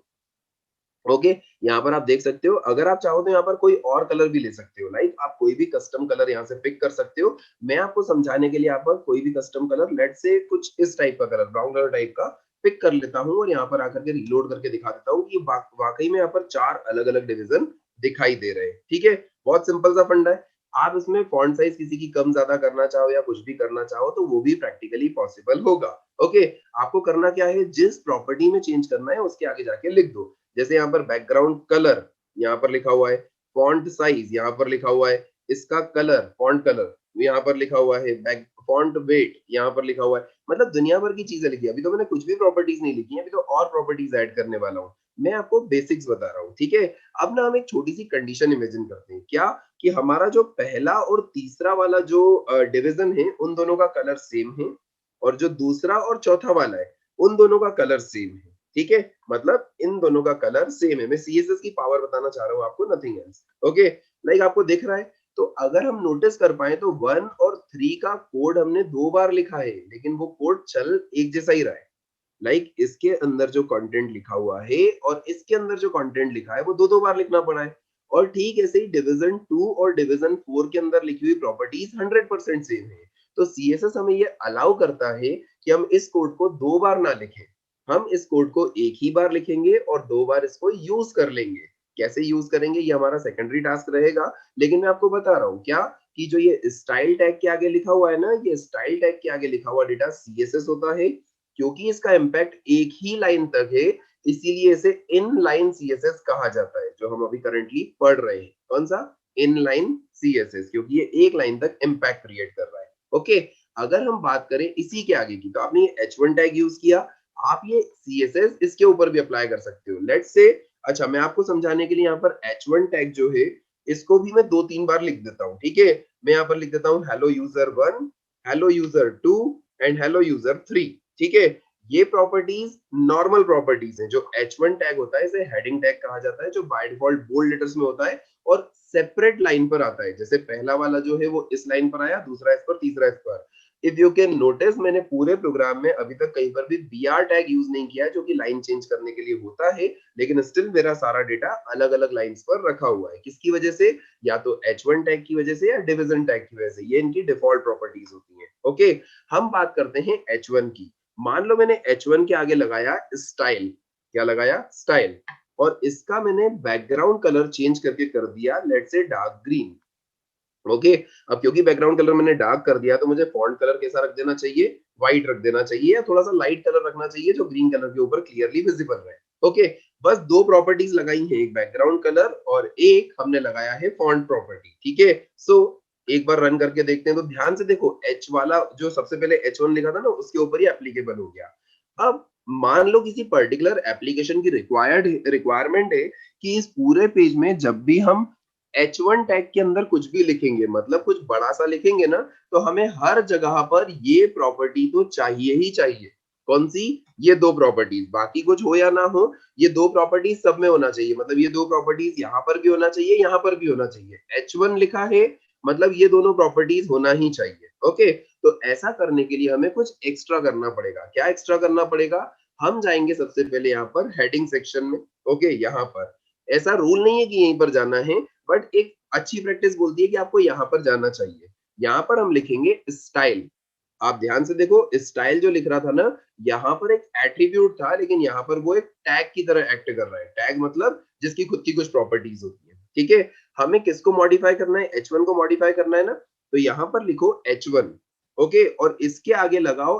ओके, यहाँ पर आप देख सकते हो, अगर आप चाहो तो यहाँ पर कोई और कलर भी ले सकते हो, लाइक आप कोई भी कस्टम कलर यहाँ से पिक कर सकते हो। मैं आपको समझाने के लिए यहाँ पर कोई भी कस्टम कलर, लेट से कुछ इस टाइप का कलर, ब्राउन कलर टाइप का पिक कर लेता हूँ और यहाँ पर आकर के रीलोड करके दिखा देता हूँ कि वाकई में यहाँ पर 4 अलग अलग डिवीजन दिखाई दे रहे हैं। ठीक है, बहुत सिंपल सा फंडा है। आप इसमें फॉन्ट साइज किसी की कम ज्यादा करना चाहो या कुछ भी करना चाहो तो वो भी प्रैक्टिकली पॉसिबल होगा। ओके, आपको करना क्या है, जिस प्रॉपर्टी में चेंज करना है उसके आगे जाके लिख दो। जैसे यहाँ पर बैकग्राउंड कलर यहाँ पर लिखा हुआ है, फॉन्ट साइज यहाँ पर लिखा हुआ है, इसका कलर फॉन्ट कलर यहाँ पर लिखा हुआ है, बैक फॉन्ट वेट यहाँ पर लिखा हुआ है, मतलब दुनिया भर की चीजें लिखी है। अभी तो मैंने कुछ भी प्रॉपर्टीज नहीं लिखी है, अभी तो और प्रॉपर्टीज ऐड करने वाला हूँ। मैं आपको बेसिक्स बता रहा हूँ। ठीक है, अब ना हम एक छोटी सी कंडीशन इमेजिन करते हैं, क्या कि हमारा जो पहला और तीसरा वाला जो डिवीजन है उन दोनों का कलर सेम है, और जो दूसरा और चौथा वाला है उन दोनों का कलर सेम है। ठीक है, मतलब इन दोनों का कलर सेम है। मैं CSS की पावर बताना चाह रहा हूँ आपको, नथिंग एल्स। ओके, लाइक आपको दिख रहा है, तो अगर हम नोटिस कर पाए तो 1 और 3 का कोड हमने 2 बार लिखा है, लेकिन वो कोड चल एक जैसा ही रहा है। लाइक इसके अंदर जो कंटेंट लिखा हुआ है और इसके अंदर जो कंटेंट लिखा है वो 2 बार लिखना पड़ा है। और ठीक ऐसे ही डिवीजन 2 और डिवीजन 4 के अंदर लिखी हुई प्रॉपर्टीज 100% सेम है। तो CSS हमें ये अलाउ करता है कि हम इस कोड को 2 बार ना लिखें, हम इस कोड को एक ही बार लिखेंगे और 2 बार इसको यूज कर लेंगे। कैसे यूज करेंगे ये हमारा सेकेंडरी टास्क रहेगा, लेकिन मैं आपको बता रहा हूँ क्या कि जो ये स्टाइल टैग के आगे लिखा हुआ है ना, ये स्टाइल टैग के आगे लिखा हुआ डेटा CSS होता है, क्योंकि इसका इम्पैक्ट एक ही लाइन तक है, इसीलिए इसे इनलाइन CSS कहा जाता है, जो हम अभी करंटली पढ़ रहे हैं। कौन सा? इनलाइन CSS, क्योंकि ये एक लाइन तक इम्पैक्ट क्रिएट कर रहा है। ओके, अगर हम बात करें इसी के आगे की, तो आपने ये H1 टैग यूज किया, आप ये CSS इसके ऊपर भी अप्लाई कर सकते हो। लेट्स से, अच्छा मैं आपको समझाने के लिए यहाँ पर H1 टैग जो है इसको भी मैं 2-3 बार लिख देता हूँ, ठीक है। मैं यहाँ पर लिख देता हूँ hello user 1, hello user 2 and hello user 3, ठीक है। ये प्रॉपर्टीज नॉर्मल प्रॉपर्टीज हैं। जो H1 टैग होता है इसे हेडिंग टैग कहा जाता है, जो बाय डिफॉल्ट बोल्ड लेटर्स में होता है और सेपरेट लाइन पर आता है। जैसे पहला वाला जो है वो इस लाइन पर आया, दूसरा इस पर, तीसरा इस पर। इफ यू कैन नोटिस, मैंने पूरे प्रोग्राम में अभी तक कहीं पर भी BR टैग यूज नहीं किया है, जो कि लाइन चेंज करने के लिए होता है, लेकिन स्टिल मेरा सारा डेटा अलग अलग लाइंस पर रखा हुआ है। किसकी वजह से? या तो H1 टैग की वजह से या डिवीजन टैग की वजह से। ये इनकी डिफॉल्ट प्रॉपर्टीज होती हैं। ओके, हम बात करते हैं H1 की। मान लो मैंने H1 के आगे लगाया स्टाइल, क्या लगाया? स्टाइल, और इसका मैंने बैकग्राउंड कलर चेंज करके कर दिया let's say dark green. Okay, अब क्योंकि बैकग्राउंड कलर मैंने डार्क कर दिया तो मुझे फॉन्ट कलर कैसा रख देना चाहिए? व्हाइट रख देना चाहिए, या थोड़ा सा लाइट कलर रखना चाहिए जो ग्रीन कलर के ऊपर क्लियरली विजिबल रहे। ओके, बस 2 प्रॉपर्टीज लगाई हैं, एक बैकग्राउंड कलर और एक हमने लगाया है फॉन्ट प्रॉपर्टी, ठीक है। सो एक बार रन करके देखते हैं, तो ध्यान से देखो H वाला जो सबसे पहले H1 लिखा था ना, उसके ऊपर ही एप्लीकेबल हो गया। अब मान लो किसी पर्टिकुलर एप्लीकेशन की रिक्वायरमेंट है कि इस पूरे पेज में जब भी हम H1 टैग के अंदर कुछ भी लिखेंगे, मतलब कुछ बड़ा सा लिखेंगे ना, तो हमें हर जगह पर ये प्रॉपर्टी तो चाहिए ही चाहिए। कौन सी? ये 2 प्रॉपर्टीज, बाकी कुछ हो या ना हो, ये 2 प्रॉपर्टीज सब में होना चाहिए। मतलब ये 2 प्रॉपर्टीज यहाँ पर भी होना चाहिए, यहाँ पर भी होना चाहिए। H1 लिखा है मतलब ये दोनों प्रॉपर्टीज होना ही चाहिए। ओके, तो ऐसा करने के लिए हमें कुछ एक्स्ट्रा करना पड़ेगा। क्या एक्स्ट्रा करना पड़ेगा? हम जाएंगे सबसे पहले यहाँ पर हेडिंग सेक्शन में। ओके, यहाँ पर ऐसा रूल नहीं है कि यहीं पर जाना है, बट एक अच्छी प्रैक्टिस बोलती है कि आपको यहाँ पर जाना चाहिए। यहाँ पर हम लिखेंगे स्टाइल। आप ध्यान से देखो, स्टाइल जो लिख रहा था ना, यहाँ पर एक एट्रीब्यूट था, लेकिन यहाँ पर वो एक टैग की तरह एक्ट कर रहा है। टैग मतलब जिसकी खुद की कुछ प्रॉपर्टीज होती है, ठीक है। हमें किसको मॉडिफाई करना है? H1 को मॉडिफाई करना है ना, तो यहाँ पर लिखो H1, ओके, और इसके आगे लगाओ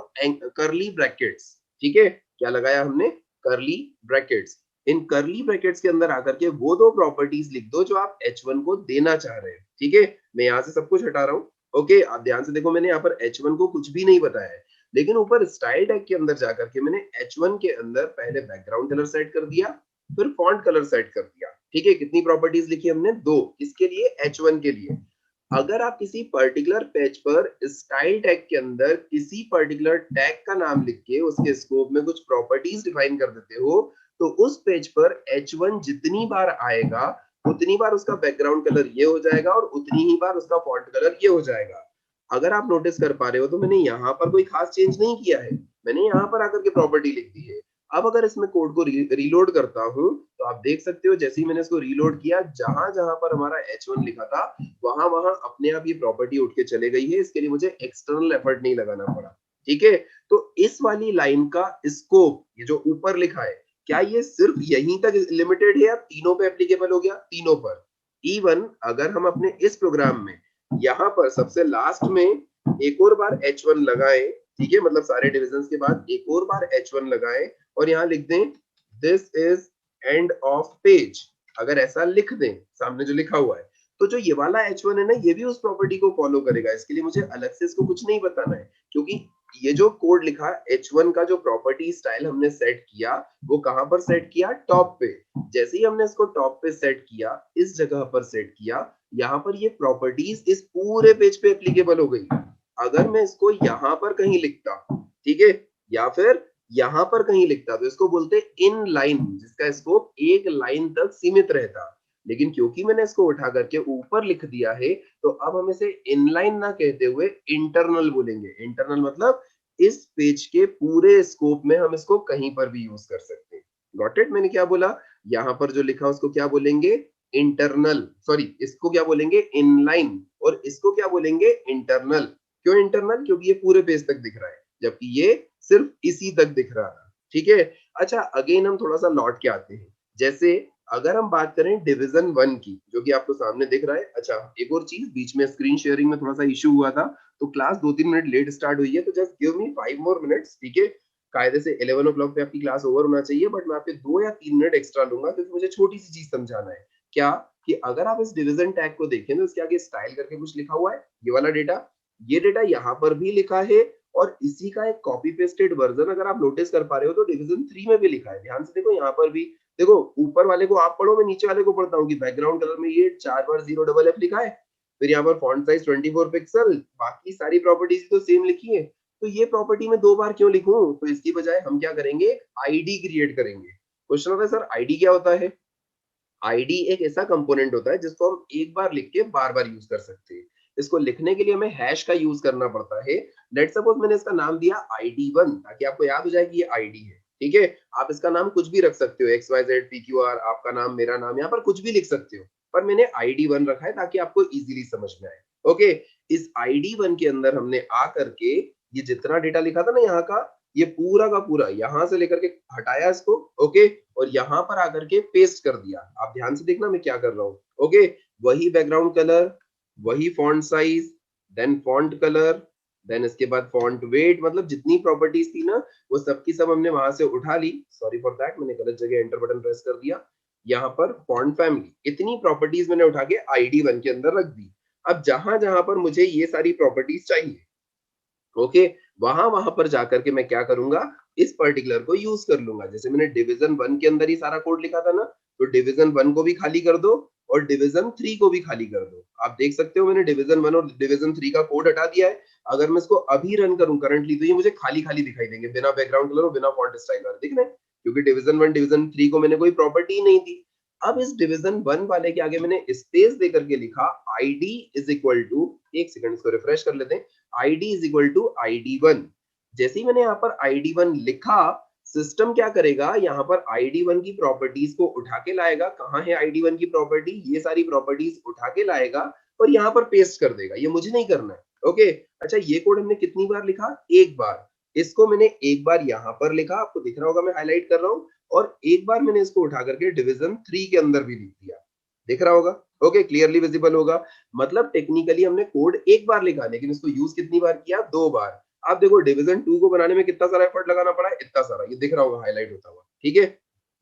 करली ब्रैकेट्स, ठीक है। क्या लगाया हमने? करली ब्रैकेट्स। इन करली ब्रैकेट्स के अंदर आकर के वो 2 प्रॉपर्टीज लिख दो जो आप H1 को देना चाह रहे हैं, ठीक है। मैं यहाँ से सब कुछ हटा रहा हूँ। ओके, आप ध्यान से देखो, मैंने यहाँ पर H1 को कुछ भी नहीं बताया है, लेकिन ऊपर स्टाइल टैग के अंदर जाकर के मैंने H1 के अंदर पहले बैकग्राउंड कलर सेट कर दिया, फिर फॉन्ट कलर सेट कर दिया, ठीक है। कितनी प्रॉपर्टीज लिखी हमने? 2। किसके लिए? H1 के लिए। अगर आप किसी पर्टिकुलर पेज पर स्टाइल टैग के अंदर किसी पर्टिकुलर टैग का नाम लिख के उसके स्कोप में कुछ प्रॉपर्टीज डिफाइन कर देते हो, तो उस पेज पर H1 जितनी बार आएगा उतनी बार उसका बैकग्राउंड कलर ये हो जाएगा और उतनी ही बार उसका फॉन्ट कलर ये हो जाएगा। अगर आप नोटिस कर पा रहे हो तो मैंने यहाँ पर कोई खास चेंज नहीं किया है, मैंने यहाँ पर आकर के प्रॉपर्टी लिख दी है। अब अगर इसमें कोड को रीलोड करता हूँ तो आप देख सकते हो, जैसे ही मैंने इसको रीलोड किया, जहां जहां पर हमारा H1 लिखा था वहां वहां अपने आप ये प्रॉपर्टी उठ के चले गई है। इसके लिए मुझे एक्सटर्नल एफर्ट नहीं लगाना पड़ा, ठीक है। तो इस वाली लाइन का स्कोप, ये जो ऊपर लिखा है, क्या ये सिर्फ यहीं तक लिमिटेड है या तीनों पे एप्लीकेबल हो गया? तीनों पर। इवन अगर हम अपने इस प्रोग्राम में यहाँ पर सबसे लास्ट में एक और बार H1 लगाएं, ठीक है, मतलब सारे डिविजन्स के बाद एक और बार H1 लगाएं और यहाँ लिख दें this is end of page, अगर ऐसा लिख दें सामने जो लिखा हुआ है, तो जो ये वाला H1 है ना, ये भी उस प्रॉपर्टी को फॉलो करेगा। इसके लिए मुझे अलग से इसको कुछ नहीं बताना है, क्योंकि ये जो कोड लिखा H1 का जो प्रॉपर्टी स्टाइल हमने सेट किया, वो कहां पर सेट किया? टॉप पे। जैसे ही हमने इसको टॉप पे सेट किया, इस जगह पर सेट किया, यहाँ पर ये प्रॉपर्टीज इस पूरे पेज पे एप्लीकेबल हो गई। अगर मैं इसको यहाँ पर कहीं लिखता, ठीक है, या फिर यहाँ पर कहीं लिखता, तो इसको बोलते इन लाइन, जिसका स्कोप एक लाइन तक सीमित रहता। लेकिन क्योंकि मैंने इसको उठा करके ऊपर लिख दिया है, तो अब हम इसे इनलाइन ना कहते हुए इंटरनल बोलेंगे। इंटरनल मतलब इस पेज के पूरे स्कोप में हम इसको कहीं पर भी यूज कर सकते हैं। Got it? मैंने क्या बोला? यहाँ पर जो लिखा उसको क्या बोलेंगे? इंटरनल। सॉरी, इसको क्या बोलेंगे? इनलाइन। और इसको क्या बोलेंगे? इंटरनल। क्यों इंटरनल? क्योंकि ये पूरे पेज तक दिख रहा है, जबकि ये सिर्फ इसी तक दिख रहा था, ठीक है। अच्छा अगेन हम थोड़ा सा लौट के आते हैं, जैसे अगर हम बात करें डिवीजन 1 की, जो कि आपको सामने दिख रहा है। अच्छा एक और चीज, बीच में स्क्रीन शेयरिंग में थोड़ा सा इश्यू हुआ था, तो क्लास 2-3 मिनट लेट स्टार्ट हुई है, तो just give me 5 more minutes, ठीक है। कायदे से 11 ओ क्लॉक पे आपकी क्लास ओवर होना चाहिए, बट मैं आपके 2 या 3 मिनट एक्स्ट्रा लूंगा, क्योंकि मुझे छोटी सी चीज समझाना है। क्या कि अगर आप इस डिवीजन टैग को देखें तो इसके आगे स्टाइल करके कुछ लिखा हुआ है, ये वाला डेटा, ये डेटा यहाँ पर भी लिखा है, और इसी का एक कॉपी पेस्टेड वर्जन अगर आप नोटिस कर पा रहे हो तो डिवीजन 3 में भी लिखा है। ध्यान से देखो, यहाँ पर भी देखो, ऊपर वाले को आप पढ़ो, मैं नीचे वाले को पढ़ता हूँ कि बैकग्राउंड कलर में ये 4 बार 0FF लिखा है, फिर यहाँ पर फॉन्ट साइज 24 पिक्सल, बाकी सारी प्रॉपर्टीज तो सेम लिखी है। तो ये प्रॉपर्टी में 2 बार क्यों लिखूं? तो इसकी बजाय हम क्या करेंगे, आईडी क्रिएट करेंगे। क्वेश्चन होता है सर आईडी क्या होता है? आईडी एक ऐसा कंपोनेंट होता है जिसको हम एक बार लिख के बार बार यूज कर सकते हैं। इसको लिखने के लिए हमें हैश का यूज करना पड़ता है। लेट सपोज मैंने इसका नाम दिया ID1, ताकि आपको याद हो जाए कि ये आईडी है, ठीक है। आप इसका नाम कुछ भी रख सकते हो, XYZ PQR, आपका नाम, मेरा नाम, यहाँ पर कुछ भी लिख सकते हो, पर मैंने ID1 रखा है ताकि आपको इजीली समझ में आए। ओके, इस ID1 के अंदर हमने आ करके ये जितना डेटा लिखा था ना यहाँ का, ये पूरा का पूरा यहाँ से लेकर के हटाया इसको, ओके, और यहाँ पर आकर के पेस्ट कर दिया। आप ध्यान से देखना मैं क्या कर रहा हूँ, ओके। वही बैकग्राउंड कलर, वही font size, then font colour, then इसके बाद फॉन्ट वेट, मतलब जितनी प्रॉपर्टीज थी ना वो सब की सब हमने वहां से उठा ली। सॉरी फॉर दैट, मैंने गलत जगह एंटर बटन प्रेस कर दिया। यहाँ पर फॉन्ट फैमिली, इतनी प्रॉपर्टीज मैंने उठा के ID1 के अंदर रख दी। अब जहां जहां पर मुझे ये सारी प्रॉपर्टीज चाहिए, ओके, वहां वहां पर जाकर के मैं क्या करूंगा, इस पर्टिकुलर को यूज कर लूंगा। जैसे मैंने डिवीजन 1 के अंदर ही सारा कोड लिखा था ना, तो डिवीजन 1 को भी खाली कर दो और डिवीजन 3 को भी खाली कर दो। आप देख सकते हो मैंने डिवीजन 1 और डिवीजन 3 का कोड हटा दिया है। अगर मैं इसको अभी रन करूं करंटली, तो ये मुझे खाली खाली दिखाई देंगे, बिना बैकग्राउंड कलर और बिना फॉन्ट स्टाइल वाले, दिख रहे हैं, क्योंकि डिवीजन 1 डिवीजन 3 को मैंने कोई प्रॉपर्टी ही नहीं दी। अब इस डिवीजन 1 वाले के आगे मैंने स्पेस देकर के लिखा ID इज इक्वल टू, एक सेकंड इसको रिफ्रेश कर लेते हैं, ID is equal to ID1। जैसे ही मैंने यहाँ पर ID1 लिखा, सिस्टम क्या करेगा, यहाँ पर ID1 की प्रॉपर्टीज को उठा के लाएगा। कहाँ है ID1 की प्रॉपर्टी? ये सारी प्रॉपर्टीज उठा के लाएगा और यहाँ पर पेस्ट कर देगा। ये मुझे नहीं करना है, ओके। अच्छा ये कोड हमने कितनी बार लिखा? एक बार। इसको मैंने एक बार यहाँ पर लिखा, आपको दिख रहा होगा मैं हाईलाइट कर रहा हूँ, और एक बार मैंने इसको उठा करके डिवीजन 3 के अंदर भी लिख दिया, दिख रहा होगा, ओके, क्लियरली विजिबल होगा। मतलब टेक्निकली हमने कोड एक बार लिखा, लेकिन इसको यूज कितनी बार किया? 2 बार। आप देखो डिवीजन 2 को बनाने में कितना सारा एफर्ट लगाना पड़ा है, इतना सारा, ये दिख रहा होगा हाईलाइट होता हुआ, ठीक है।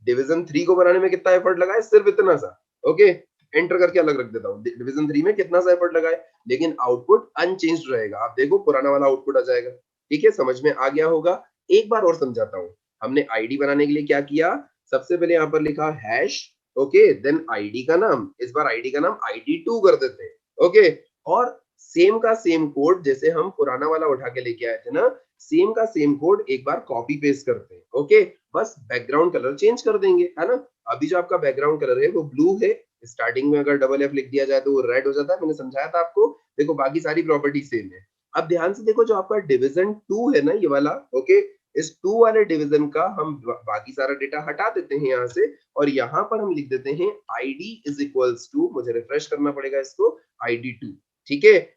डिवीजन 3 को बनाने में कितना एफर्ट लगा है? सिर्फ इतना सा, ओके। एंटर करके अलग रख देता हूँ, डिवीजन 3 में कितना सा एफर्ट लगा है, लेकिन आउटपुट अनचेंज्ड रहेगा। आप देखो पुराना वाला आउटपुट आ जाएगा, ठीक है। समझ में आ गया होगा। एक बार और समझाता हूँ। हमने आईडी बनाने के लिए क्या किया, सबसे पहले यहाँ पर लिखा हैश, ओके, देन आईडी का नाम, इस बार आईडी का नाम ID2 कर देते हैं, ओके। और सेम का सेम कोड जैसे हम पुराना वाला उठा के लेके आए थे ना, सेम का सेम कोड एक बार कॉपी पेस्ट करते हैं, ओके। बस बैकग्राउंड कलर चेंज कर देंगे, है ना। अभी जो आपका बैकग्राउंड कलर है वो ब्लू है, स्टार्टिंग में अगर DF लिख दिया जाए तो वो रेड हो जाता है, मैंने समझाया था आपको। देखो बाकी सारी प्रॉपर्टी सेम है। अब ध्यान से देखो, जो आपका डिवीजन 2 है ना, ये वाला, ओके, इस 2 वाले डिवीजन का हम बाकी सारा डेटा हटा देते हैं यहाँ से, और यहाँ पर हम लिख देते हैं ID इज इक्वल्स टू, मुझे रिफ्रेश करना पड़ेगा इसको, ID2, ठीक है।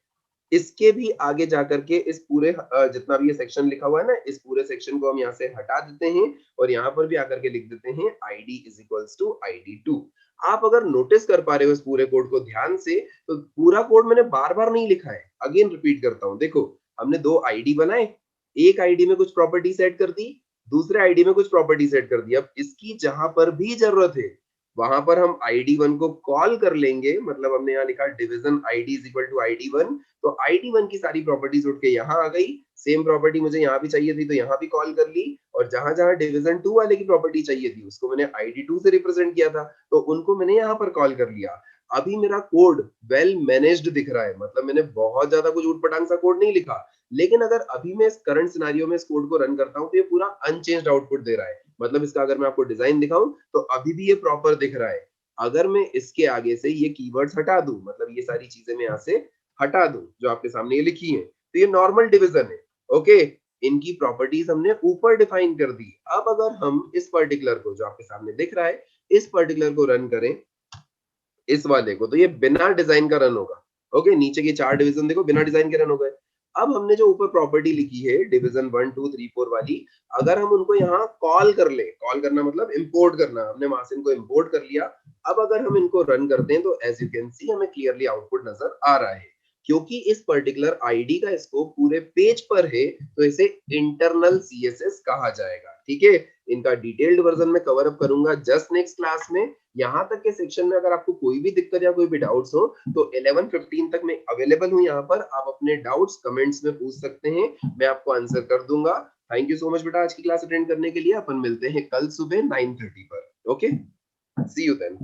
इसके भी आगे जाकर के इस पूरे जितना भी ये सेक्शन लिखा हुआ है ना, इस पूरे सेक्शन को हम यहाँ से हटा देते हैं और यहाँ पर भी आकर के लिख देते हैं ID is equals to ID2। आप अगर नोटिस कर पा रहे हो इस पूरे कोड को ध्यान से, तो पूरा कोड मैंने बार बार नहीं लिखा है। अगेन रिपीट करता हूँ, देखो हमने 2 ID बनाए, एक ID में कुछ प्रॉपर्टी सेट कर दी, दूसरे ID में कुछ प्रॉपर्टी सेट कर दी। अब इसकी जहां पर भी जरूरत है वहां पर हम ID1 को कॉल कर लेंगे। मतलब हमने यहाँ लिखा division ID is equal to ID1, तो ID1 की सारी प्रॉपर्टीज उठ के यहाँ आ गई। सेम प्रॉपर्टी मुझे यहाँ भी चाहिए थी तो यहाँ भी कॉल कर ली, और जहां जहां डिवीजन 2 वाले की प्रॉपर्टी चाहिए थी उसको मैंने ID2 से रिप्रेजेंट किया था, तो उनको मैंने यहाँ पर कॉल कर लिया। अभी मेरा कोड वेल मैनेज्ड दिख रहा है, मतलब मैंने बहुत ज्यादा कुछ उटपटांग सा कोड नहीं लिखा। लेकिन अगर अभी मैं इस करंट सिनेरियो में इस कोड को रन करता हूँ तो ये पूरा अनचेंज्ड आउटपुट दे रहा है। मतलब इसका अगर मैं आपको डिजाइन दिखाऊं तो अभी भी ये प्रॉपर दिख रहा है। अगर मैं इसके आगे से ये कीवर्ड्स हटा दूं, मतलब ये सारी चीजें मैं यहाँ से हटा दूं जो आपके सामने ये लिखी है, तो ये नॉर्मल डिवीजन है, ओके। इनकी प्रॉपर्टीज हमने ऊपर डिफाइन कर दी। अब अगर हम इस पर्टिकुलर को जो आपके सामने दिख रहा है, इस पर्टिकुलर को रन करें, इस वाले को, तो ये बिना डिजाइन का रन होगा, ओके। नीचे के 4 डिवीजन देखो बिना डिजाइन के रन हो गए। अब हमने जो ऊपर प्रॉपर्टी लिखी है डिवीजन 1 2 3 4 वाली, अगर हम उनको यहाँ कॉल कर ले, कॉल करना मतलब इंपोर्ट करना, हमने वहां से इनको इंपोर्ट कर लिया। अब अगर हम इनको रन करते हैं तो एज यू कैन सी हमें क्लियरली आउटपुट नजर आ रहा है। क्योंकि इस पर्टिकुलर आईडी का स्कोप पूरे पेज पर है तो इसे इंटरनल सीएसएस कहा जाएगा। ठीक है, इनका डिटेल्ड वर्जन में कवर अप करूंगा जस्ट नेक्स्ट क्लास में। यहाँ तक के सेक्शन में अगर आपको कोई भी दिक्कत या कोई भी डाउट्स हो तो 11:15 तक मैं अवेलेबल हूँ यहाँ पर, आप अपने डाउट्स कमेंट्स में पूछ सकते हैं, मैं आपको आंसर कर दूंगा। थैंक यू सो मच बेटा आज की क्लास अटेंड करने के लिए। अपन मिलते हैं कल सुबह 9:30 पर। Okay, see you then.